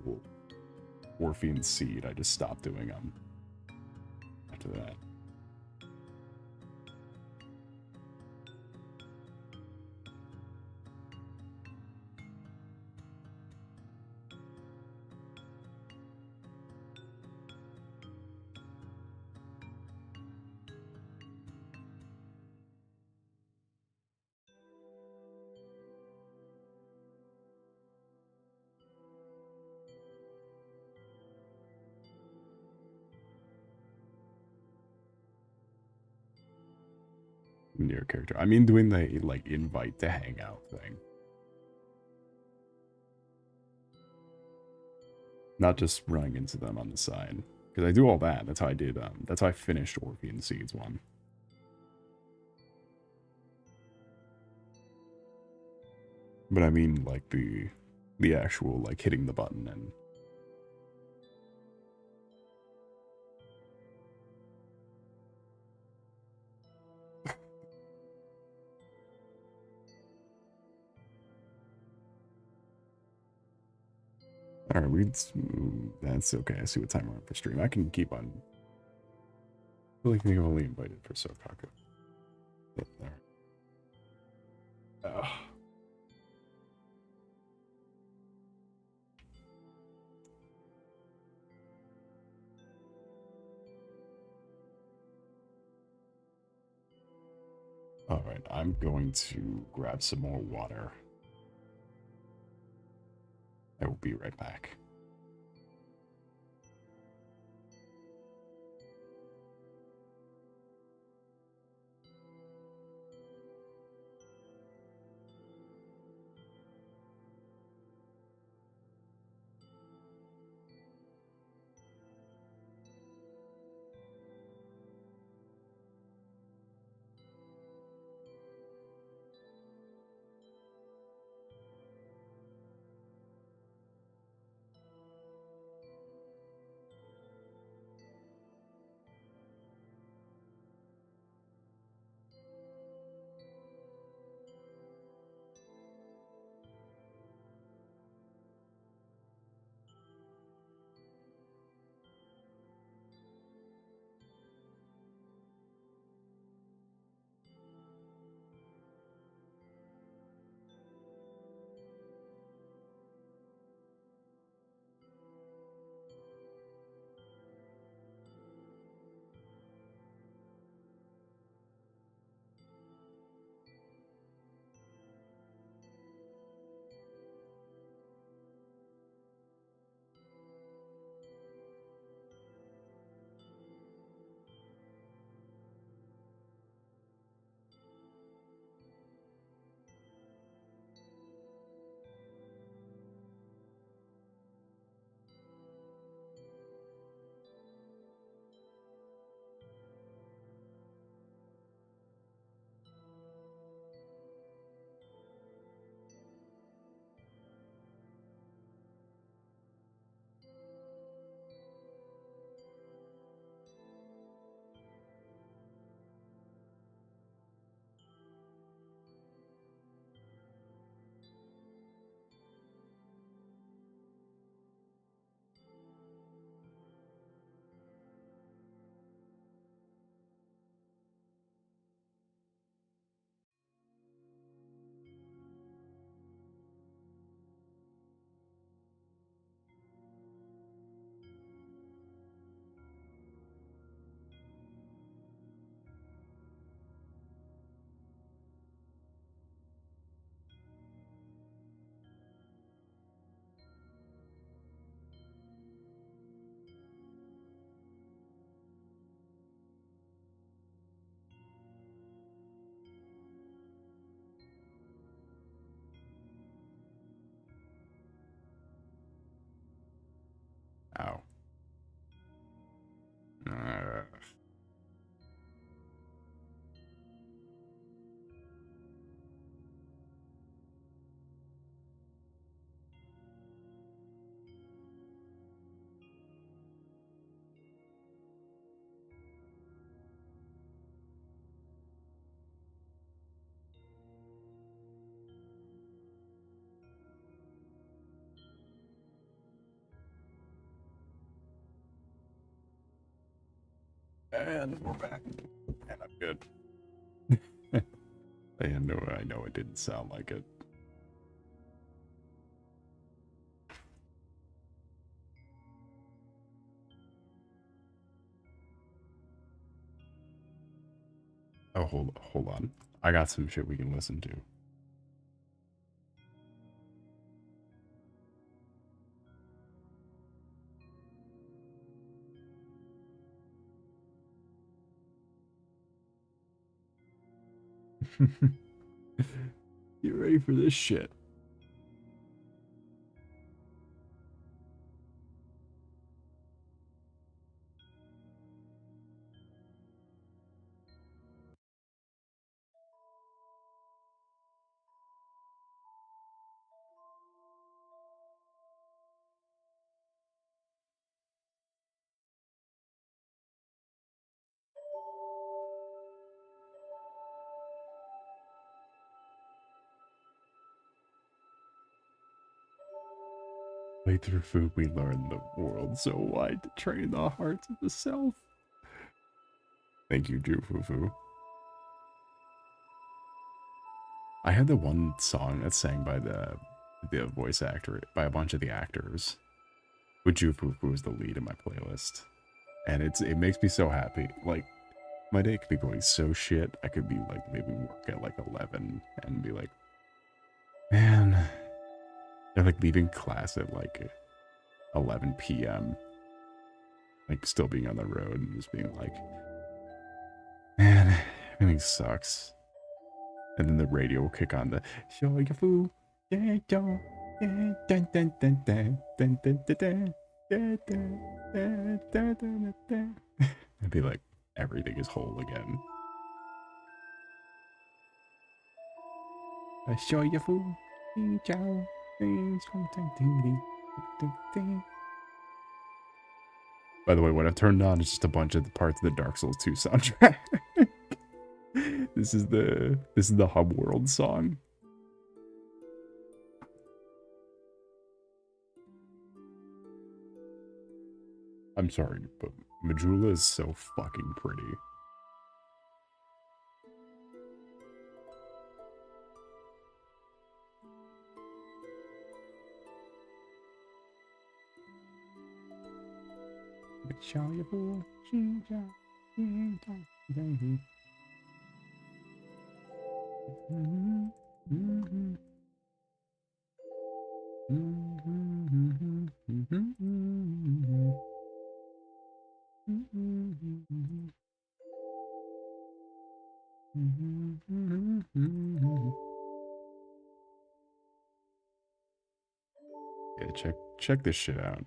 Orphean Seed. I just stopped doing them after that. Your character. I mean, doing the, like, invite to hang out thing. Not just running into them on the side. Because I do all that. That's how I did, that's how I finished Orphean Seeds 1. But I mean, like, the actual, like, hitting the button and... Alright, that's okay. I see what time we're on for stream. I can keep on... I feel like we've only invited for Sokaku. Yep, alright. Alright, I'm going to grab some more water. I will be right back. Ow. And we're back. And I'm good. I know it didn't sound like it. Oh, hold on. I got some shit we can listen to. Get ready for this shit. Way through food, we learn the world so wide to train the hearts of the self. Thank you, Jufufu. I had the one song that's sang by the voice actor, by a bunch of the actors. But Jufufu is the lead in my playlist. And it makes me so happy. Like, my day could be going so shit. I could be like, maybe work at like 11 and be like, man, they're like leaving class at like 11 p.m. Like still being on the road and just being like, man, everything sucks. And then the radio will kick on the show your food. I'd be like, everything is whole again. I show you food. By the way, what I've turned on is just a bunch of the parts of the Dark Souls 2 soundtrack. This is the Hub World song. I'm sorry, but Majula is so fucking pretty. Yeah, check this shit out.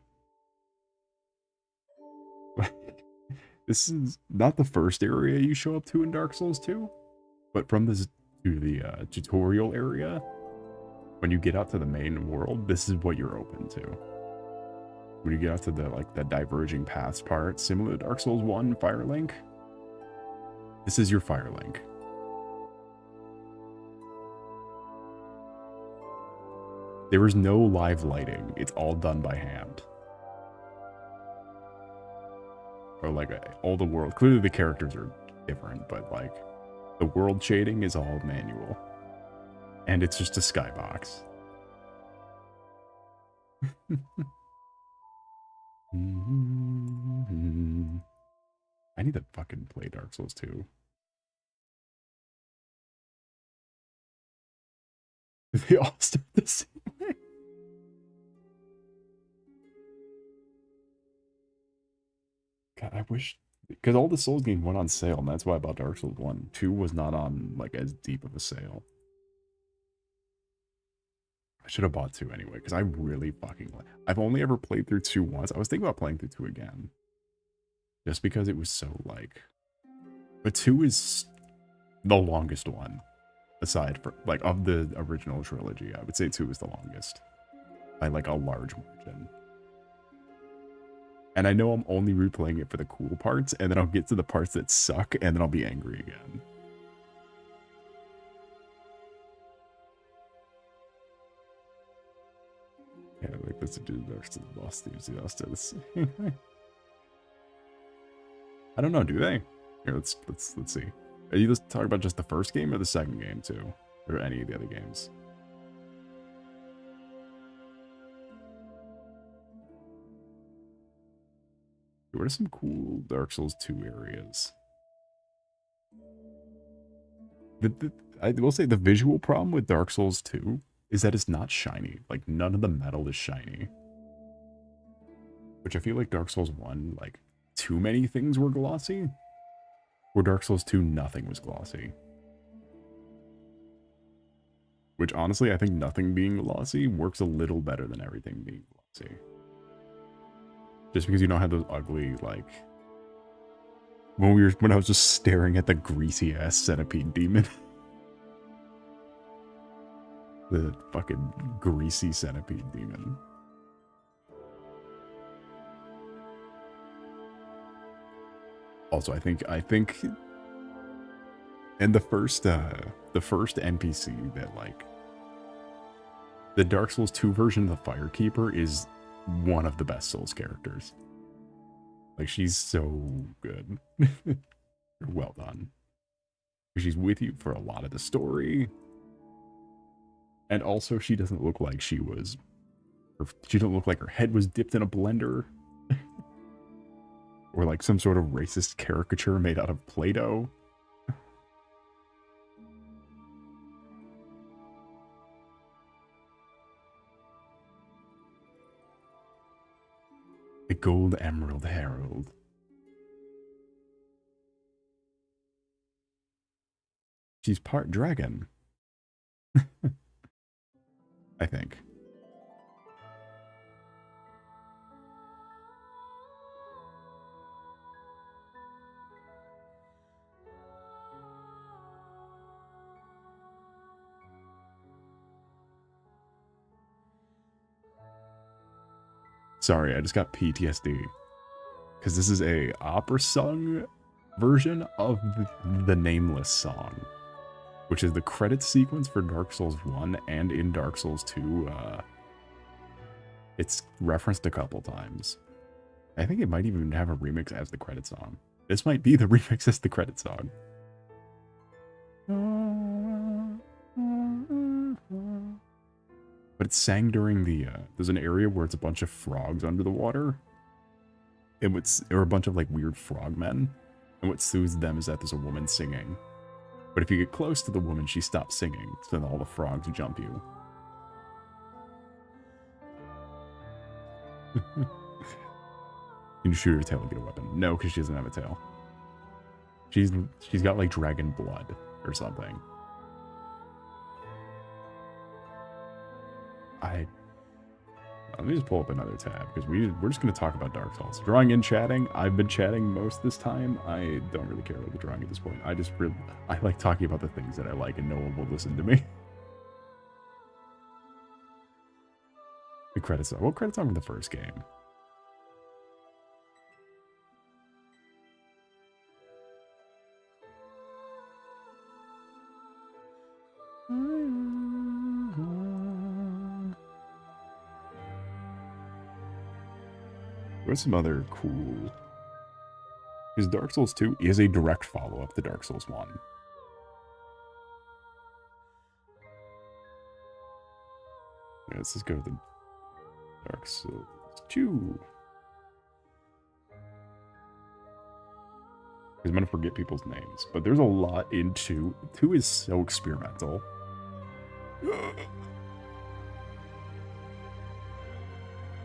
This is not the first area you show up to in Dark Souls 2, but from this to the tutorial area, when you get out to the main world, this is what you're open to. When you get out to the diverging paths part, similar to Dark Souls 1 Firelink, this is your Firelink. There is no live lighting. It's all done by hand. Or like all the world. Clearly the characters are different, but like the world shading is all manual. And it's just a skybox. I need to fucking play Dark Souls 2. They all start the same way. God, I wish, because all the Souls games went on sale, and that's why I bought Dark Souls 1. 2 was not on like as deep of a sale. I should have bought 2 anyway, because I really fucking like. I've only ever played through 2 once. I was thinking about playing through 2 again, just because it was so like. But 2 is the longest one, aside from like of the original trilogy. I would say 2 is the longest by like a large margin. And I know I'm only replaying it for the cool parts, and then I'll get to the parts that suck, and then I'll be angry again. Yeah, like let's do the rest of the boss themes. I don't know, do they? Here, let's see. Are you just talking about just the first game or the second game too? Or any of the other games? What are some cool Dark Souls 2 areas? I will say the visual problem with Dark Souls 2 is that it's not shiny. Like, none of the metal is shiny. Which I feel like Dark Souls 1, like, too many things were glossy. Where Dark Souls 2, nothing was glossy. Which honestly, I think nothing being glossy works a little better than everything being glossy. Just because you don't have those ugly, like... When I was just staring at the greasy-ass centipede demon. The fucking greasy centipede demon. Also, I think... And the first NPC that, like... The Dark Souls 2 version of the Firekeeper is one of the best Souls characters. Like, she's so good. Well done. She's with you for a lot of the story. And also, she doesn't look like she was... She doesn't look like her head was dipped in a blender. Or like some sort of racist caricature made out of Play-Doh. A gold emerald herald. She's part dragon. I think. Sorry, I just got PTSD. Because this is a opera sung version of the Nameless song. Which is the credit sequence for Dark Souls 1 and in Dark Souls 2. It's referenced a couple times. I think it might even have a remix as the credit song. This might be the remix as the credit song. But it's sang during the, there's an area where it's a bunch of frogs under the water. Or a bunch of like weird frogmen. And what soothes them is that there's a woman singing. But if you get close to the woman, she stops singing, so then all the frogs jump you. Can you shoot her tail and get a weapon? No, because she doesn't have a tail. She's got like dragon blood or something. Let me just pull up another tab, because we're just going to talk about Dark Souls. Drawing and chatting, I've been chatting most this time. I don't really care about the drawing at this point. I like talking about the things that I like, and no one will listen to me. The credits song. What credits song from the first game? What's some other cool... Because Dark Souls 2 is a direct follow-up to Dark Souls 1. Yeah, let's just go to the Dark Souls 2. I'm going to forget people's names, but there's a lot in 2. 2 is so experimental.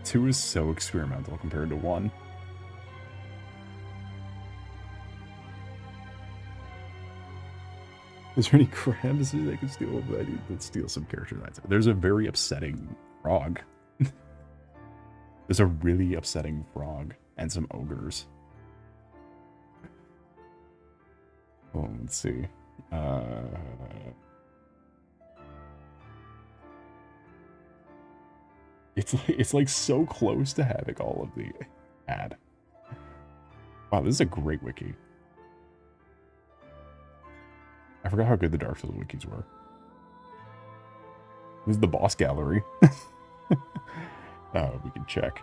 2 is so experimental compared to 1. Is there any crabs they can steal? I need to steal some character lines. There's a very upsetting frog. There's a really upsetting frog and some ogres. Oh, let's see. It's like so close to having all of the ad. Wow, this is a great wiki. I forgot how good the Dark Souls wikis were. This is the boss gallery. Oh, we can check.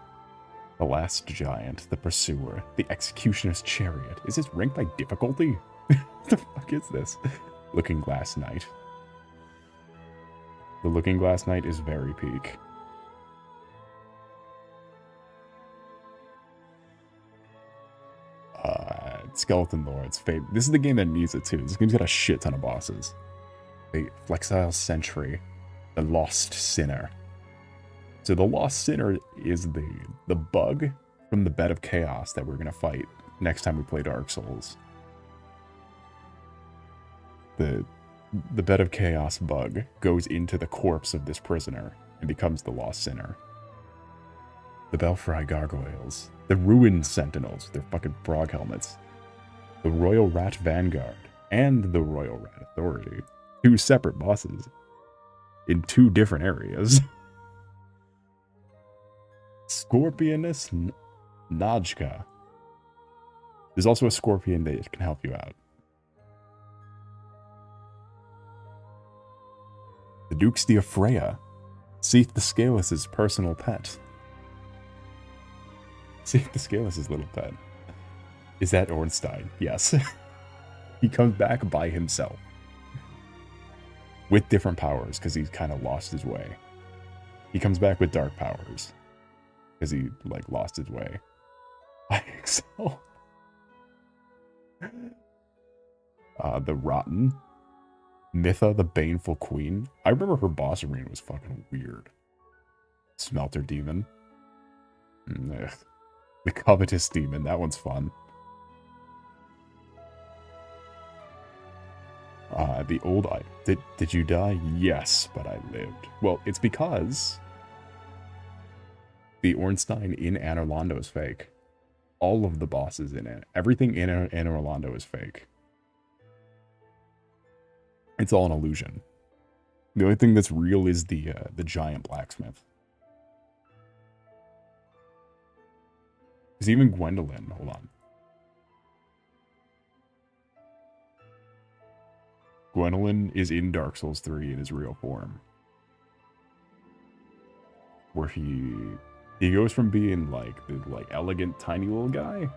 The Last Giant, the Pursuer, the Executioner's Chariot. Is this ranked by difficulty? What the fuck is this? Looking Glass Knight. The Looking Glass Knight is very peak. Skeleton Lords. This is the game that needs it too. This game's got a shit ton of bosses. The Flexile Sentry. The Lost Sinner. So the Lost Sinner is the bug from the Bed of Chaos that we're going to fight next time we play Dark Souls. The The bed of chaos bug goes into the corpse of this prisoner and becomes the lost sinner. The Belfry gargoyles, the ruined sentinels, their fucking frog helmets, the Royal Rat Vanguard, and the Royal Rat Authority. 2 separate bosses in 2 different areas. Scorpionus Najka. There's also a scorpion that can help you out. The Duke's Diaphragma. Seath the Scaleless' personal pet. Seath the Scaleless' little pet. Is that Ornstein? Yes. He comes back by himself. With different powers, because he's kind of lost his way. He comes back with dark powers. Because he, like, lost his way. By himself. The Rotten. Mytha, the Baneful Queen. I remember her boss arena was fucking weird. Smelter Demon. Ugh. The Covetous Demon, that one's fun. The old eye. Did you die? Yes, but I lived. Well, it's because the Ornstein in Anor Londo is fake. All of the bosses in it. Everything in Anor Londo is fake. It's all an illusion. The only thing that's real is the giant blacksmith. Because even Gwendolyn, hold on. Gwendolyn is in Dark Souls 3 in his real form. Where he goes from being like the elegant tiny little guy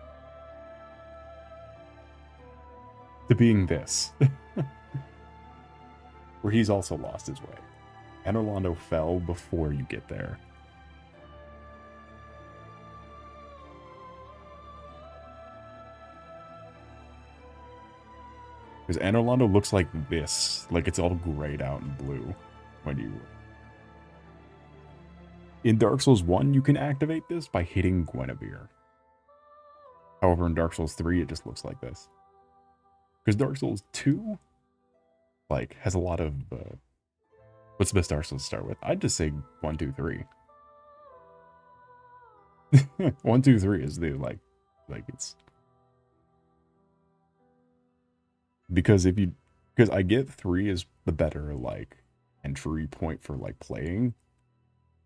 to being this. Where he's also lost his way. Anor Londo fell before you get there. Because Anor Londo looks like this. Like it's all grayed out and blue. When you... In Dark Souls 1, you can activate this by hitting Guinevere. However, in Dark Souls 3, it just looks like this. Because Dark Souls 2, like, has a lot of... what's the best Dark Souls to start with? I'd just say 1, 2, 3. 1, 2, 3 is the, like it's... Because if you... Because I get 3 is the better, like, entry point for, like, playing.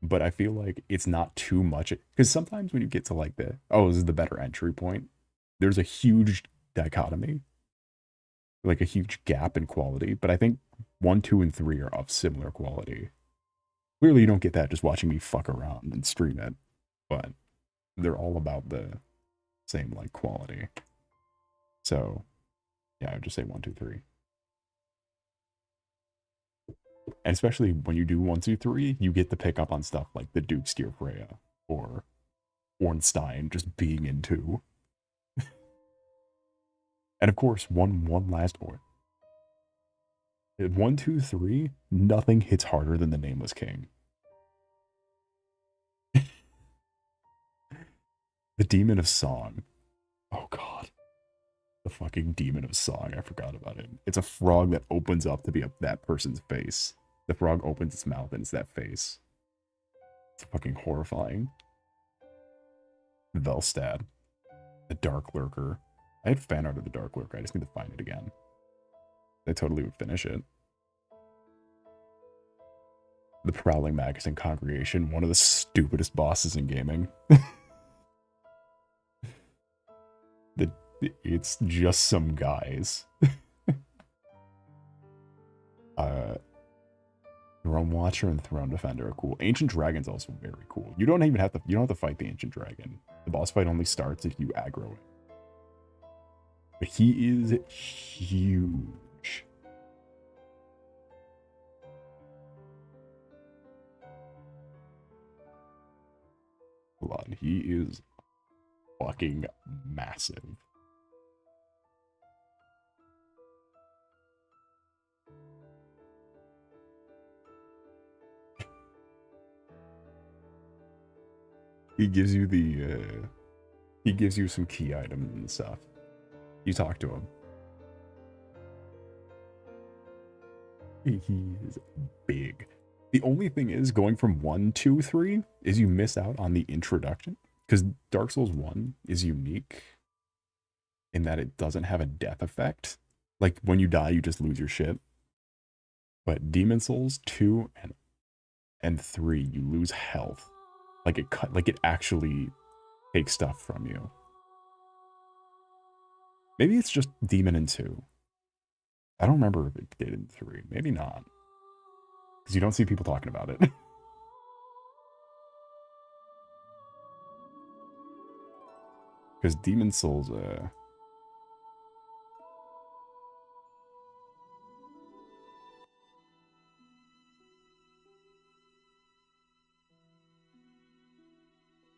But I feel like it's not too much. Because sometimes when you get to, like, the... Oh, this is the better entry point. There's a huge dichotomy. Like, a huge gap in quality. But I think 1, 2, and 3 are of similar quality. Clearly, you don't get that just watching me fuck around and stream it. But they're all about the same, like, quality. So... Yeah, I would just say 1, 2, 3. And especially when you do 1, 2, 3, you get to pick up on stuff like the Duke's Diaphragma or Ornstein just being in 2. And of course, one last or. 1, 2, 3, nothing hits harder than the Nameless King. The Demon of Song. Oh god. The fucking Demon of Song, I forgot about it. It's a frog that opens up to be that person's face. The frog opens its mouth and it's that face. It's fucking horrifying. Velstad. The Dark Lurker. I had fan art of the Dark Lurker, I just need to find it again. I totally would finish it. The Prowling Magazine Congregation, one of the stupidest bosses in gaming. It's just some guys. Throne Watcher and Throne Defender are cool. Ancient Dragon's also very cool. You don't have to fight the Ancient Dragon. The boss fight only starts if you aggro it. But he is huge. Hold on, he is fucking massive. He gives you he gives you some key items and stuff. You talk to him. He is big. The only thing is, going from 1, 2, 3 is you miss out on the introduction. Because Dark Souls 1 is unique in that it doesn't have a death effect. Like, when you die, you just lose your shit. But Demon Souls 2 and 3, you lose health. Like it actually takes stuff from you. Maybe it's just Demon in 2. I don't remember if it did in 3. Maybe not. Because you don't see people talking about it. Because Demon Souls,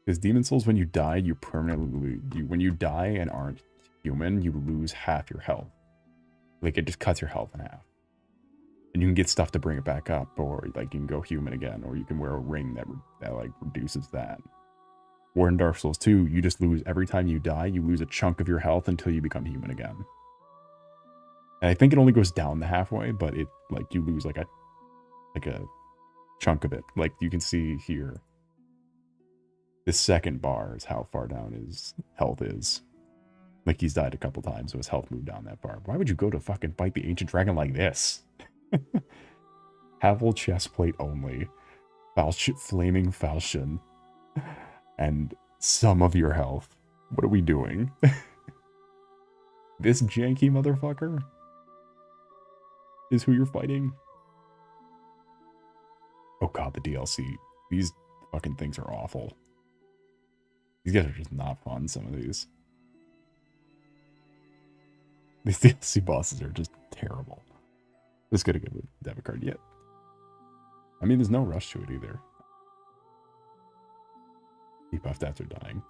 Because Demon Souls, when you die, you permanently when you die and aren't human, you lose half your health. Like, it just cuts your health in half. And you can get stuff to bring it back up, or like you can go human again, or you can wear a ring that like reduces that. Or in Dark Souls 2, you just lose every time you die, you lose a chunk of your health until you become human again. And I think it only goes down the halfway, but it like you lose like a chunk of it. Like you can see here. The second bar is how far down his health is. Like he's died a couple times, so his health moved down that far. Why would you go to fucking fight the ancient dragon like this? Havel chestplate only. Flaming falchion. And some of your health. What are we doing? This janky motherfucker is who you're fighting. Oh god, the DLC. These fucking things are awful. These guys are just not fun, some of these. These DLC bosses are just terrible. Just gonna get a debit card yet. I mean, there's no rush to it either. Debuff after dying.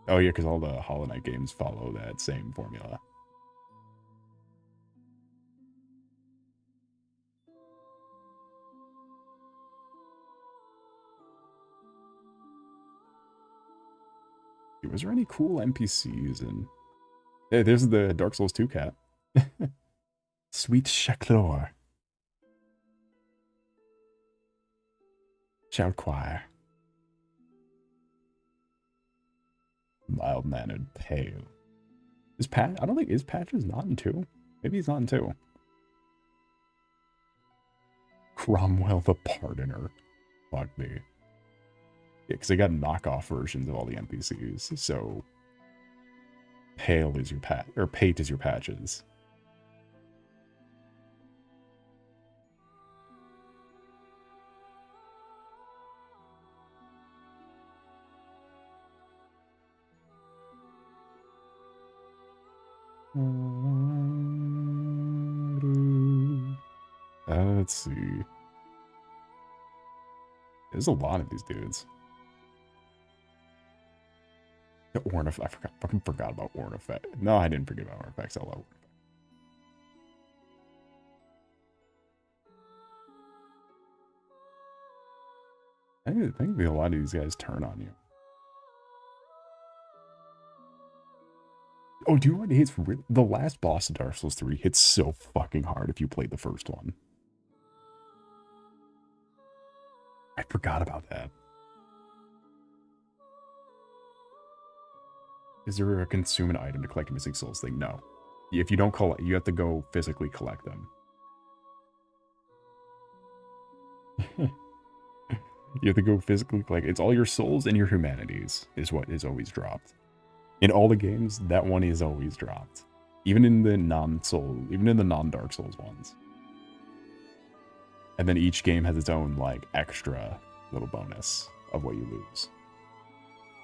Oh yeah, because all the Hollow Knight games follow that same formula. Was there any cool NPCs in... Hey, there's the Dark Souls 2 cat. Sweet Chaclor. Shout choir. Mild-mannered pale. Is Pat... I don't think... Is Patches not in 2? Maybe he's not in 2. Cromwell the Pardoner. Fuck me. Yeah, because they got knockoff versions of all the NPCs, so... Pale is your Pate is your Patches. Let's see. There's a lot of these dudes. I fucking forgot about Ornifex. No, I didn't forget about Ornifex. I love Ornifex. I think a lot of these guys turn on you. Oh, do you know what hits? The last boss of Dark Souls 3 hits so fucking hard if you played the first one. I forgot about that. Is there a consume an item to collect a missing souls thing? No. If you don't collect, you have to go physically collect them. You have to go physically collect. It's all your souls and your humanities is what is always dropped. In all the games, that one is always dropped. Even in the non-Dark Souls ones. And then each game has its own, like, extra little bonus of what you lose.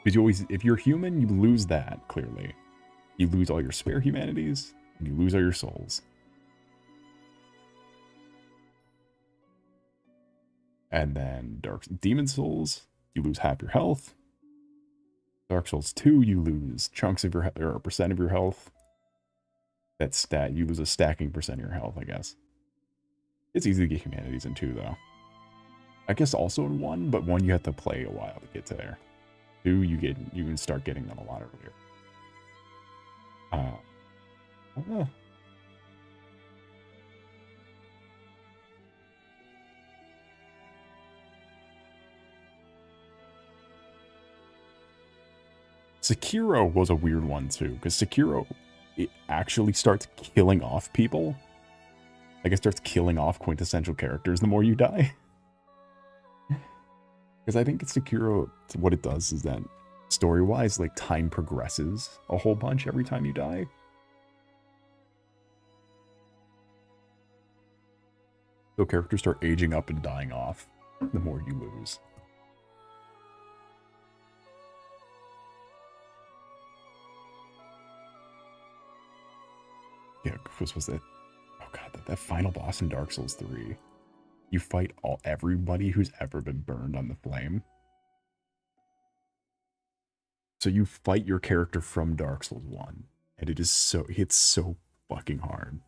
Because you always, if you're human, you lose that, clearly. You lose all your spare humanities, and you lose all your souls. And then Demon Souls, you lose half your health. Dark Souls 2, you lose chunks of your, or a percent of your health. You lose a stacking percent of your health, I guess. It's easy to get humanities in 2, though. I guess also in 1, but 1 you have to play a while to get to there. 2, you can start getting them a lot earlier. Sekiro was a weird one too, because Sekiro, it actually starts killing off people. Like, it starts killing off quintessential characters the more you die. Because I think Sekiro, what it does is that, story-wise, like, time progresses a whole bunch every time you die. So characters start aging up and dying off the more you lose. Yeah, what was that? Oh god, that final boss in Dark Souls 3. You fight everybody who's ever been burned on the flame. So you fight your character from Dark Souls 1. And it's so fucking hard.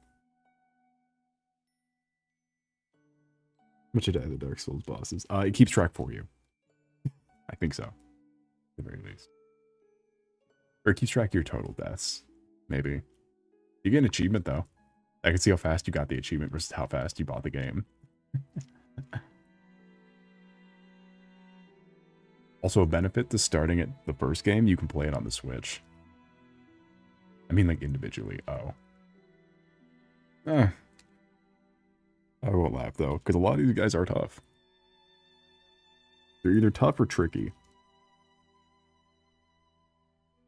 Much of the Dark Souls bosses. It keeps track for you. I think so. At the very least. Or it keeps track of your total deaths. Maybe. You get an achievement though. I can see how fast you got the achievement versus how fast you bought the game. Also, a benefit to starting at the first game, you can play it on the Switch. I mean, like, individually. Oh. I won't laugh, though, because a lot of these guys are tough. They're either tough or tricky.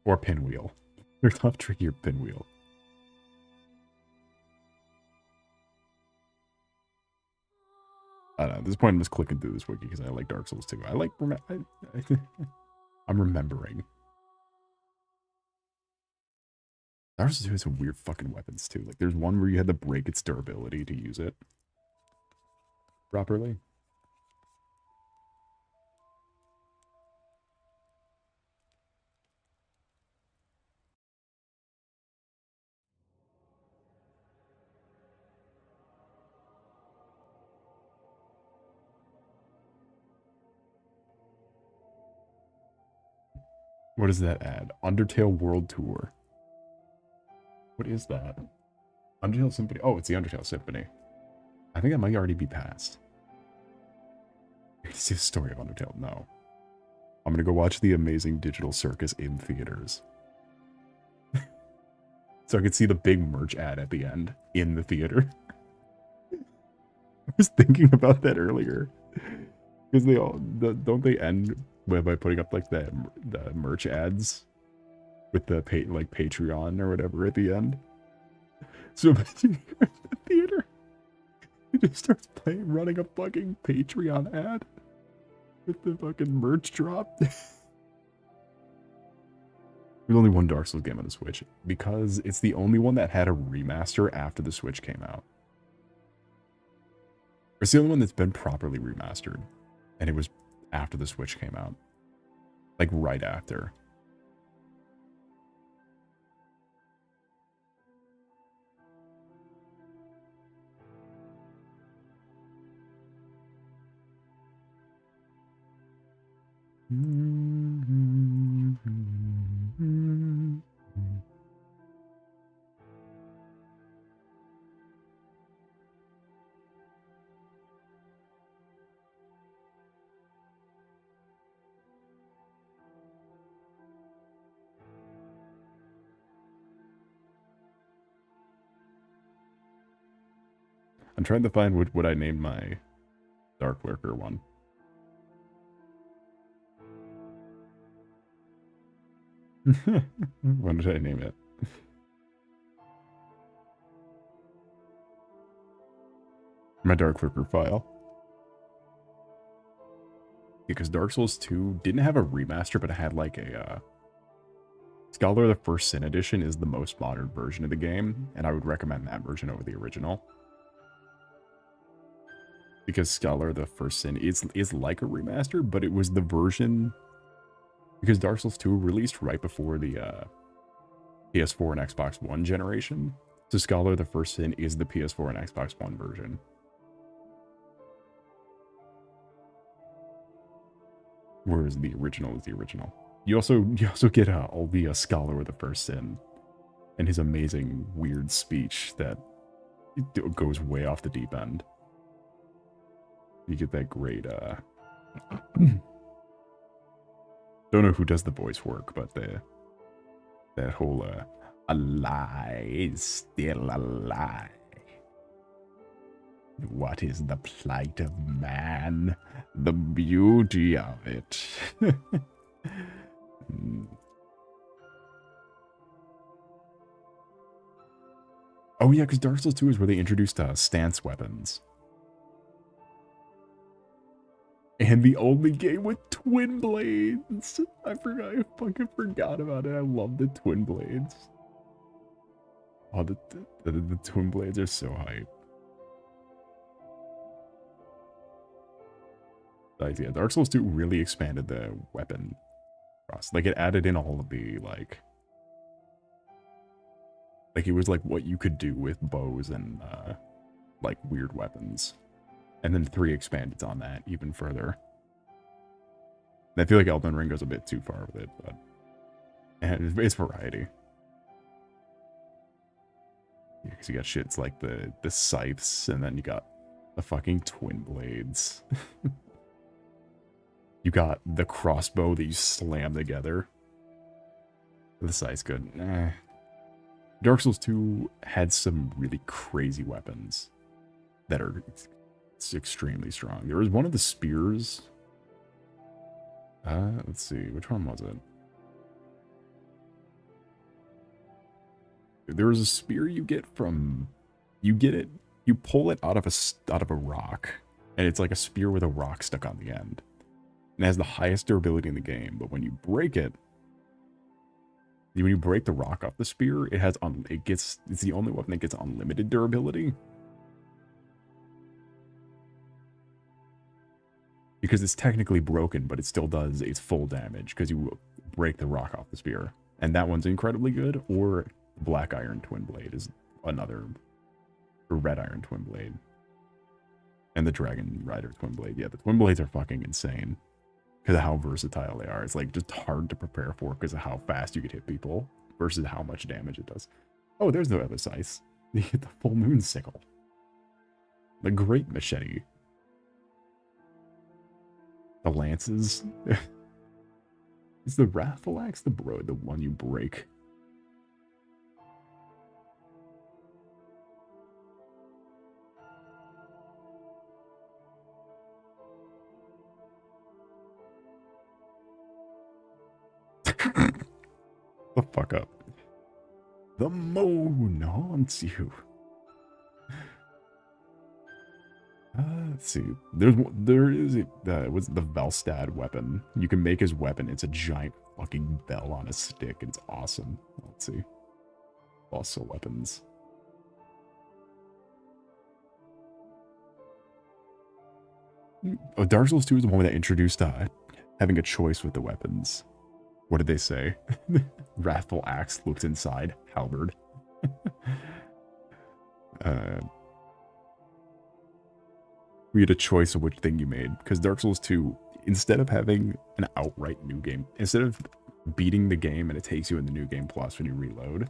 Or pinwheel. They're tough, tricky, or pinwheel. I don't know, at this point I'm just clicking through this wiki because I like Dark Souls 2. I like... I'm remembering. Dark Souls 2 has some weird fucking weapons too. Like, there's one where you had to break its durability to use it properly. What does that add? Undertale World Tour. What is that? Undertale Symphony. Oh, it's the Undertale Symphony. I think that might already be past. See the story of Undertale. No. I'm gonna go watch The Amazing Digital Circus in theaters. So I could see the big merch ad at the end in the theater. I was thinking about that earlier. Because they all don't they end by putting up like the merch ads with the Patreon or whatever at the end. So imagine you're in the theater, it just starts running a fucking Patreon ad with the fucking merch drop. There's only one Dark Souls game on the Switch because it's the only one that had a remaster after the Switch came out. It's the only one that's been properly remastered, and it was after the Switch came out. Like, right after. I'm trying to find what I named my Dark Lurker one. What did I name it? My Dark Lurker file. Because Dark Souls 2 didn't have a remaster, but it had like a... Scholar of the First Sin Edition is the most modern version of the game, and I would recommend that version over the original. Because Scholar of the First Sin is like a remaster, but it was the version... Because Dark Souls 2 released right before the PS4 and Xbox One generation. So Scholar of the First Sin is the PS4 and Xbox One version. Whereas the original is the original. You also get Olvia, Scholar of the First Sin, and his amazing weird speech that goes way off the deep end. You get that great don't know who does the voice work, but That whole, a lie is still a lie. What is the plight of man? The beauty of it. Oh yeah, because Dark Souls 2 is where they introduced stance weapons. And the only game with twin blades. I fucking forgot about it. I love the twin blades. Oh, the twin blades are so hype. Like, yeah, Dark Souls 2 really expanded the weapon cross. Like, it added in all of the, like, it was, like, what you could do with bows and, like, weird weapons. And then 3 expanded on that even further. And I feel like Elden Ring goes a bit too far with it, but and it's variety. Because you got shits like the scythes, and then you got the fucking twin blades. You got the crossbow that you slam together. The scythe's good. Dark Souls 2 had some really crazy weapons that are extremely strong. There was one of the spears. Let's see, which one was it? There was a spear you get from, you pull it out of a rock, and it's like a spear with a rock stuck on the end. And it has the highest durability in the game, but when you break it, when you break the rock off the spear, it's the only weapon that gets unlimited durability. Because it's technically broken, but it still does its full damage because you break the rock off the spear. And that one's incredibly good, or Black Iron Twin Blade is another, or Red Iron Twin Blade. And the Dragon Rider Twin Blade. Yeah, the Twin Blades are fucking insane because of how versatile they are. It's like just hard to prepare for because of how fast you can hit people versus how much damage it does. Oh, there's the other scythe. You get the Full Moon Sickle. The Great Machete. The lances. Is the Wrathful Axe the one you break? The fuck up. The moon haunts you. Let's see. There is what's the Velstad weapon? You can make his weapon. It's a giant fucking bell on a stick. It's awesome. Let's see. Also weapons. Oh, Dark Souls 2 is the one that introduced having a choice with the weapons. What did they say? Wrathful Axe looked inside. Halberd. We had a choice of which thing you made. Because Dark Souls 2, instead of having an outright new game, instead of beating the game and it takes you in the new game plus when you reload,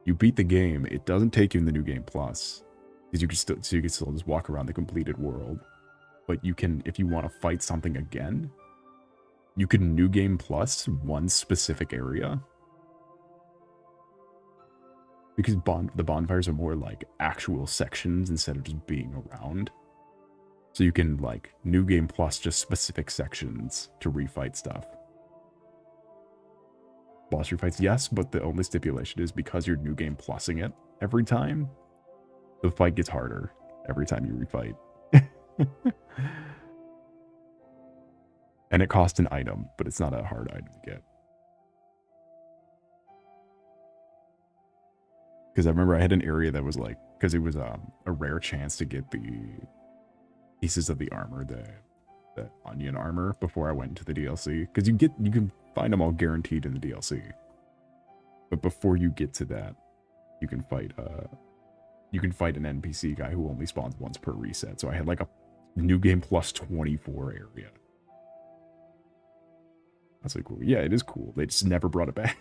you beat the game, it doesn't take you in the new game plus. Because you can still just walk around the completed world. But you can, if you want to fight something again, you can new game plus one specific area. Because the bonfires are more like actual sections instead of just being around. So you can like new game plus just specific sections to refight stuff. Boss refights, yes, but the only stipulation is because you're new game plussing it every time, the fight gets harder every time you refight. And it costs an item, but it's not a hard item to get. Because I remember I had an area that was like, because it was a rare chance to get the pieces of the armor, the onion armor, before I went into the DLC. Because you can find them all guaranteed in the DLC. But before you get to that, you can fight an NPC guy who only spawns once per reset. So I had like a new game plus 24 area. I was like, well, yeah, it is cool. They just never brought it back.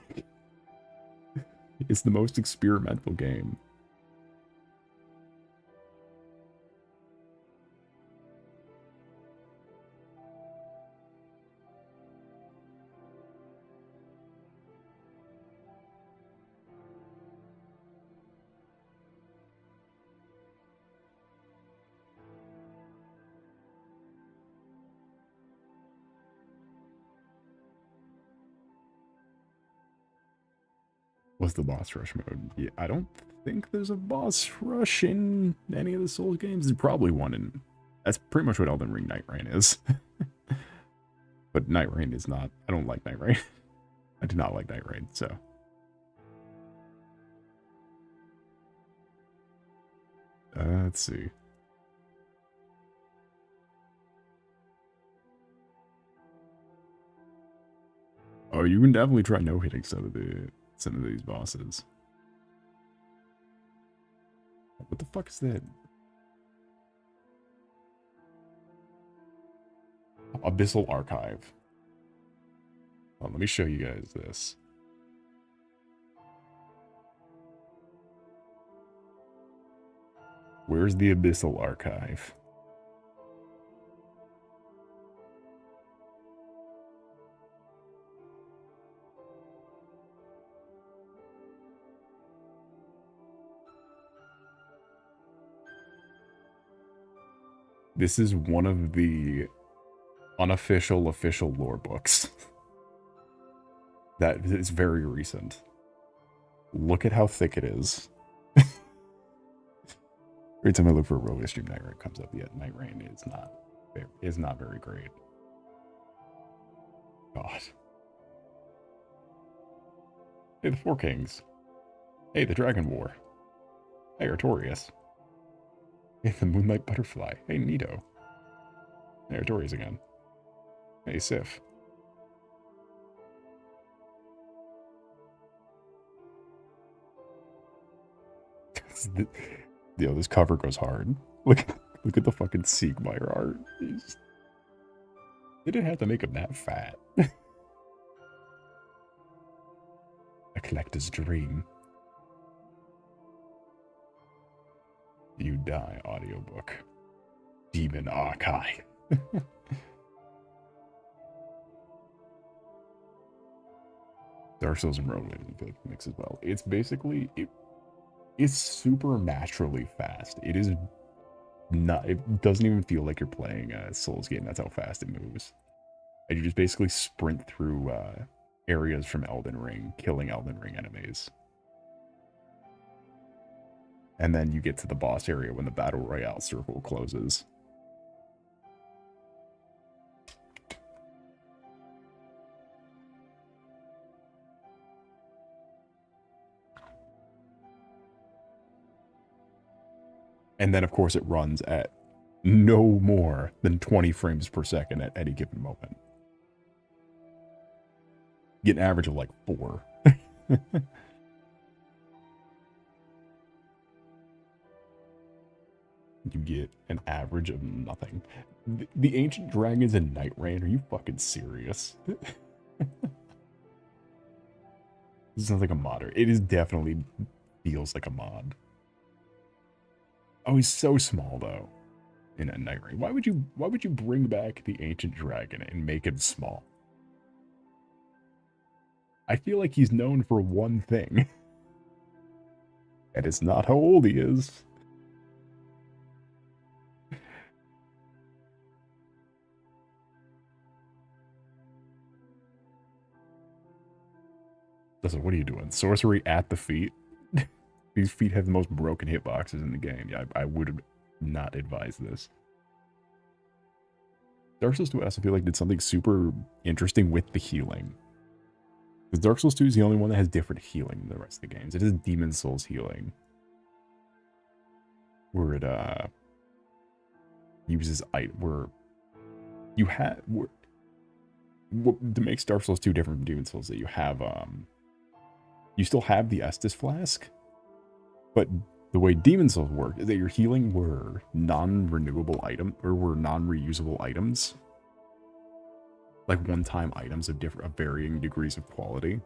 It's the most experimental game. What's the boss rush mode? Yeah, I don't think there's a boss rush in any of the Souls games. There's probably one in... That's pretty much what Elden Ring Night Rain is. But Night Rain is not... I don't like Night Rain. I do not like Night Rain, so... let's see. Oh, you can definitely try no-hitting some of these bosses. What the fuck is that? Abyssal Archive. Well, let me show you guys this. Where's the Abyssal Archive? This is one of the unofficial official lore books. That is very recent. Look at how thick it is. Every time I look for a Roller Stream, Night Rain comes up. Yet Night Rain is not very great. God. Hey, the Four Kings. Hey, the Dragon War. Hey, Artorias. Hey, the Moonlight Butterfly. Hey, Nito. Hey, Artorias again. Hey, Sif. Yo, this cover goes hard. Look at the fucking Siegmeyer art. They didn't have to make him that fat. A collector's dream. You Die audiobook. Demon Archive. Dark Souls and Rogue mix as well. It's basically it's supernaturally fast. It is not. It doesn't even feel like you're playing a Souls game. That's how fast it moves. And you just basically sprint through areas from Elden Ring, killing Elden Ring enemies. And then you get to the boss area when the Battle Royale circle closes. And then, of course, it runs at no more than 20 frames per second at any given moment. You get an average of like 4. You get an average of nothing. The Ancient Dragons in Night Rain, are you fucking serious? This sounds like a modder. It is definitely feels like a mod. Oh, he's so small though. In a Night Rain. Why would you bring back the Ancient Dragon and make him small? I feel like he's known for one thing. And it's not how old he is. Listen, what are you doing? Sorcery at the feet? These feet have the most broken hitboxes in the game. Yeah, I would not advise this. Dark Souls 2 I also feel like did something super interesting with the healing. Because Dark Souls 2 is the only one that has different healing than the rest of the games. It is Demon Souls healing. Where it uses where you have what makes Dark Souls 2 different from Demon Souls that you have you still have the Estus Flask, but the way Demon Souls work is that your healing were non-renewable were non-reusable items, like one-time items of varying degrees of quality.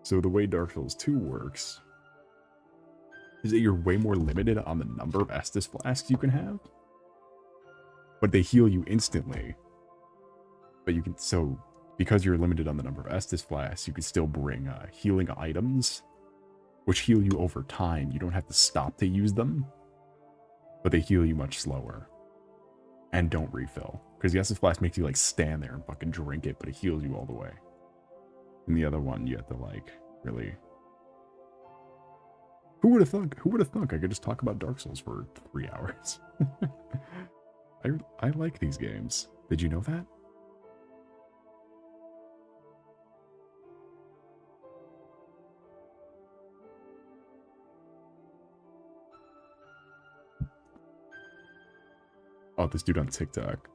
So the way Dark Souls 2 works is that you're way more limited on the number of Estus Flasks you can have, but they heal you instantly. But you can, so because you're limited on the number of Estus Flasks, you can still bring healing items, which heal you over time. You don't have to stop to use them, but they heal you much slower and don't refill. Because the Estus Flask makes you like stand there and fucking drink it, but it heals you all the way. And the other one, you have to, like, really... Who would have thunk? Who would have thunk I could just talk about Dark Souls for 3 hours? I like these games. Did you know that? Oh, this dude on TikTok.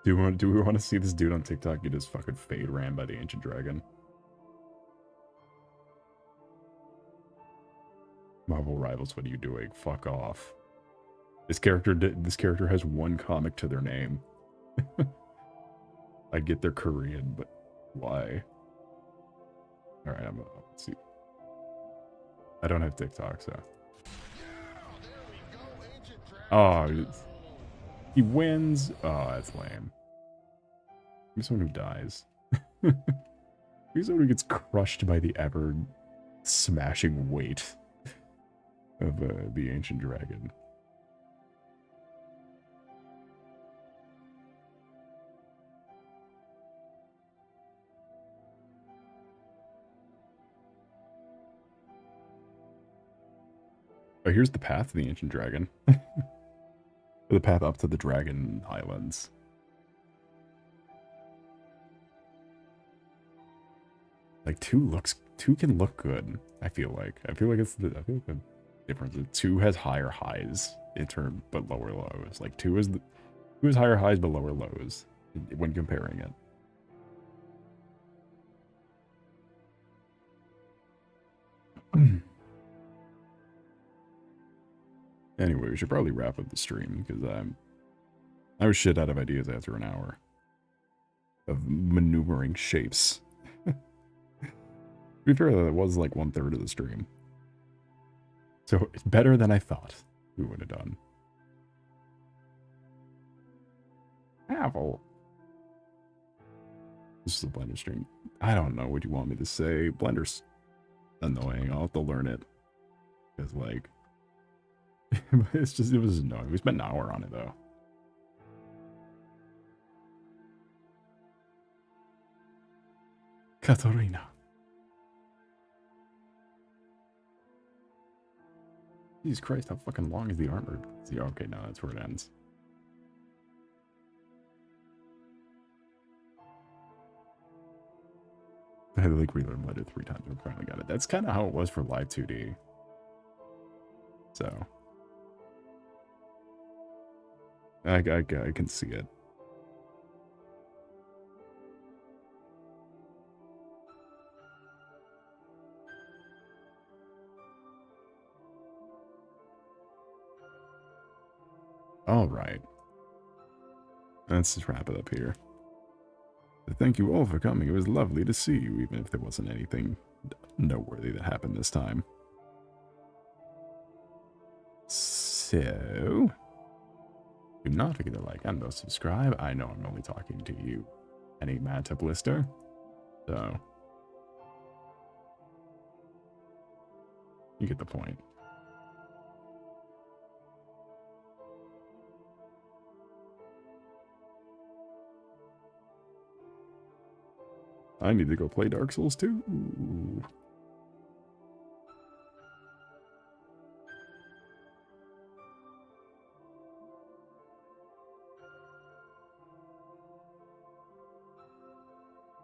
Do we want to see this dude on TikTok get his fucking fade ran by the Ancient Dragon? Marvel Rivals, what are you doing? Fuck off. This character has one comic to their name. I get they're Korean, but why? Alright, let's see. I don't have TikTok, so. Oh, he wins. Oh, that's lame. He's someone who dies. He's someone who gets crushed by the ever smashing weight of the Ancient Dragon. Oh, here's the path to the Ancient Dragon. The path up to the Dragon Islands. Like, 2 can look good, I feel like. I feel like the difference is 2 has higher highs in turn, but lower lows. Like, 2 has higher highs but lower lows when comparing it. Anyway, we should probably wrap up the stream, because I was shit out of ideas after an hour of maneuvering shapes. To be fair, that was like 1/3 of the stream. So it's better than I thought we would have done. Apple. This is a Blender stream. I don't know what you want me to say. Blender's annoying. I'll have to learn it. Because, like, it was annoying. We spent an hour on it, though. Katarina. Jesus Christ, how fucking long is the armor? See, okay, no, that's where it ends. I had to, like, relearn Blender 3 times and finally got it. That's kind of how it was for Live 2D. So. I can see it. All right. Let's just wrap it up here. Thank you all for coming. It was lovely to see you, even if there wasn't anything noteworthy that happened this time. So, do not forget to like and subscribe. I know I'm only talking to you, Enigmata Blister. So, you get the point. I need to go play Dark Souls 2.